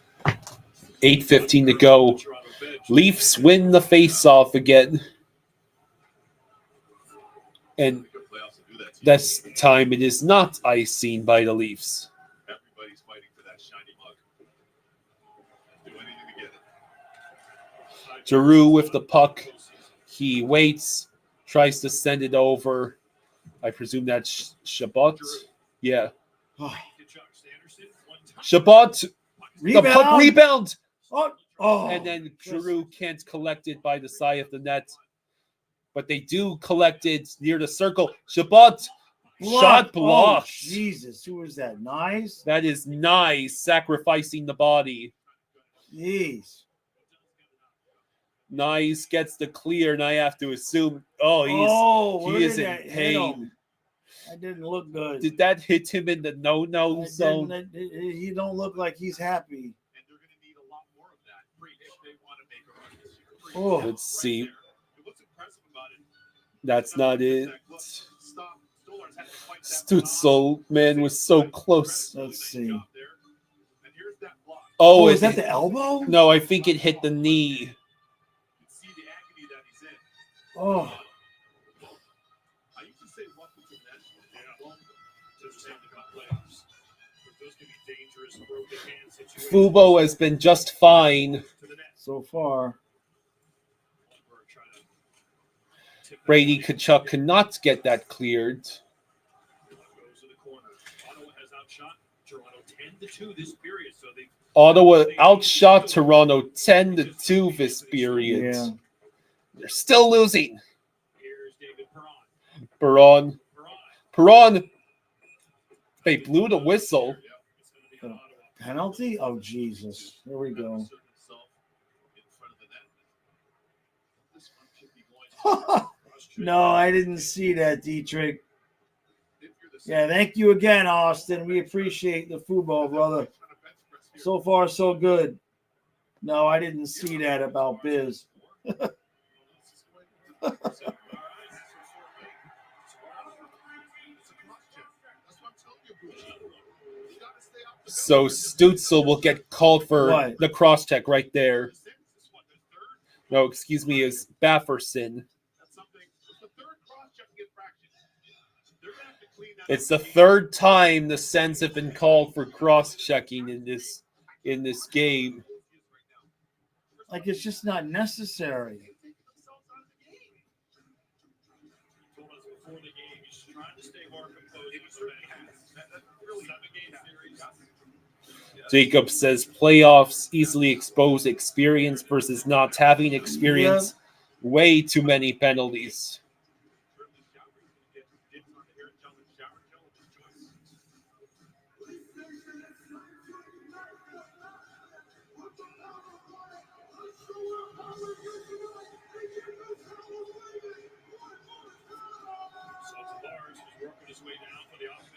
8:15 to go. Leafs win the face-off again. And this time it is not icing by the Leafs. everybody's fighting for that shiny mug. Do anything to get it. Giroux with the puck. He waits, tries to send it over. I presume that's Chabot. Yeah. Chabot. The puck rebound. And then Giroux can't collect it by the side of the net. But they do collect it near the circle. Chabot. Shot blocked. Oh, Jesus. Who was that? Nice? That is nice. Sacrificing the body. Jeez. Nice gets the clear, and I have to assume, he is in pain. That didn't look good. Did that hit him in the no-no zone? He don't look like he's happy. Oh, let's see. That's not it. Stutzel, man, was so close. Let's see. Oh, is that the elbow? No, I think it hit the knee. Oh. Fubo has been just fine so far. Brady Tkachuk cannot get that cleared. Ottawa outshot Toronto 10-2 this period. Yeah. They're still losing. Perron. They blew the whistle. Penalty? Oh, Jesus. Here we go. No, I didn't see that, Dietrich. Yeah, thank you again, Austin. We appreciate the football, brother. So far, so good. No, I didn't see that about Biz. So Stutzel will get called for the cross check right there. No, excuse me, is Bafferson. It's the third time the Sens have been called for cross-checking in this game. Like, it's just not necessary. Jacob says playoffs easily expose experience versus not having experience. Yeah. Way too many penalties.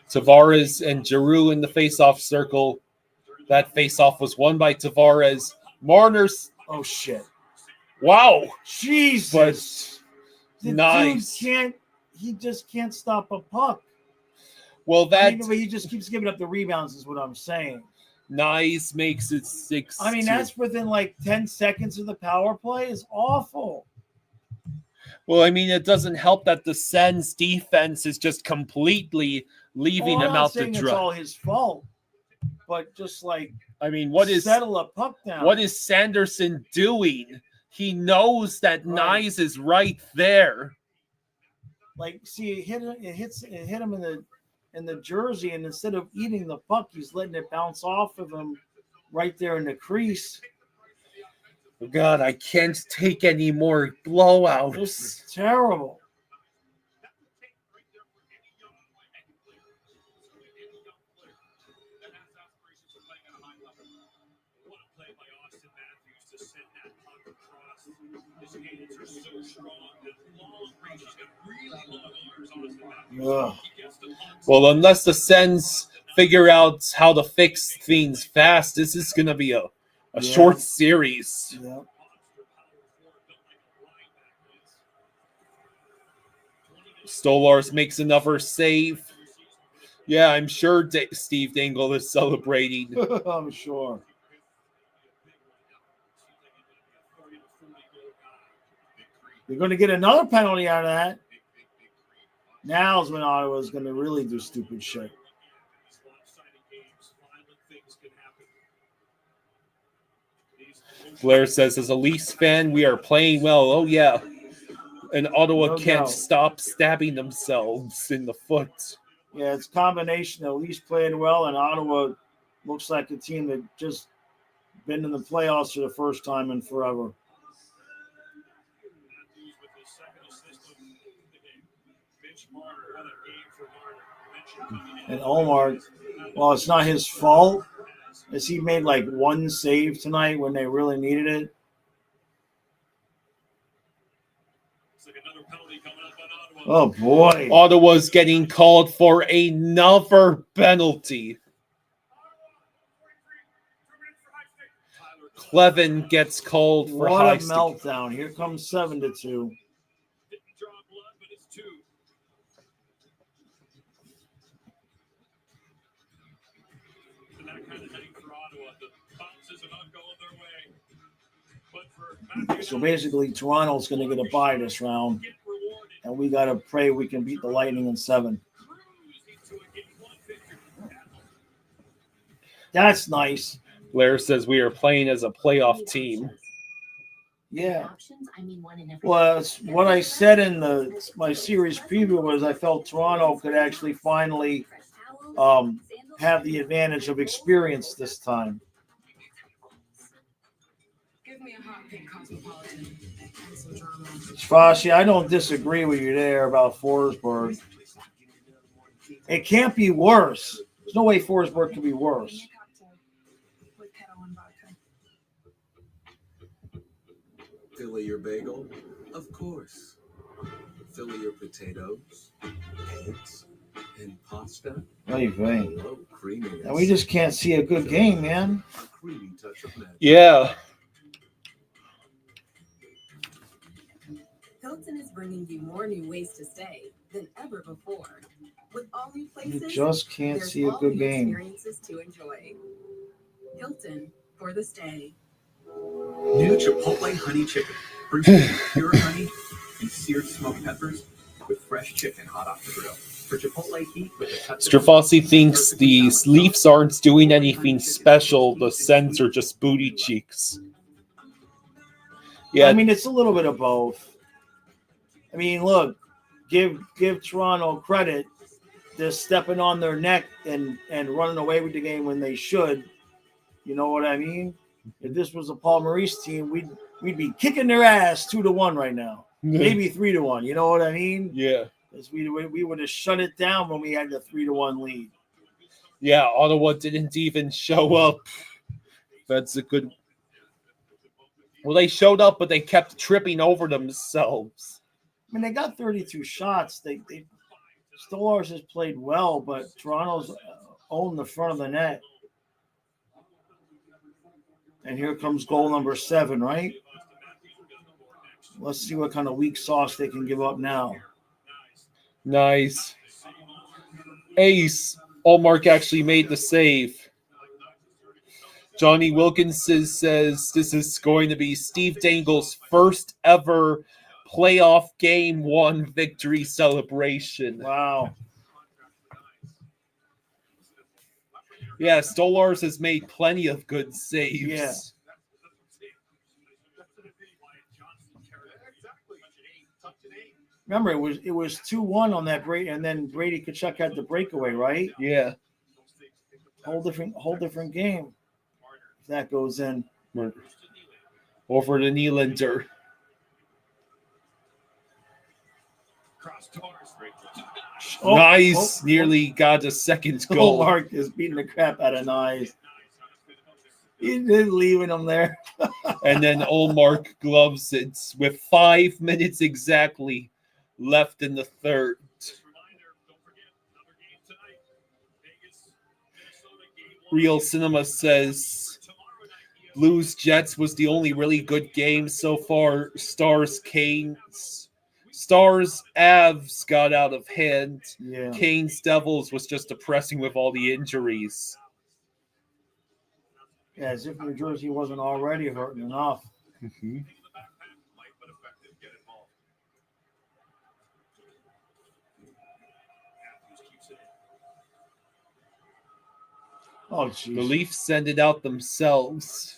Tavares and Giroux in the face-off circle. That face-off was won by Tavares. Marner's. Oh, shit. Wow. Jesus. But nice. He just can't stop a puck. Well, but he just keeps giving up the rebounds is what I'm saying. Nice makes it 6. I mean, that's within like 10 seconds of the power play is awful. Well, I mean, it doesn't help that the Sens defense is just completely leaving him out to dry. It's all his fault, but just like, I mean, settle a puck down. What is Sanderson doing? He knows that Nyes is right there. Like, see, it hit him in the jersey, and instead of eating the puck, he's letting it bounce off of him right there in the crease. God, I can't take any more blowouts. This is terrible. Ugh. Well, unless the Sens figure out how to fix things fast, this is going to be a short series. Yeah. Stolarz makes another save. Yeah, I'm sure Steve Dangle is celebrating. I'm sure. You're going to get another penalty out of that. Now's when Ottawa's going to really do stupid shit. Blair says, as a Leafs fan, we are playing well. Oh, yeah. And Ottawa No can't doubt. stop stabbing themselves in the foot. Yeah, it's a combination of Leafs playing well, and Ottawa looks like a team that just been in the playoffs for the first time in forever. And Omar, well, it's not his fault, as he made like one save tonight when they really needed it. Oh, boy. Ottawa's getting called for another penalty. Clevin gets called for What high a meltdown. Here comes 7-2. So basically, Toronto's going to get a bye this round, and we got to pray we can beat the Lightning in 7. That's nice. Blair says we are playing as a playoff team. Yeah. Well, it's what I said in my series preview was I felt Toronto could actually finally have the advantage of experience this time. Fossey, I don't disagree with you there about Forsberg. It can't be worse. There's no way Forsberg could be worse. Fill your bagel? Of course. Fill your potatoes, eggs, and pasta. Oy vey. Oh, creaminess. And we just can't see a good game, man. A creamy touch of magic. Yeah. Hilton is bringing you more new ways to stay than ever before. With all new places, You just can't there's see a all good new game. experiences to enjoy. Hilton for the stay. New Chipotle honey chicken. Brings you pure honey and seared smoked peppers with fresh chicken hot off the grill. For Chipotle heat with a touch of Strafossi thinks the Leafs aren't doing anything special. The Sens are just booty cheeks. Yeah, I mean, it's a little bit of both. I mean, look, give Toronto credit. They're stepping on their neck and running away with the game when they should. You know what I mean? If this was a Paul Maurice team, we'd be kicking their ass 2-1 right now, maybe 3-1. You know what I mean? Yeah. Because we would have shut it down when we had the 3-1 lead. Yeah, Ottawa didn't even show up. That's a good. Well, they showed up, but they kept tripping over themselves. I mean, they got 32 shots. Stolarz has played well, but Toronto's owned the front of the net. And here comes goal number 7, right? Let's see what kind of weak sauce they can give up now. Nice. Ace. Allmark actually made the save. Johnny Wilkinson says this is going to be Steve Dangle's first ever playoff game 1 victory celebration. Wow. Yeah, Stolarz has made plenty of good saves. Yeah. Remember, it was 2-1 on that break, and then Brady Tkachuk had the breakaway, right? Yeah. Whole different game. If that goes in. Over to Nylander. Nice. Nearly got a second goal. Mark is beating the crap out of Nyes. He's been leaving him there. And then Olmark gloves it with 5 minutes exactly left in the third. Real Cinema says Blues Jets was the only really good game so far. Stars Avs got out of hand. Yeah. Canes Devils was just depressing with all the injuries. Yeah, as if New Jersey wasn't already hurting enough. Mm-hmm. Oh, jeez. The Leafs send it out themselves.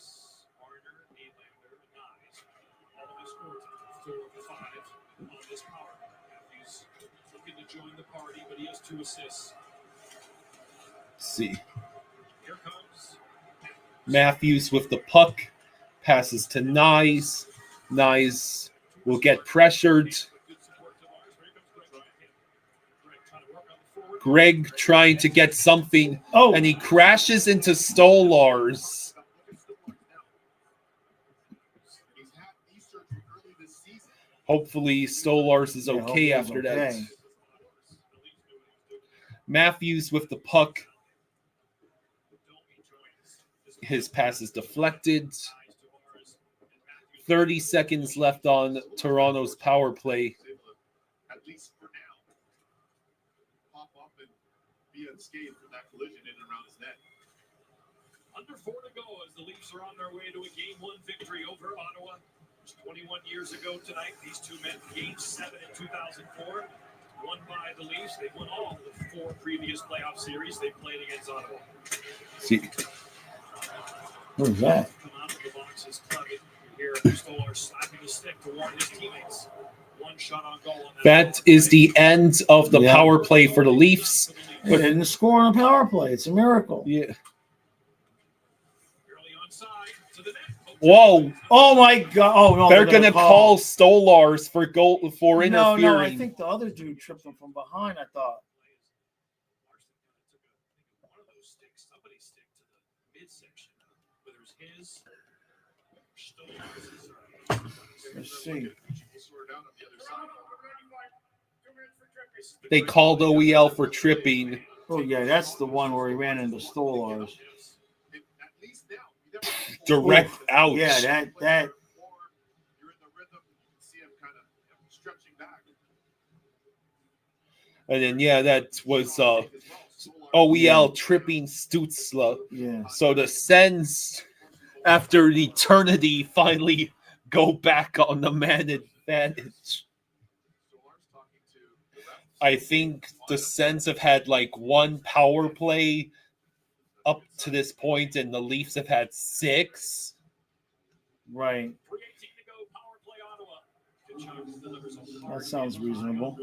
See. Matthews with the puck. Passes to Nyes. Nyes will get pressured. Greg trying to get something. Oh, and he crashes into Stolars. Hopefully Stolars is okay after that. Matthews with the puck. His pass is deflected. 30 seconds left on Toronto's power play. At least for now, pop up and be unscathed from that collision in and around his net. Under 4 to go as the Leafs are on their way to a Game 1 victory over Ottawa. It was 21 years ago tonight. These two met Game 7 in 2004. Won by the Leafs. They won all the 4 previous playoff series they played against Ottawa. See. What is that? Come out of the boxes, clubbing. Here, Stolar slapping the stick to warn his teammates. One shot on goal. That is the end of the power play for the Leafs. But they didn't score on a power play. It's a miracle. Yeah. Whoa! Oh my God! Oh no! They're gonna call Stolars for interfering. No, I think the other dude tripped him from behind. I thought. Let's see. They called OEL for tripping. Oh yeah, that's the one where he ran into Stolars. Direct out. Yeah, that. And then that was OEL tripping Stutzla. Yeah. So the Sens, after an eternity, finally go back on the man advantage. I think the Sens have had like 1 power play up to this point, and the Leafs have had 6. Right. That sounds reasonable.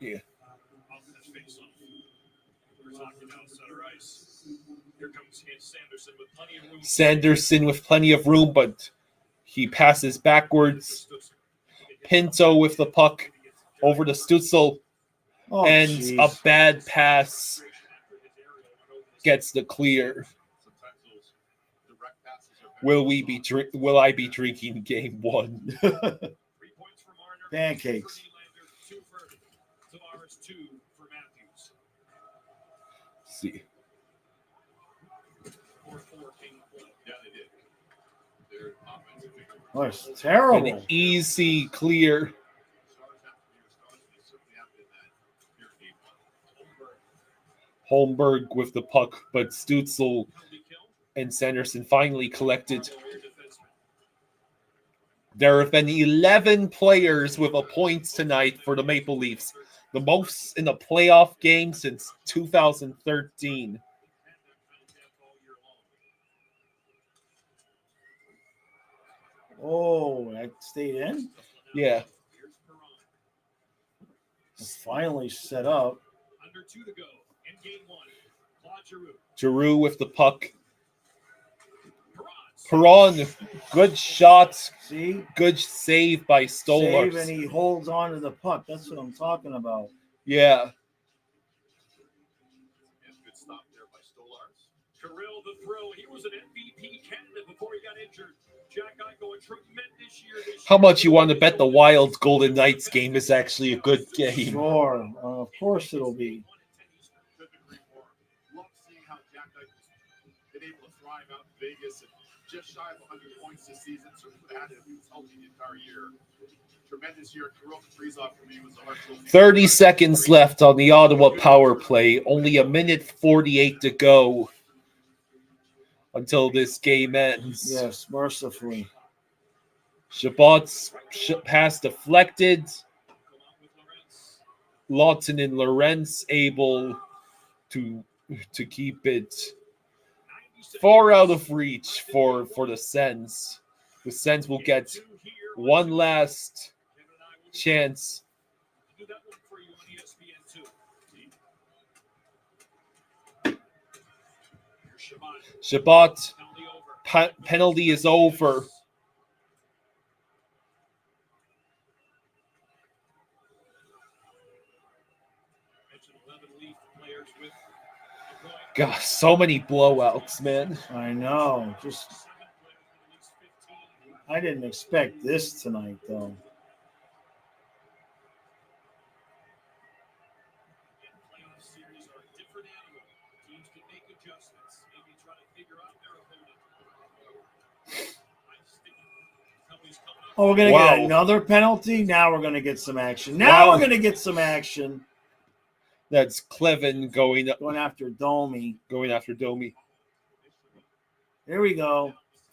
Yeah. Sanderson with plenty of room, but he passes backwards. Pinto with the puck over to Stützle, and a bad pass gets the clear. Will I be drinking Game 1? Pancakes. See. Oh, it's terrible. An easy clear. Holmberg with the puck, but Stützle and Sanderson finally collected. There have been 11 players with a point tonight for the Maple Leafs, the most in a playoff game since 2013. Oh, that stayed in? Yeah. It's finally set up. Under 2 to go in Game 1. Claude Giroux. Giroux with the puck. Perron, good shot. See? Good save by Stolars. Save, and he holds on to the puck. That's what I'm talking about. Yeah. Good stop there by Stolars. Kirill, the thrill. He was an MVP candidate before he got injured. Jack Eichel, a tremendous year this How much you want to bet the Wild Golden Knights game is actually a good game? Sure. Of course it'll be. Love seeing how Jack Eichel's been able to thrive out in Vegas and just shy of 100 points this season. So he would have had it if he was healthy the entire year. Tremendous year. Kirill Kaprizov for me was the heart trophy. 30 seconds left on the Ottawa power play. Only a minute 48 to go until this game ends. Yes, mercifully. Chabot's pass deflected. Lawton and Lorentz able to keep it far out of reach for the Sens. The Sens will get one last chance. Chabot penalty is over. God, so many blowouts, man. I know. I didn't expect this tonight, though. Oh, we're going to get another penalty? Now we're going to get some action. We're going to get some action. That's Clevin going after Domi. Here we go.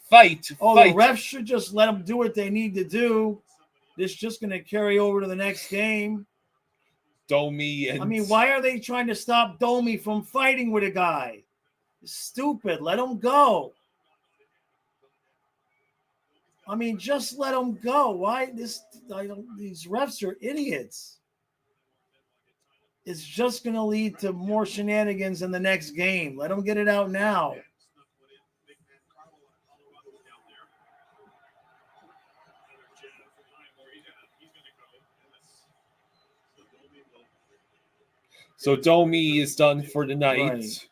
Fight. The refs should just let them do what they need to do. This is just going to carry over to the next game. Domi and... I mean, why are they trying to stop Domi from fighting with a guy? It's stupid. Let him go. I mean, just let him go. Why these refs are idiots. It's just going to lead to more shenanigans in the next game. Let them get it out now. So Domi is done for the night. Right.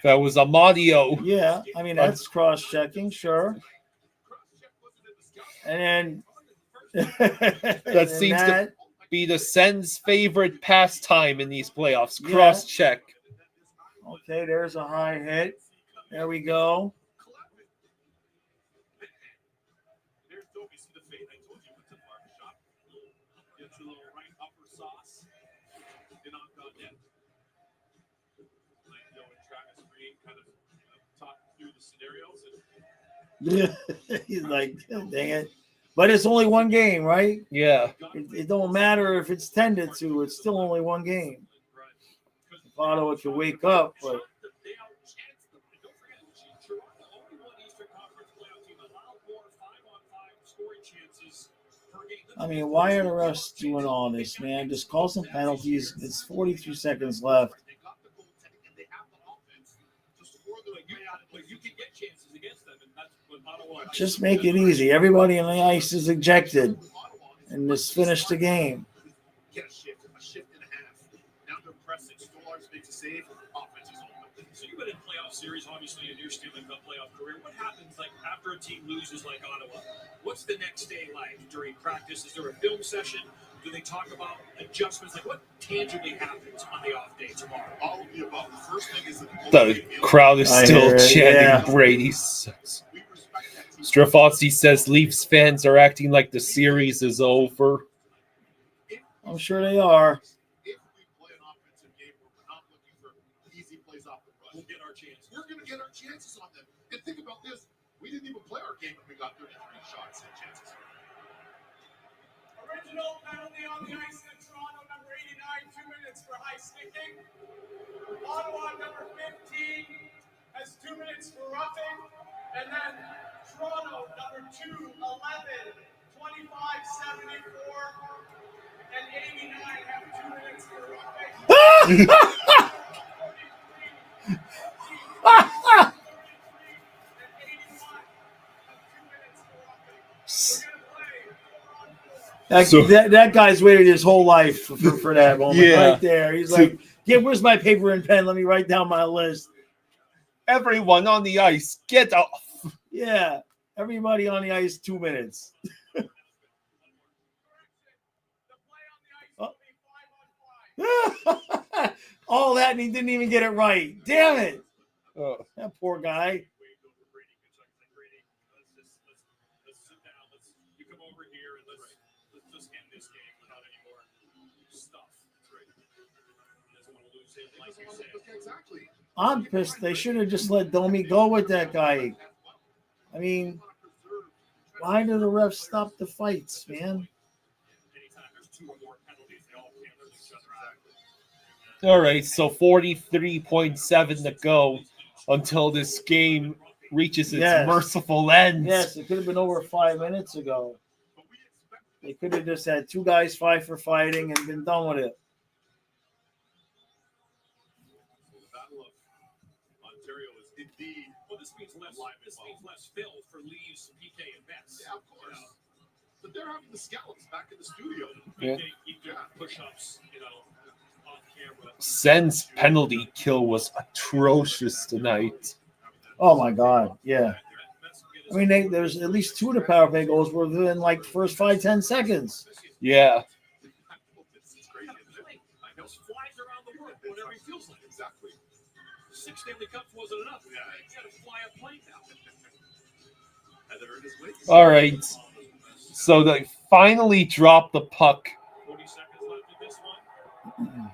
That was Amadio. Yeah, I mean, that's cross-checking, sure. And then that seems to be the Sens' favorite pastime in these playoffs. Cross-check. Okay, there's a high hit. There we go. He's like, dang it. But it's only one game, right? Yeah. It don't matter if it's 10-2. It's still only one game. If Ottawa can wake up, but... I mean, why are the refs doing all this, man? Just call some penalties. It's 42 seconds left. Just make it easy. Everybody on the ice is ejected, and just finish the game. Get a shift and a half. Now they're pressing. Stolarz makes a save. Offense is open. So you've been in playoff series, obviously, in your Stanley Cup playoff career. What happens like after a team loses like Ottawa? What's the next day like during practice? Is there a film session? Do they talk about adjustments? Like what tangibly happens on the off day tomorrow? All of the above. The first thing is the crowd is still chanting Brady sucks. Strafozzi says Leafs fans are acting like the series is over. I'm sure they are. If we play an offensive game where we're not looking for easy plays off the run, we'll get our chances. We're going to get our chances on them. And think about this. We didn't even play our game when we got 33 shots and chances. Original penalty on the ice in Toronto, number 89, 2 minutes for high sticking. Ottawa, number 15, has 2 minutes for roughing. And then Toronto, number 2, 11, 25, 74, and 89 have 2 minutes for roughing. That guy's waited his whole life for that moment right there. He's like, "Yeah, where's my paper and pen? Let me write down my list." Everyone on the ice, get off. Yeah, everybody on the ice, 2 minutes. All that, and he didn't even get it right. Damn it! That poor guy. I'm pissed. They should have just let Domi go with that guy. I mean, why do the refs stop the fights, man? All right, so 43.7 to go until this game reaches its merciful end. Yes, it could have been over 5 minutes ago. They could have just had two guys fight for fighting and been done with it. Well, this means less fill for Lee's, PK, and Betts. Yeah, of course. But they're having the scallops back in the studio. Yeah. Push-ups, off camera. Sen's penalty kill was atrocious tonight. Oh my God, yeah. I mean, there's at least two of the power play goals were within like the first 5-10 seconds. Yeah. Flies around the world whenever he feels like it. Exactly. 6 Stanley Cups wasn't enough. Yeah, you got to fly a plane now. All right. So they finally dropped the puck. 40 seconds left in this one.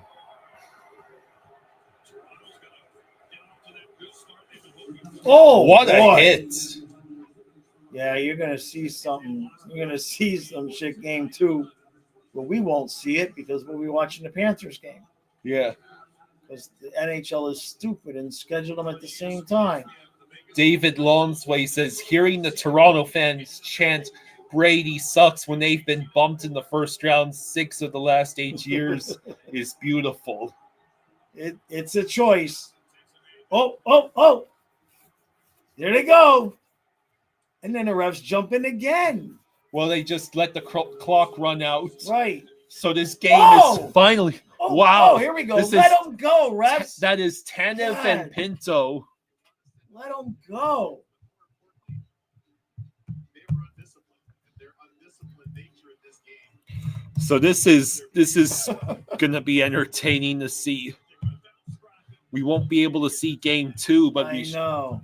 Oh, what a hit. Yeah, you're going to see something. You're going to see some shit game too. But we won't see it because we'll be watching the Panthers game. Yeah. Because the NHL is stupid and scheduled them at the same time. David Lonsway says, hearing the Toronto fans chant Brady sucks when they've been bumped in the first round 6 of the last 8 years is beautiful. It's a choice. Oh. There they go. And then the refs jump in again. Well, they just let the clock run out. Right. So this game is finally... wow. Oh, here we go. Let them go, refs. That is Tanev and Pinto. Let them go. So this is going to be entertaining to see. We won't be able to see game 2, but I know.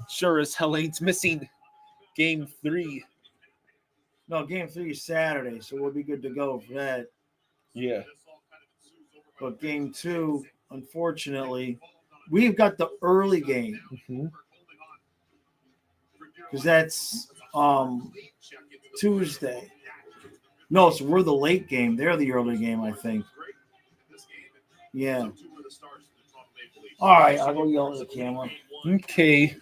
Sure as hell ain't missing game 3. No, game 3 is Saturday, so we'll be good to go for that. Yeah. But game 2, unfortunately, we've got the early game. Because that's Tuesday. No, so we're the late game. They're the early game, I think. Yeah. All right, I'll go yell at the camera. Okay.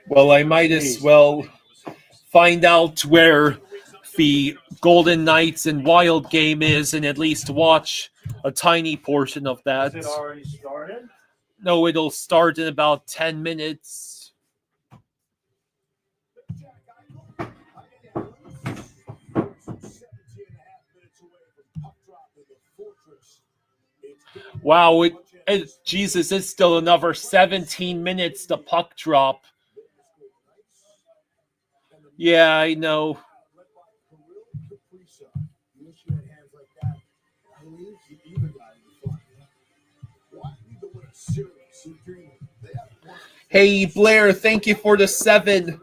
Well, I might as well find out where the Golden Knights and Wild game is and at least watch a tiny portion of that. Is it already started? No, it'll start in about 10 minutes. Wow, Jesus, it's still another 17 minutes to puck drop. Yeah, I know. Hey, Blair, thank you for the 7.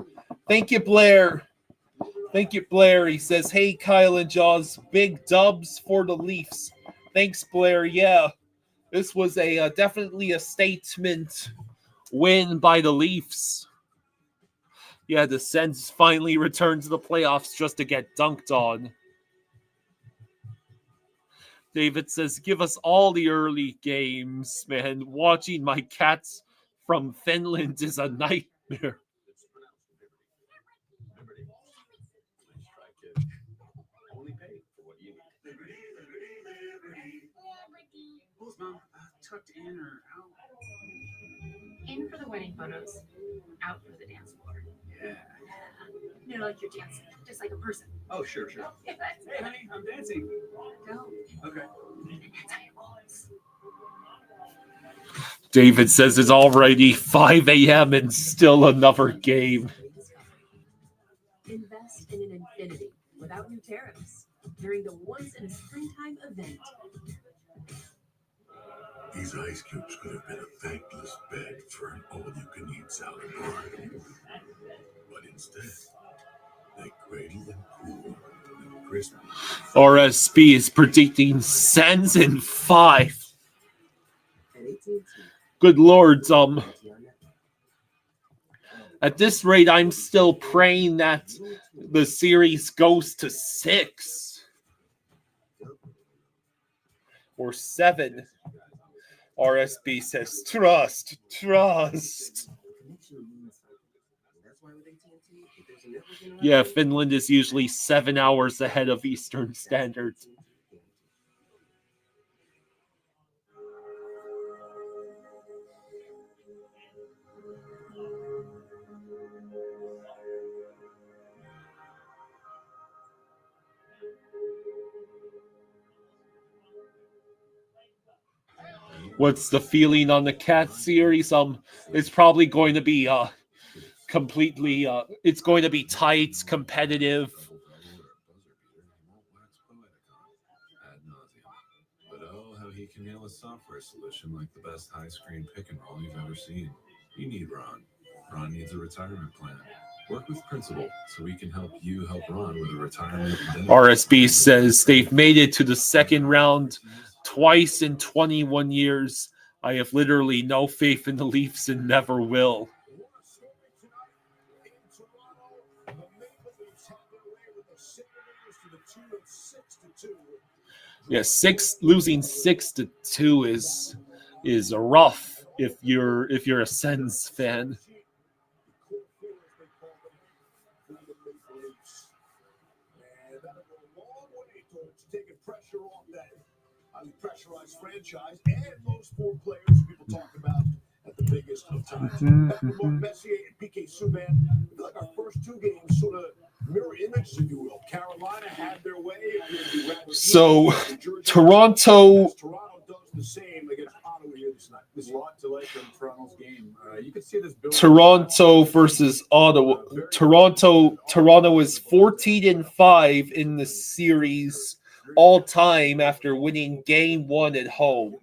Thank you, Blair. Thank you, Blair. He says, hey, Kyle and Jaws, big dubs for the Leafs. Thanks, Blair. Yeah, this was a definitely a statement win by the Leafs. Yeah, the Sens finally returned to the playoffs just to get dunked on. David says, give us all the early games, man. Watching my cats from Finland is a nightmare. Mom, tucked in or out? In for the wedding photos, out for the dance floor. Yeah. You know, like you're dancing, just like a person. Oh, sure. Yeah, that's Hey, honey, I'm dancing. Go. Okay. And that's how you always. David says it's already 5 a.m. and still another game. Invest in an Infinity without new tariffs during the once in a springtime event. These ice cubes could have been a thankless bed for an all-you-can-eat salad bar. But instead, they cradle them cool and crispy. RSB is predicting Sens in 5. Good lord, at this rate, I'm still praying that the series goes to 6 or 7. RSB says, trust. Yeah, Finland is usually 7 hours ahead of Eastern Standard. What's the feeling on the Cat series? It's probably going to be completely it's going to be tight, competitive. But oh, how he can nail a software solution like the best high-screen pick and roll you've ever seen. You need Ron. Ron needs a retirement plan. Work with Principal so we can help you help Ron with a retirement. RSB says they've made it to the second round twice in 21 years. I have literally no faith in the Leafs and never will. Yeah, losing 6-2 is rough if you're a Sens fan. Pressurized franchise and those 4 players people talk about at the biggest of times. Messier and PK Subban. I feel like our first 2 games sort of mirror image, if you will. Carolina had their way. So Toronto does the same against Ottawa here this night. There's a lot to like in Toronto's game. You can see this. Toronto versus Ottawa. Toronto is 14-5 in the series all time after winning game 1 at home.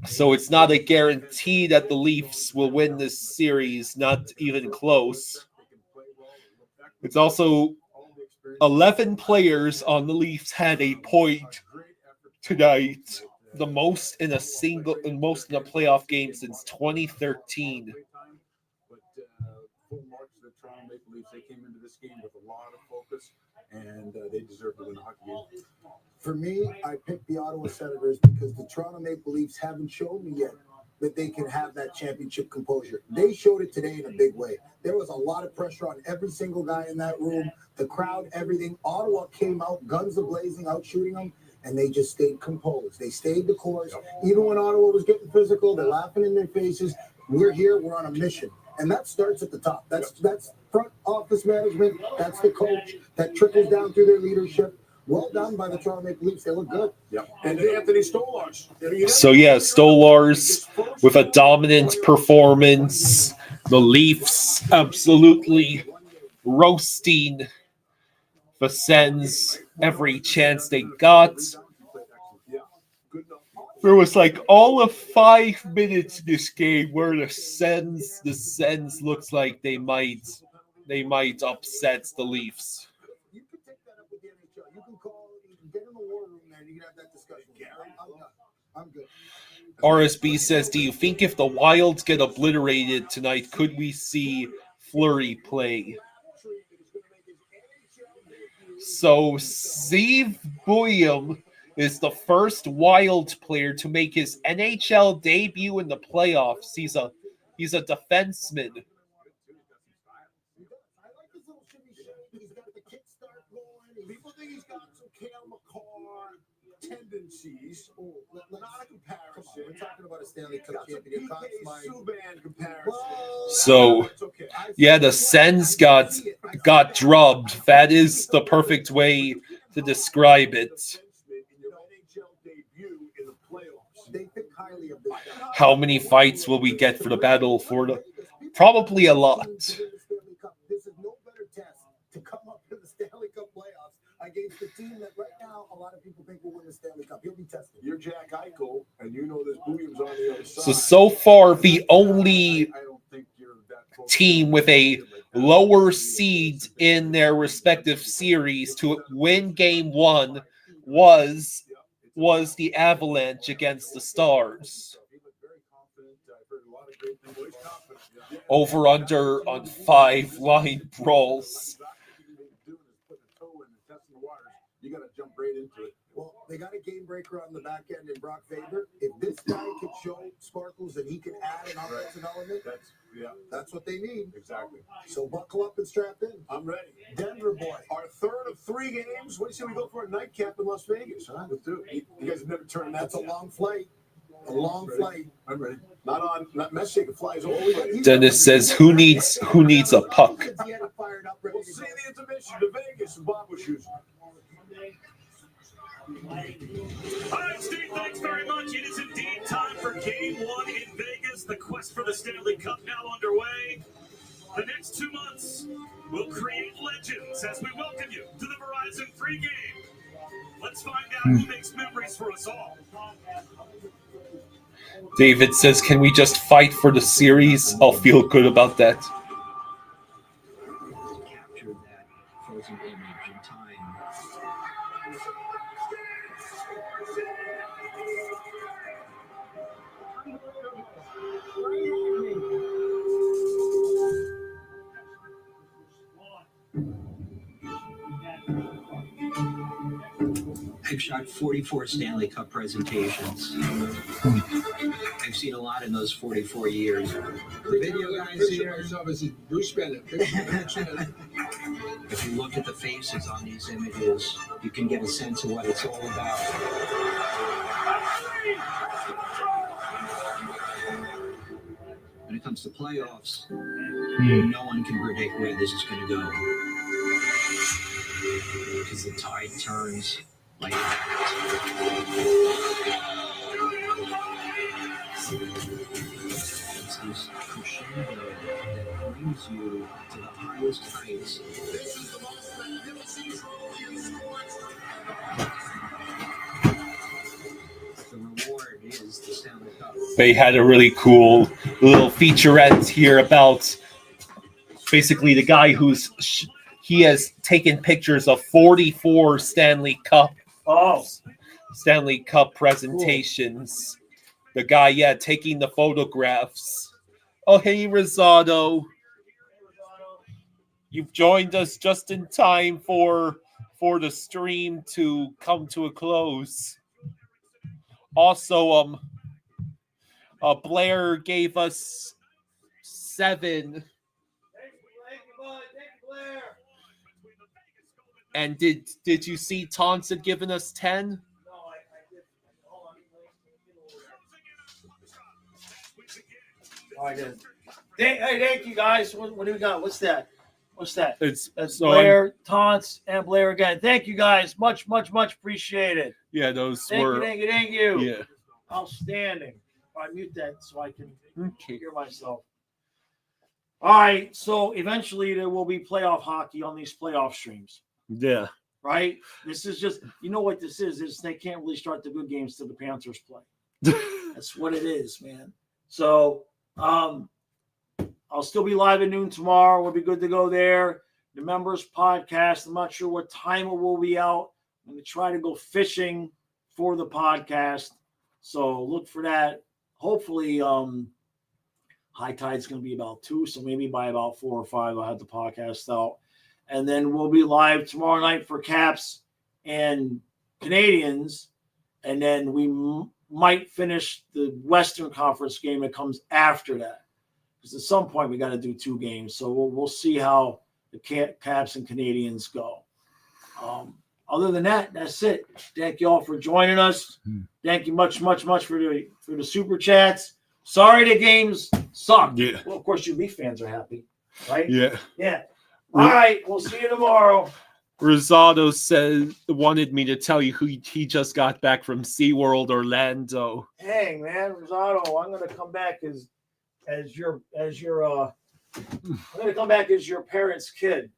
So it's not a guarantee that the Leafs will win this series, not even close. It's also 11 players on the Leafs had a point tonight, the most in a playoff game since 2013. But full marks of the Toronto Maple Leafs. They came into this game with a lot of focus, and they deserve to win the hockey game. For me, I picked the Ottawa Senators because the Toronto Maple Leafs haven't shown me yet that they can have that championship composure. They showed it today in a big way. There was a lot of pressure on every single guy in that room, the crowd, everything. Ottawa came out, guns a-blazing, out shooting them, and they just stayed composed. They stayed the course. Even when Ottawa was getting physical, they're laughing in their faces. We're here, we're on a mission. And that starts at the top. That's front office management. That's the coach. That trickles down through their leadership. Well done by the Toronto Maple Leafs. They look good. And Anthony Stolarz. So yeah, Stolarz with a dominant performance. The Leafs absolutely roasting the Sens every chance they got. There was like all of 5 minutes in this game where the Sens looks like they might upset the Leafs. You can take that up with the NHL. You can get in the war room there, and you can have that discussion. I'm good. RSB says, do you think if the Wilds get obliterated tonight, could we see Fleury play? So Steve Boyum is the first Wild player to make his NHL debut in the playoffs. He's a defenseman. People think he's got some Kale McCarr tendencies. Not a comparison. We're talking about a Stanley Cup champion. Subban comparison. So, yeah, the Sens got drubbed. That is the perfect way to describe it. They think highly of this guy. How many fights will we get for the battle for the? Probably a lot. This is no better test to come up to the Stanley Cup playoffs against the team that right now a lot of people think will win the Stanley Cup. He'll be tested. You're Jack Eichel, and you know there's Williams on the other side. So far, the only team with a lower seed in their respective series to win Game 1 was the Avalanche against the Stars. Over under on 5 line brawls. You got to jump right into it. Well, they got a game breaker on the back end in Brock Faber. If this guy can show sparkles and he can add an offensive element, that's what they need. Exactly. So buckle up and strap in. I'm ready. Denver boy. Our third of 3 games. What do you say we go for a nightcap in Las Vegas? Huh? Let's do it. You guys have never turned that. That's a long flight. A long flight. I'm ready. Not Messi can fly. So Dennis says, "Who needs a puck?" We'll see the intermission to Vegas and Bob was using. All right, Steve, thanks very much. It is indeed time for Game 1 in Vegas. The quest for the Stanley Cup now underway. The next 2 months will create legends as we welcome you to the Verizon free game. Let's find out who makes memories for us all. David says, "Can we just fight for the series? I'll feel good about that." Captured that frozen image in time. I've shot 44 Stanley Cup presentations. I've seen a lot in those 44 years. The video guys here. Bruce Bennett. If you look at the faces on these images, you can get a sense of what it's all about. When it comes to playoffs, no one can predict where this is going to go. Because the tide turns like that. It's this crescendo that brings you to the highest heights. The reward is the Stanley Cup. They had a really cool little featurette here about basically the guy he has taken pictures of 44 Stanley Cup presentations. Cool. The guy, taking the photographs. Oh, hey, Rosado. You've joined us just in time for the stream to come to a close. Also, Blair gave us 7. And did you see Taunts had given us 10? No, I did. Hold on. I did. Thank you guys. What do we got? What's that? That's Blair, Taunts, and Blair again. Thank you guys. Much appreciated. Yeah, those Thank you. Yeah. Outstanding. I mute that so I can hear myself. All right. So eventually there will be playoff hockey on these playoff streams. Yeah. Right? This is just, you know what this is they can't really start the good games till the Panthers play. That's what it is, man. So I'll still be live at noon tomorrow. We'll be good to go there. The members podcast. I'm not sure what time it will be out. I'm going to try to go fishing for the podcast. So look for that. Hopefully high tide's going to be about 2. So maybe by about 4 or 5, I'll have the podcast out. And then we'll be live tomorrow night for Caps and Canadiens. And then we might finish the Western Conference game that comes after that. Because at some point we got to do 2 games. So we'll see how the Caps and Canadiens go. Other than that, that's it. Thank you all for joining us. Thank you much for the super chats. Sorry the games suck. Yeah. Well, of course, you Leaf fans are happy, right? Yeah. Yeah. All right. We'll see you tomorrow. Rosado wanted me to tell you he just got back from SeaWorld Orlando. Dang, man, Rosado, I'm gonna come back as your I'm gonna come back as your parents' kid.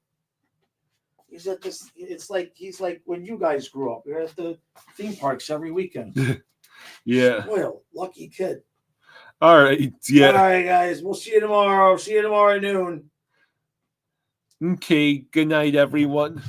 He's at this. He's like when you guys grew up. You're at the theme parks every weekend. Yeah. Spoiled, lucky kid. All right. Yeah. All right, guys. We'll see you tomorrow. See you tomorrow at noon. Okay. Good night, everyone.